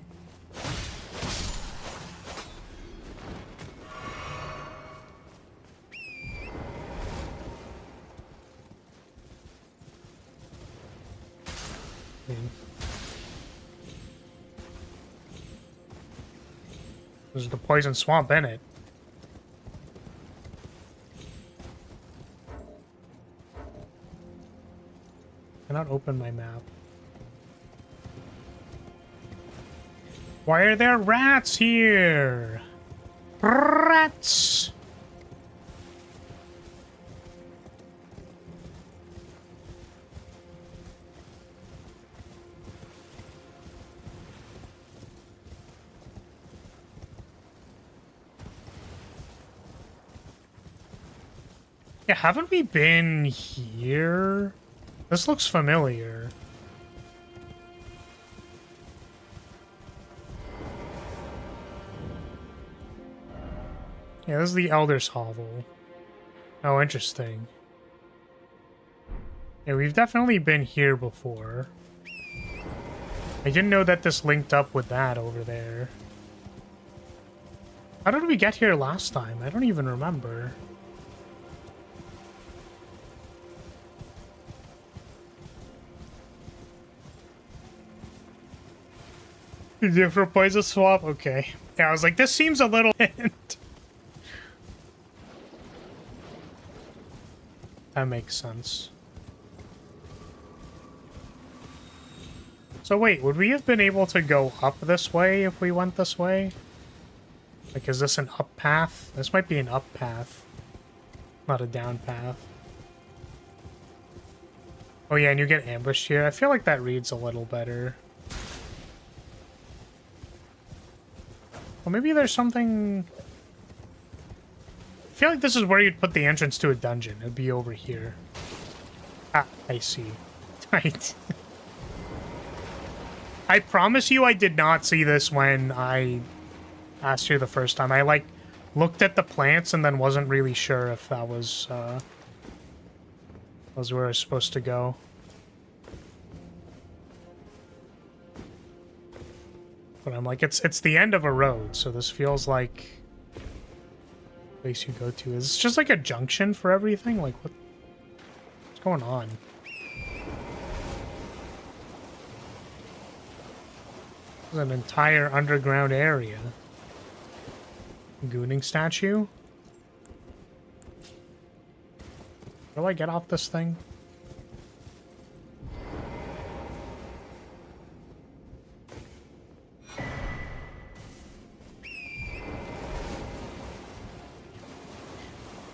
There's the poison swamp in it. cannot open my map. Why are there rats here? Rats! Yeah, haven't we been here? This looks familiar. Yeah, this is the Elder's Hovel. Oh, interesting. Yeah, we've definitely been here before. I didn't know that this linked up with that over there. How did we get here last time? I don't even remember. Different poison swap? Okay. Yeah, I was like, this seems a little hint. That makes sense. So wait, would we have been able to go up this way if we went this way? Like, is this an up path? This might be an up path, not a down path. Oh yeah, and you get ambushed here. I feel like that reads a little better. Well, maybe there's something... I feel like this is where you'd put the entrance to a dungeon. It'd be over here. Ah, I see. Right. I promise you I did not see this when I asked you the first time. I, like, looked at the plants and then wasn't really sure if that was where I was supposed to go. But I'm like, it's the end of a road, so this feels like the place you go to. Is this just like a junction for everything? Like, what's going on? This is an entire underground area. Gooning statue? How do I get off this thing?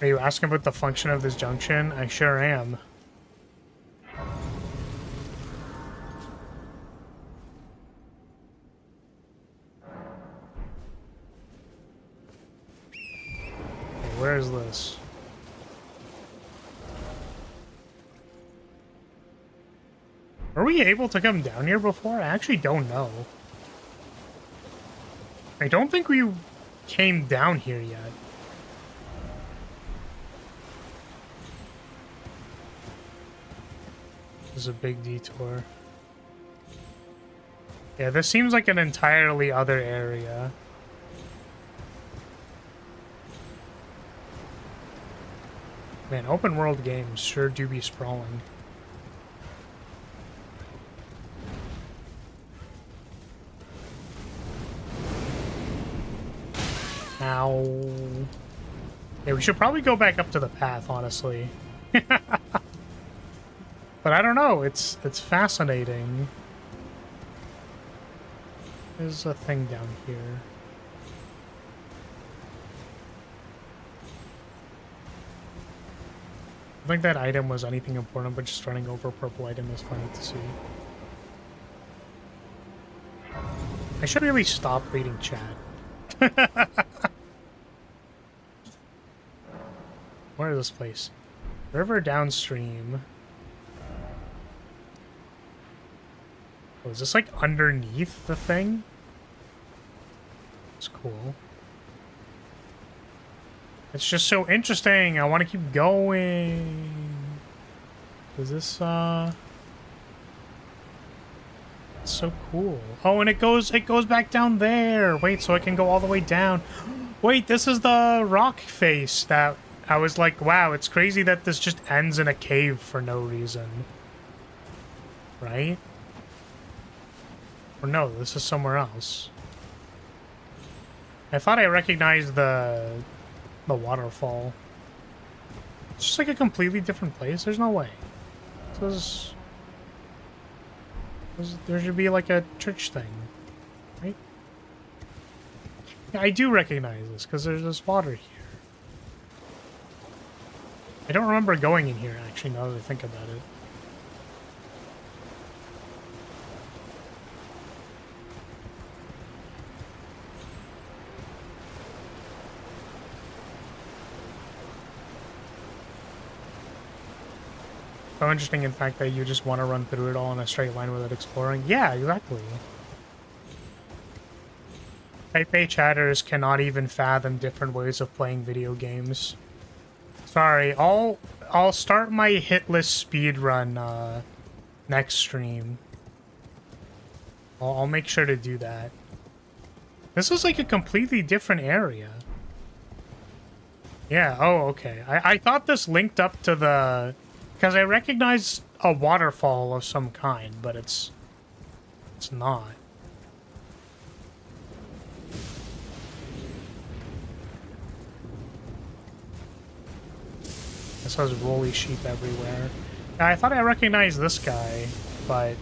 Are you asking about the function of this junction? I sure am. Okay, where is this? Were we able to come down here before? I actually don't know. I don't think we came down here yet. This is a big detour. Yeah, this seems like an entirely other area. Man, open world games sure do be sprawling. Ow. Yeah, we should probably go back up to the path, honestly. But I don't know, it's fascinating. There's a thing down here. I don't think that item was anything important, but just running over a purple item is funny to see. I should really stop reading chat. Where is this place? River downstream. Oh, is this like underneath the thing? It's cool. It's just so interesting. I want to keep going. Is this it's so cool. Oh, and it goes back down there. Wait, so I can go all the way down. Wait, this is the rock face that I was like, wow, it's crazy that this just ends in a cave for no reason. Right? Or no, this is somewhere else. I thought I recognized the waterfall. It's just like a completely different place. There's no way. This is... There should be like a church thing, right? Yeah, I do recognize this because there's this water here. I don't remember going in here, actually, now that I think about it. So interesting, in fact, that you just want to run through it all in a straight line without exploring. Yeah, exactly. Type A chatters cannot even fathom different ways of playing video games. Sorry, I'll start my hitless speed run next stream. I'll make sure to do that. This is like a completely different area. Yeah, oh, okay. I thought this linked up to the... Because I recognize a waterfall of some kind, but it's not. This has woolly sheep everywhere. Now, I thought I recognized this guy, but...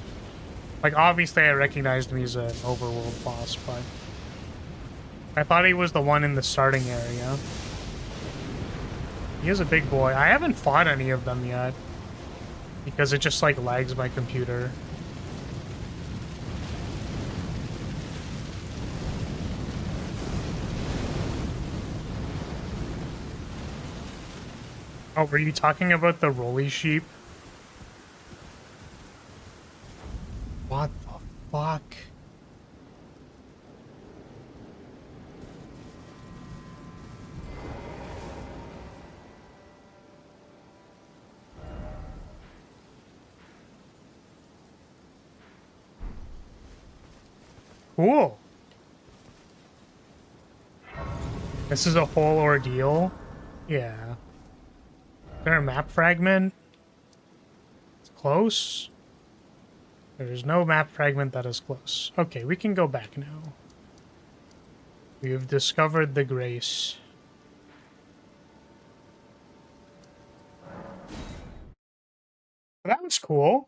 Like, obviously I recognized him as an overworld boss, but... I thought he was the one in the starting area. He is a big boy. I haven't fought any of them yet. Because it just, like, lags my computer. Oh, were you talking about the rolly sheep? What the fuck? Cool. This is a whole ordeal? Yeah. Is there a map fragment? It's close. There's no map fragment that is close. Okay, we can go back now. We have discovered the grace. That was cool.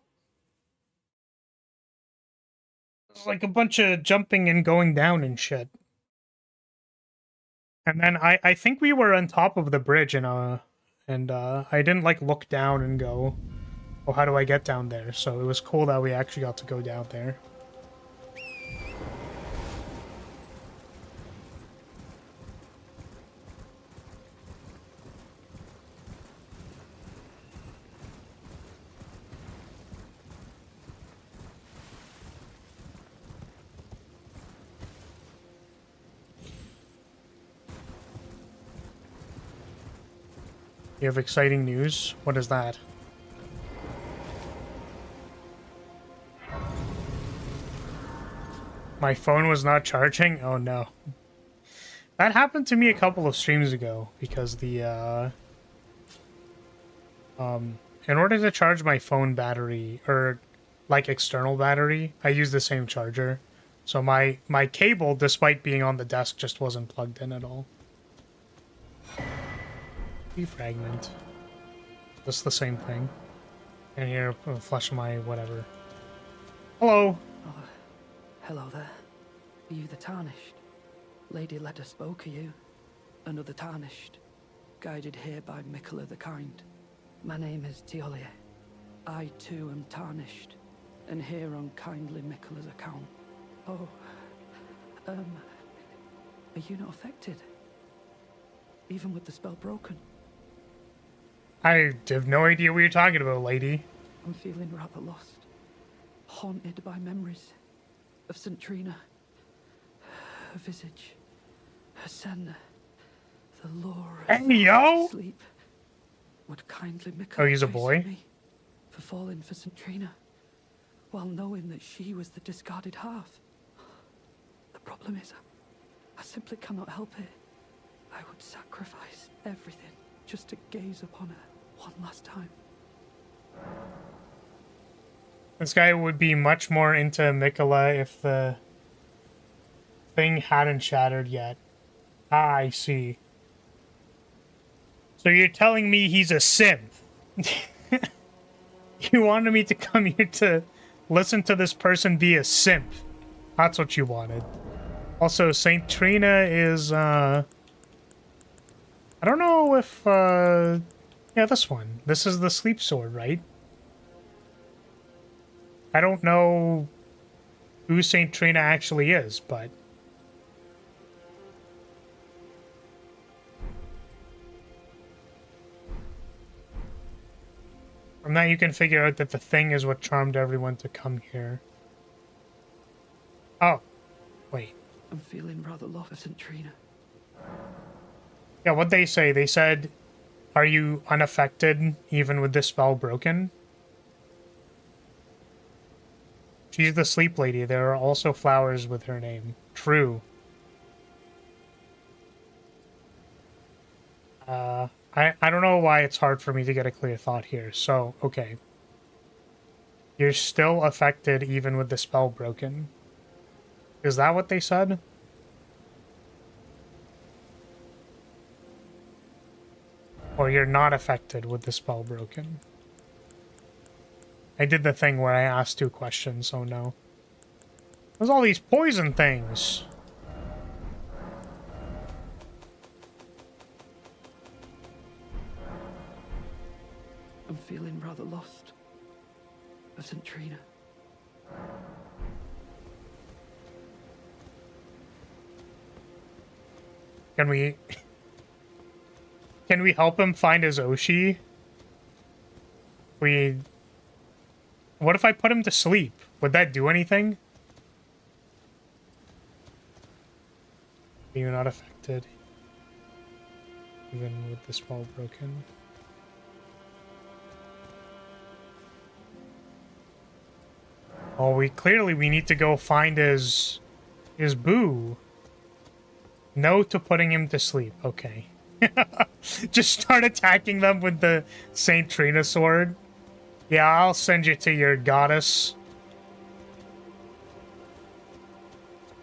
It's like a bunch of jumping and going down and shit. And then I think we were on top of the bridge and I didn't like look down and go, oh, how do I get down there? So it was cool that we actually got to go down there. You have exciting news? What is that? My phone was not charging? Oh no. That happened to me a couple of streams ago because the in order to charge my phone battery or like external battery, I use the same charger. So my cable, despite being on the desk, just wasn't plugged in at all. Defragment. Just the same thing. And here, flush my whatever. Hello. Oh, hello there. Are you the Tarnished? Lady Leda spoke of you. Another Tarnished. Guided here by Mikola the Kind. My name is Teolia. I too am Tarnished. And here on kindly Mikola's account. Oh, are you not affected? Even with the spell broken? I have no idea what you're talking about, lady. I'm feeling rather lost. Haunted by memories of St. Trina. Her visage. Her sen. The lure of Hey, yo! sleep. Would kindly Mikola Oh, he's a chase boy? me for falling for St. Trina, while knowing that she was the discarded half. The problem is, I simply cannot help it. I would sacrifice everything just to gaze upon her one last time. This guy would be much more into Mikola if the thing hadn't shattered yet. Ah, I see. So you're telling me he's a simp? You wanted me to come here to listen to this person be a simp. That's what you wanted. Also, Saint Trina is, I don't know if, yeah, this one. This is the sleep sword, right? I don't know who Saint Trina actually is, but... From that, you can figure out that the thing is what charmed everyone to come here. Oh, wait. I'm feeling rather low for St. Trina. Yeah, what'd they say? They said, are you unaffected even with this spell broken? She's the sleep lady. There are also flowers with her name. True. I don't know why it's hard for me to get a clear thought here. So, okay. You're still affected even with the spell broken. Is that what they said? Or you're not affected with the spell broken? I did the thing where I asked 2 questions, so no. There's all these poison things. I'm feeling rather lost for St. Trina. Can we help him find his Oshi? What if I put him to sleep? Would that do anything? You're not affected. Even with the spell broken. Oh, we need to go find his boo. No to putting him to sleep. Okay. Just start attacking them with the Saint Trina sword. Yeah, I'll send you to your goddess.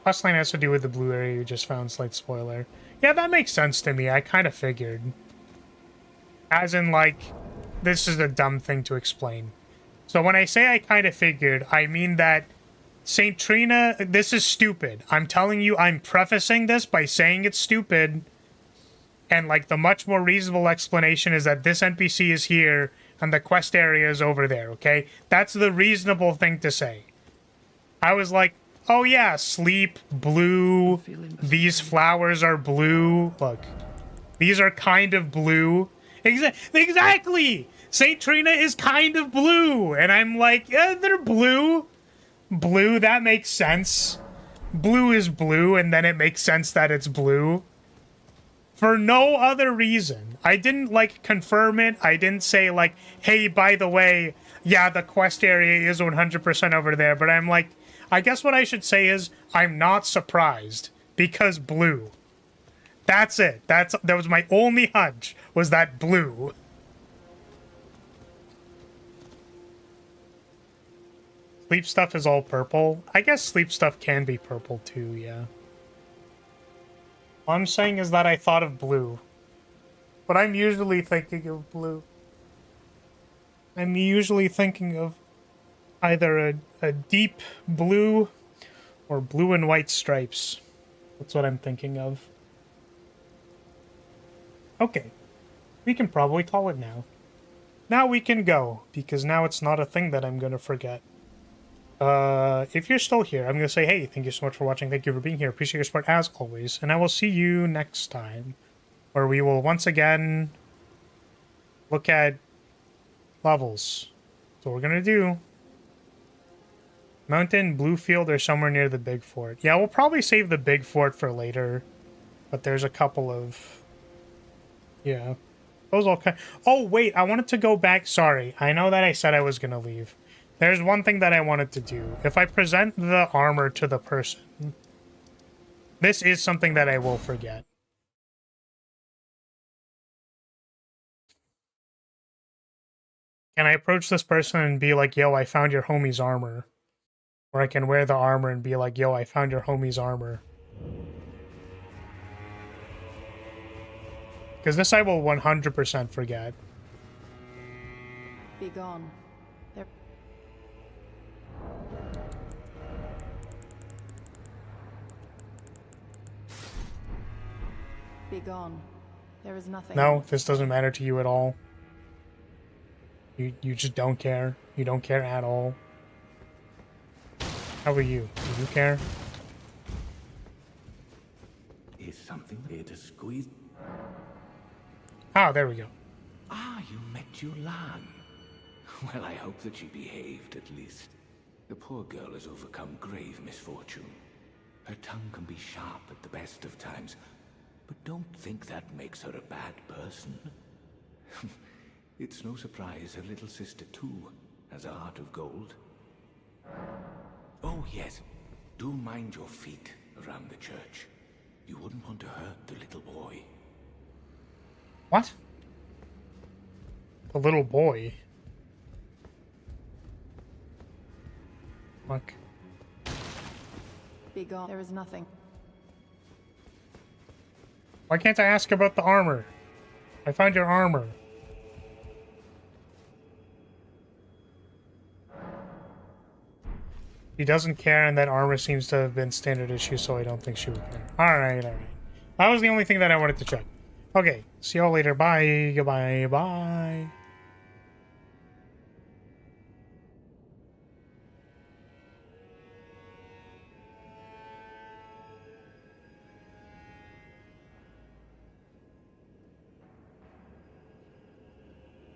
Questline has to do with the blue area you just found. Slight spoiler. Yeah, that makes sense to me. I kind of figured. As in, like, this is a dumb thing to explain. So when I say I kind of figured, I mean that Saint Trina, this is stupid. I'm telling you, I'm prefacing this by saying it's stupid. And, like, the much more reasonable explanation is that this NPC is here and the quest area is over there, okay? That's the reasonable thing to say. I was like, oh yeah, sleep, blue, these flowers are blue. Look, these are kind of blue. Exactly! Saint Trina is kind of blue. And I'm like, yeah, they're blue. Blue, that makes sense. Blue is blue, and then it makes sense that it's blue. For no other reason. I didn't, like, confirm it. I didn't say, like, hey, by the way, yeah, the quest area is 100% over there. But I'm like, I guess what I should say is, I'm not surprised. Because blue. That's it. That was my only hunch, was that blue. Sleep stuff is all purple. I guess sleep stuff can be purple too, yeah. All I'm saying is that I thought of blue. But I'm usually thinking of blue. I'm usually thinking of either a deep blue or blue and white stripes. That's what I'm thinking of. Okay. We can probably call it now. Now we can go, because now it's not a thing that I'm gonna forget. If you're still here, I'm going to say, hey, thank you so much for watching. Thank you for being here. Appreciate your support as always. And I will see you next time, where we will once again look at levels. That's what we're going to do. Mountain, Blue Field, or somewhere near the big fort. Yeah, we'll probably save the big fort for later. But there's a couple of... Yeah. Those all kind... Oh, wait, I wanted to go back. Sorry. I know that I said I was going to leave. There's one thing that I wanted to do. If I present the armor to the person, this is something that I will forget. Can I approach this person and be like, yo, I found your homie's armor? Or I can wear the armor and be like, yo, I found your homie's armor. Because this I will 100% forget. Be gone. Be gone. There is nothing. No, this doesn't matter to you at all. You just don't care. You don't care at all. How about you? Do you care? Is something here to squeeze? Ah, there we go. Ah, you met your Lan. Well, I hope that she behaved at least. The poor girl has overcome grave misfortune. Her tongue can be sharp at the best of times, but don't think that makes her a bad person. It's no surprise her little sister too has a heart of gold. Oh yes, do mind your feet around the church. You wouldn't want to hurt the little boy. What? The little boy? Look. Be gone. There is nothing. Why can't I ask about the armor? I found your armor. She doesn't care, and that armor seems to have been standard issue, so I don't think she would care. Alright, alright. That was the only thing that I wanted to check. Okay, see y'all later. Bye. Goodbye. Bye.